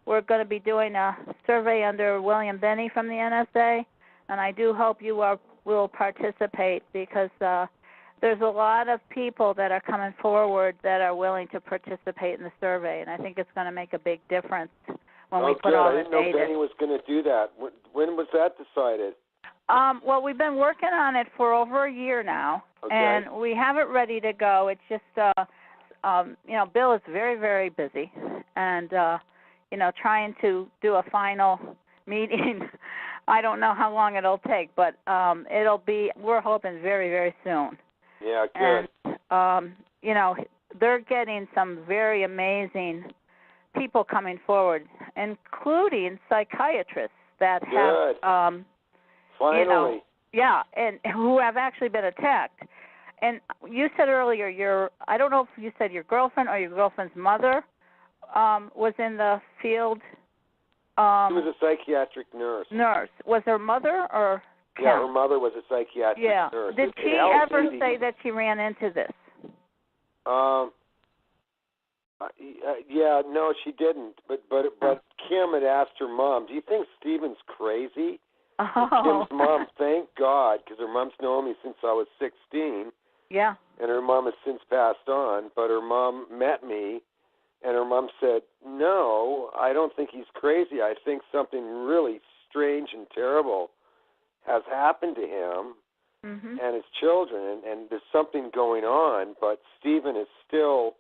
we're going to be doing a survey under William Benny from the NSA, and I do hope you will participate because there's a lot of people that are coming forward that are willing to participate in the survey, and I think it's going to make a big difference when we put all the data. I didn't know Benny was going to do that. When was that decided? Well, we've been working on it for over a year now, and we have it ready to go. It's just, you know, Bill is very, very busy, and, you know, trying to do a final meeting, I don't know how long it'll take, but we're hoping very, very soon. Yeah, good. And, you know, they're getting some very amazing people coming forward, including psychiatrists that have, Finally. You know, yeah, and who have actually been attacked. And you said earlier, I don't know if you said your girlfriend or your girlfriend's mother was in the field. She was a psychiatric nurse. Was her mother or? Yeah, her mother was a psychiatric nurse. Did she ever say that she ran into this? Yeah, no, she didn't. But Kim had asked her mom, "Do you think Stephen's crazy?" Oh. Kim's mom, thank God, because her mom's known me since I was 16. Yeah. And her mom has since passed on, but her mom met me, and her mom said, "No, I don't think he's crazy. I think something really strange and terrible has happened to him and his children, and there's something going on, but Stephen is still,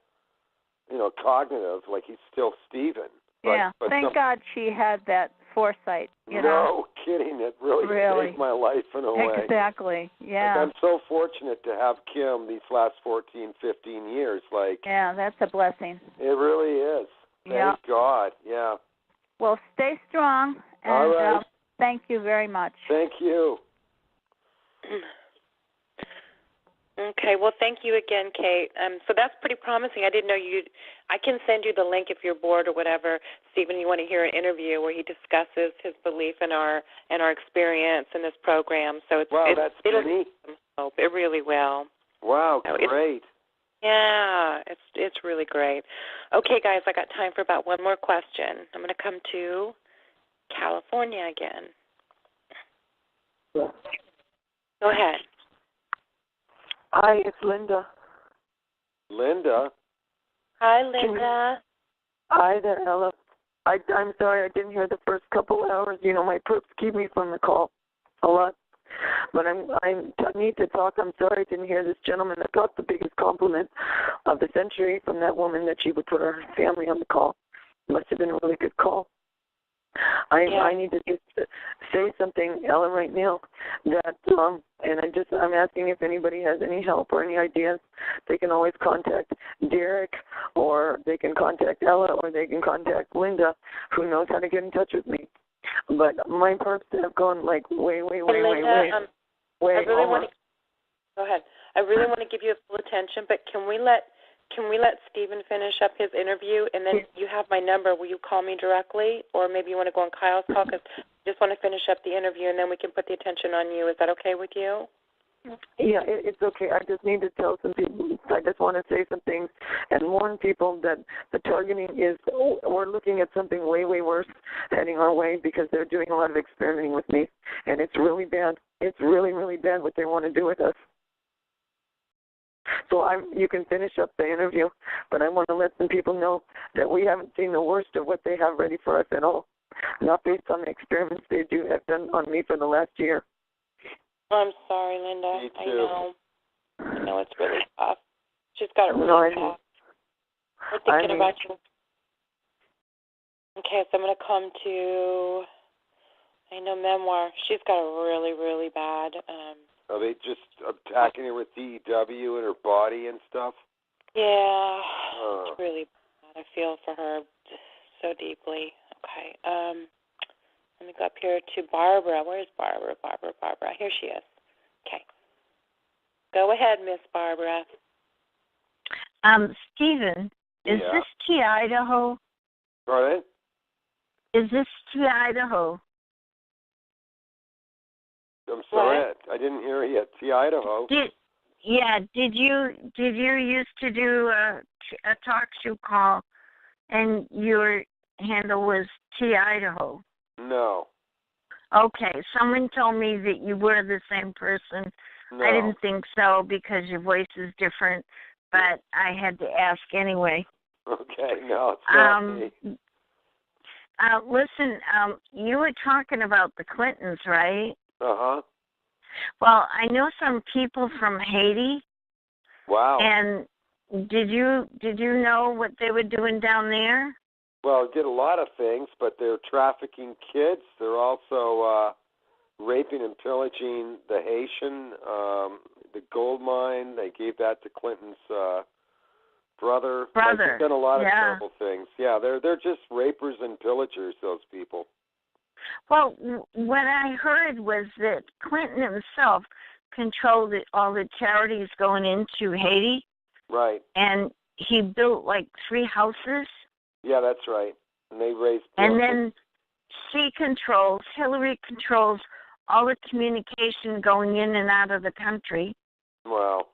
you know, cognitive, like he's still Stephen." But thank God she had that foresight, you know. No kidding, it really saved my life in a way. Exactly, yeah. Like, I'm so fortunate to have Kim these last 14, 15 years. Yeah, that's a blessing. It really is. Thank God, yeah. Well, stay strong, and all right. Thank you very much. Thank you. Okay, well, thank you again, Kate. So that's pretty promising. I didn't know I can send you the link if you're bored or whatever, Stephen. You want to hear an interview where he discusses his belief in our experience in this program. So that's neat. It really will. Wow, great. Yeah, it's really great. Okay, guys, I got time for about one more question. I'm going to come to California again. Go ahead. Hi, it's Linda. Linda? Hi, Linda. Hi there, Ella. I'm sorry I didn't hear the first couple hours. You know, my perps keep me from the call a lot. But I need to talk. I'm sorry I didn't hear this gentleman that got the biggest compliment of the century from that woman that she would put her family on the call. It must have been a really good call. I need to just say something, Ella, right now. That and I'm asking if anybody has any help or any ideas. They can always contact Derek, or they can contact Ella, or they can contact Linda, who knows how to get in touch with me. But my perps have gone like way. I really want to. Go ahead. I really want to give you full attention, but can we let Stephen finish up his interview, and then you have my number. Will you call me directly, or maybe you want to go on Kyle's call? Because I just want to finish up the interview, and then we can put the attention on you. Is that okay with you? Yeah, it's okay. I just need to tell some people. I just want to say some things and warn people that the targeting is. We're looking at something way worse heading our way, because they're doing a lot of experimenting with me, and it's really bad. It's really bad what they want to do with us. So you can finish up the interview, but I want to let some people know that we haven't seen the worst of what they have ready for us at all. Not based on the experiments they have done on me for the last year. I'm sorry, Linda. Me too. I know it's really tough. She's got it really tough. We're thinking about you. Okay, so I'm going to come to, I know Memoir. She's got it really bad. Are they just attacking her with DEW in her body and stuff? Yeah, it's really bad. I feel for her so deeply. Okay, let me go up here to Barbara. Where's Barbara? Barbara. Here she is. Okay. Go ahead, Miss Barbara. Stephen, is this T Idaho? Pardon? Is this T Idaho? I'm sorry, I didn't hear you. T Idaho. Did you used to do a talk show call, and your handle was T Idaho? No. Okay, someone told me that you were the same person. No. I didn't think so because your voice is different, but I had to ask anyway. Okay, no, it's not me. Listen, you were talking about the Clintons, right? Uh-huh. Well, I know some people from Haiti. Wow. And did you know what they were doing down there? Well, did a lot of things, but they're trafficking kids. They're also raping and pillaging the Haitian, the gold mine. They gave that to Clinton's brother. Like, they've done a lot of terrible things. Yeah, they're just rapers and pillagers, those people. Well, what I heard was that Clinton himself controlled all the charities going into Haiti. Right. And he built like 3 houses. Yeah, that's right. And they raised. And then Hillary controls all the communication going in and out of the country. Wow.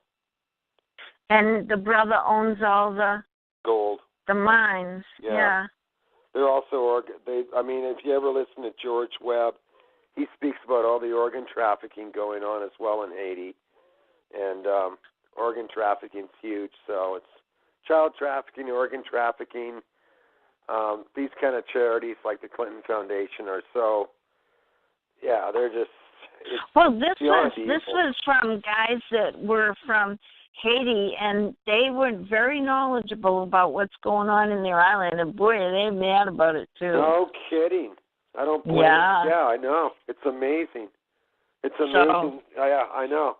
And the brother owns all the gold, the mines. Yeah. They're also if you ever listen to George Webb, he speaks about all the organ trafficking going on as well in Haiti, and organ trafficking's huge. So it's child trafficking, organ trafficking. These kind of charities like the Clinton Foundation are so. Yeah, they're just. Well, this was from guys that were from Haiti, and they were very knowledgeable about what's going on in their island, and boy, are they mad about it too. No kidding. I don't blame. Yeah. Yeah, I know. It's amazing. It's amazing. Yeah, I know.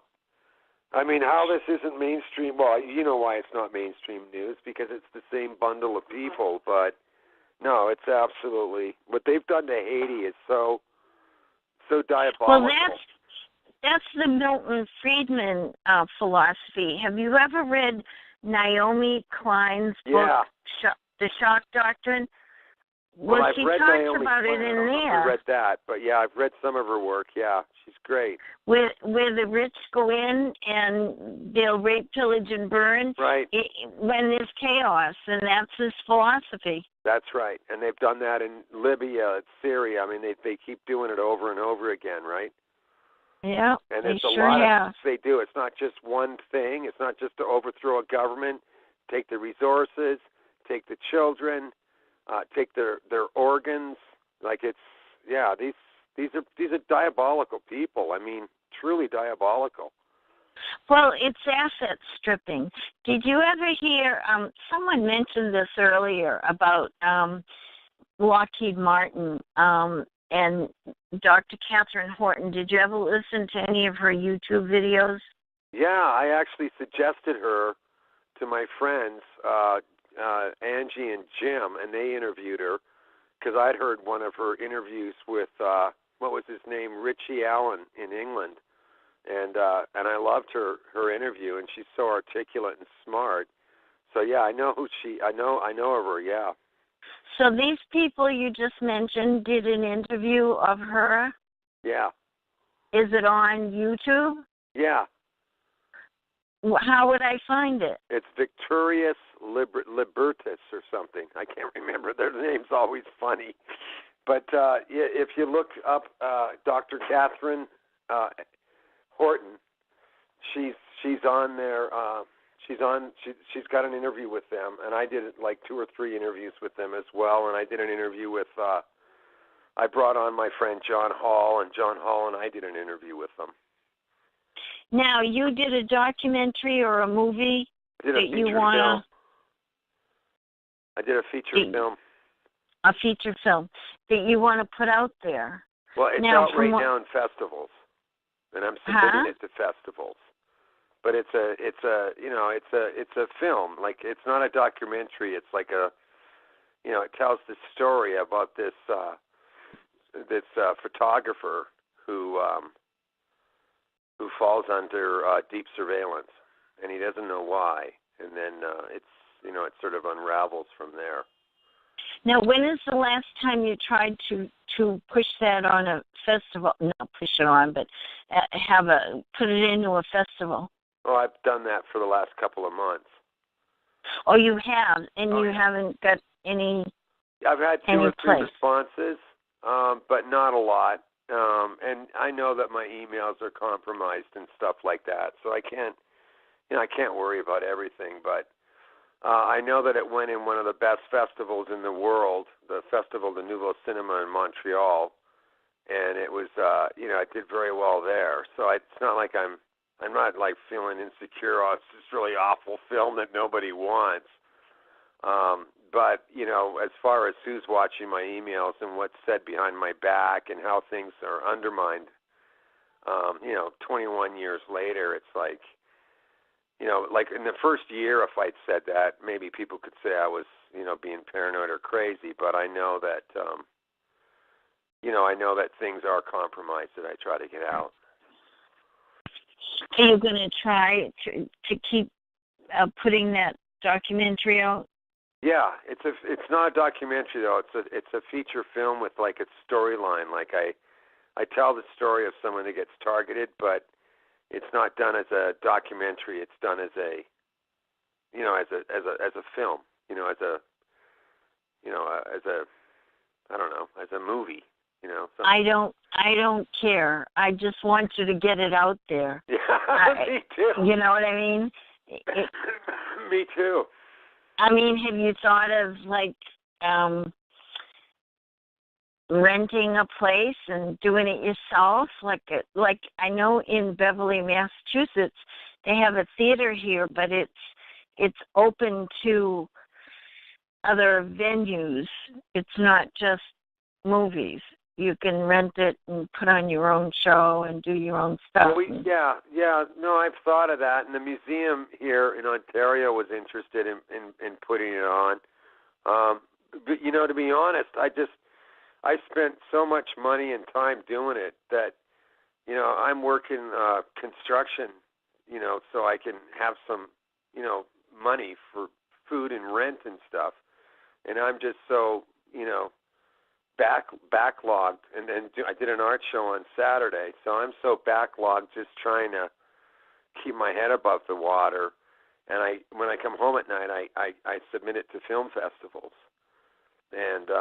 I mean, how this isn't mainstream. Well, you know why it's not mainstream news, because it's the same bundle of people. But no, it's absolutely what they've done to Haiti is so diabolical. Well, that's the Milton Friedman philosophy. Have you ever read Naomi Klein's book, The Shock Doctrine? Well, she I've read talks Naomi about Klein. it in I don't know if there. I read that, but yeah, I've read some of her work. Yeah, she's great. Where the rich go in and they'll rape, pillage, and burn. Right. When there's chaos, and that's his philosophy. That's right, and they've done that in Libya, Syria. I mean, they keep doing it over and over again, right? Yeah, and they it's a sure lot have. of things they do. It's not just one thing. It's not just to overthrow a government, take the resources, take the children, take their organs. Like it's these are diabolical people. I mean, truly diabolical. Well, it's asset stripping. Did you ever hear, someone mentioned this earlier about Lockheed Martin and Dr. Catherine Horton. Did you ever listen to any of her YouTube videos? Yeah, I actually suggested her to my friends, Angie and Jim, and they interviewed her because I'd heard one of her interviews with, what was his name, Richie Allen in England. And I loved her interview, and she's so articulate and smart. So yeah, I know of her. Yeah. So these people you just mentioned did an interview of her. Yeah. Is it on YouTube? Yeah. How would I find it? It's Victorious Libertas or something. I can't remember. Their name's always funny. But if you look up Dr. Catherine Horton, she's on there. She's got an interview with them, and I did like 2 or 3 interviews with them as well. And I did an interview with. I brought on my friend John Hall, and John Hall and I did an interview with them. Now you did a documentary or a movie that you want to. I did a feature film. A feature film that you want to put out there. Well, it's now, out right now in festivals. And I'm submitting it to festivals, but it's a film. Like it's not a documentary. It's like it tells the story about this photographer who falls under deep surveillance, and he doesn't know why. And then it sort of unravels from there. Now, when is the last time you tried to push that on a festival? Not push it on, but put it into a festival. Oh, I've done that for the last couple of months. Oh, you have, and you haven't got any. I've had 2 or 3 responses, but not a lot. And I know that my emails are compromised and stuff like that, so I can't worry about everything. But I know that it went in one of the best festivals in the world, the Festival de Nouveau Cinema in Montreal, and it was, I did very well there. So it's not like I'm not like feeling insecure. Oh, it's this really awful film that nobody wants. But as far as who's watching my emails and what's said behind my back and how things are undermined, 21 years later, it's like. Like in the first year, if I'd said that, maybe people could say I was, being paranoid or crazy. But I know that, things are compromised that I try to get out. Are you going to try to keep putting that documentary out? Yeah, it's not a documentary though. It's a feature film with like a storyline. Like I tell the story of someone that gets targeted, but it's not done as a documentary. It's done as a, as a film. As a movie. I don't care. I just want you to get it out there. Yeah, me too. You know what I mean? Me too. I mean, have you thought of like renting a place and doing it yourself? Like I know in Beverly, Massachusetts, they have a theater here, but it's open to other venues. It's not just movies. You can rent it and put on your own show and do your own stuff. No, I've thought of that, and the museum here in Ontario was interested in putting it on. But to be honest, I spent so much money and time doing it that, I'm working construction, so I can have some, money for food and rent and stuff. And I'm just so, backlogged. And then I did an art show on Saturday, so I'm so backlogged just trying to keep my head above the water. And when I come home at night, I submit it to film festivals. And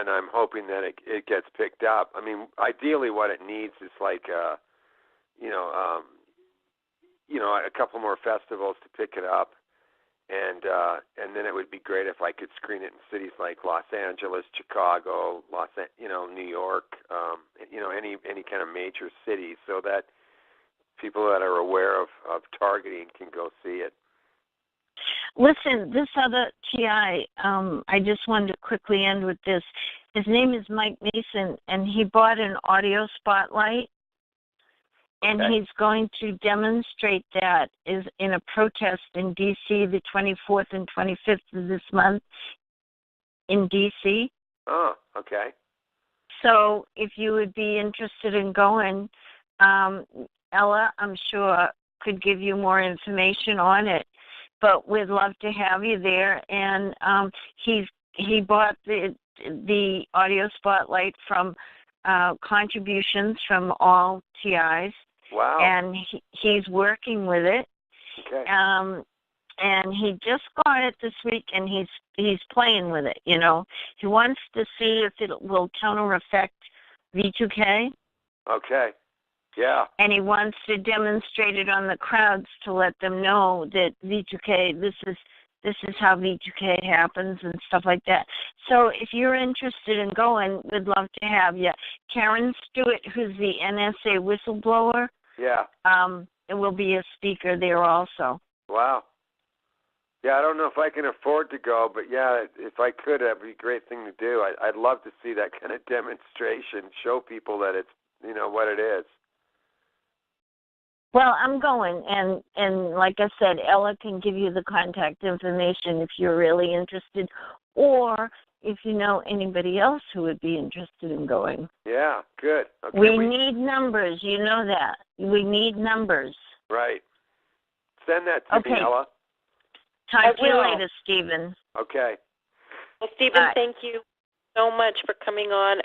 I'm hoping that it gets picked up. I mean, ideally what it needs is like a couple more festivals to pick it up, and then it would be great if I could screen it in cities like Los Angeles, Chicago, New York, any kind of major cities, so that people that are aware of targeting can go see it. Listen, this other TI, I just wanted to quickly end with this. His name is Mike Mason, and he bought an audio spotlight, and he's going to demonstrate that is in a protest in D.C. the 24th and 25th of this month in D.C. Oh, okay. So if you would be interested in going, Ella, I'm sure, could give you more information on it. But we'd love to have you there. And he bought the audio spotlight from contributions from all TIs. Wow. And he's working with it. Okay. And he just got it this week, and he's playing with it. He wants to see if it will counter affect V2K. Okay. Yeah. And he wants to demonstrate it on the crowds to let them know that V2K, this is how V2K happens and stuff like that. So if you're interested in going, we'd love to have you. Karen Stewart, who's the NSA whistleblower, it will be a speaker there also. Wow. Yeah, I don't know if I can afford to go, but yeah, if I could, that'd be a great thing to do. I'd love to see that kind of demonstration, show people that it's, what it is. Well, I'm going, and like I said, Ella can give you the contact information if you're really interested, or if you know anybody else who would be interested in going. Yeah, good. Okay. We need numbers, you know that. We need numbers. Right. Send that to me, Ella. Talk to you later, Stephen. Okay. Well, Stephen, thank you so much for coming on.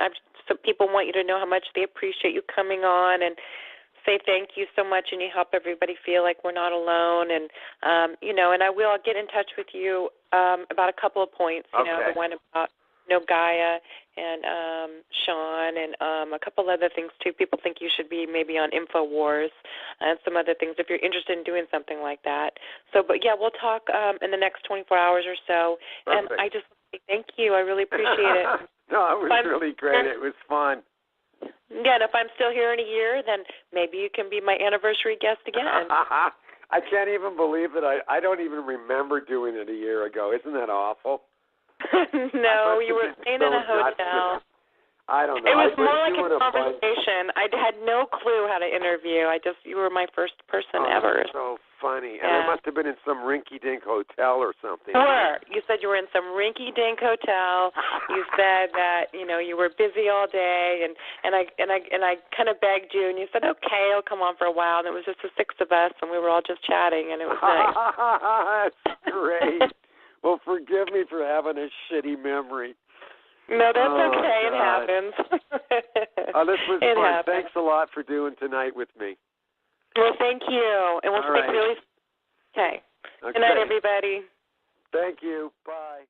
So people want you to know how much they appreciate you coming on, and say thank you so much, and you help everybody feel like we're not alone. And, and I'll get in touch with you about a couple of points, the one about, Gaia and Sean and a couple other things, too. People think you should be maybe on InfoWars and some other things if you're interested in doing something like that. So, but, yeah, we'll talk in the next 24 hours or so. Perfect. And I just thank you. I really appreciate it. No, it was really great. It was fun. Yeah, and if I'm still here in a year, then maybe you can be my anniversary guest again. I can't even believe that I don't even remember doing it a year ago. Isn't that awful? No, you were staying in a hotel. I don't know. It was more like a conversation. I had no clue how to interview. You were my first person ever. So funny. And it must have been in some rinky-dink hotel or something. You said you were in some rinky-dink hotel. You said that you were busy all day, and I kind of begged you, and you said, okay, I'll come on for a while. And it was just the six of us, and we were all just chatting, and it was nice. That's great. Well, forgive me for having a shitty memory. No, that's okay. God. It happens. This was fun. Happens. Thanks a lot for doing tonight with me. Well, thank you. And we'll speak really. Okay. Good night, everybody. Thank you. Bye.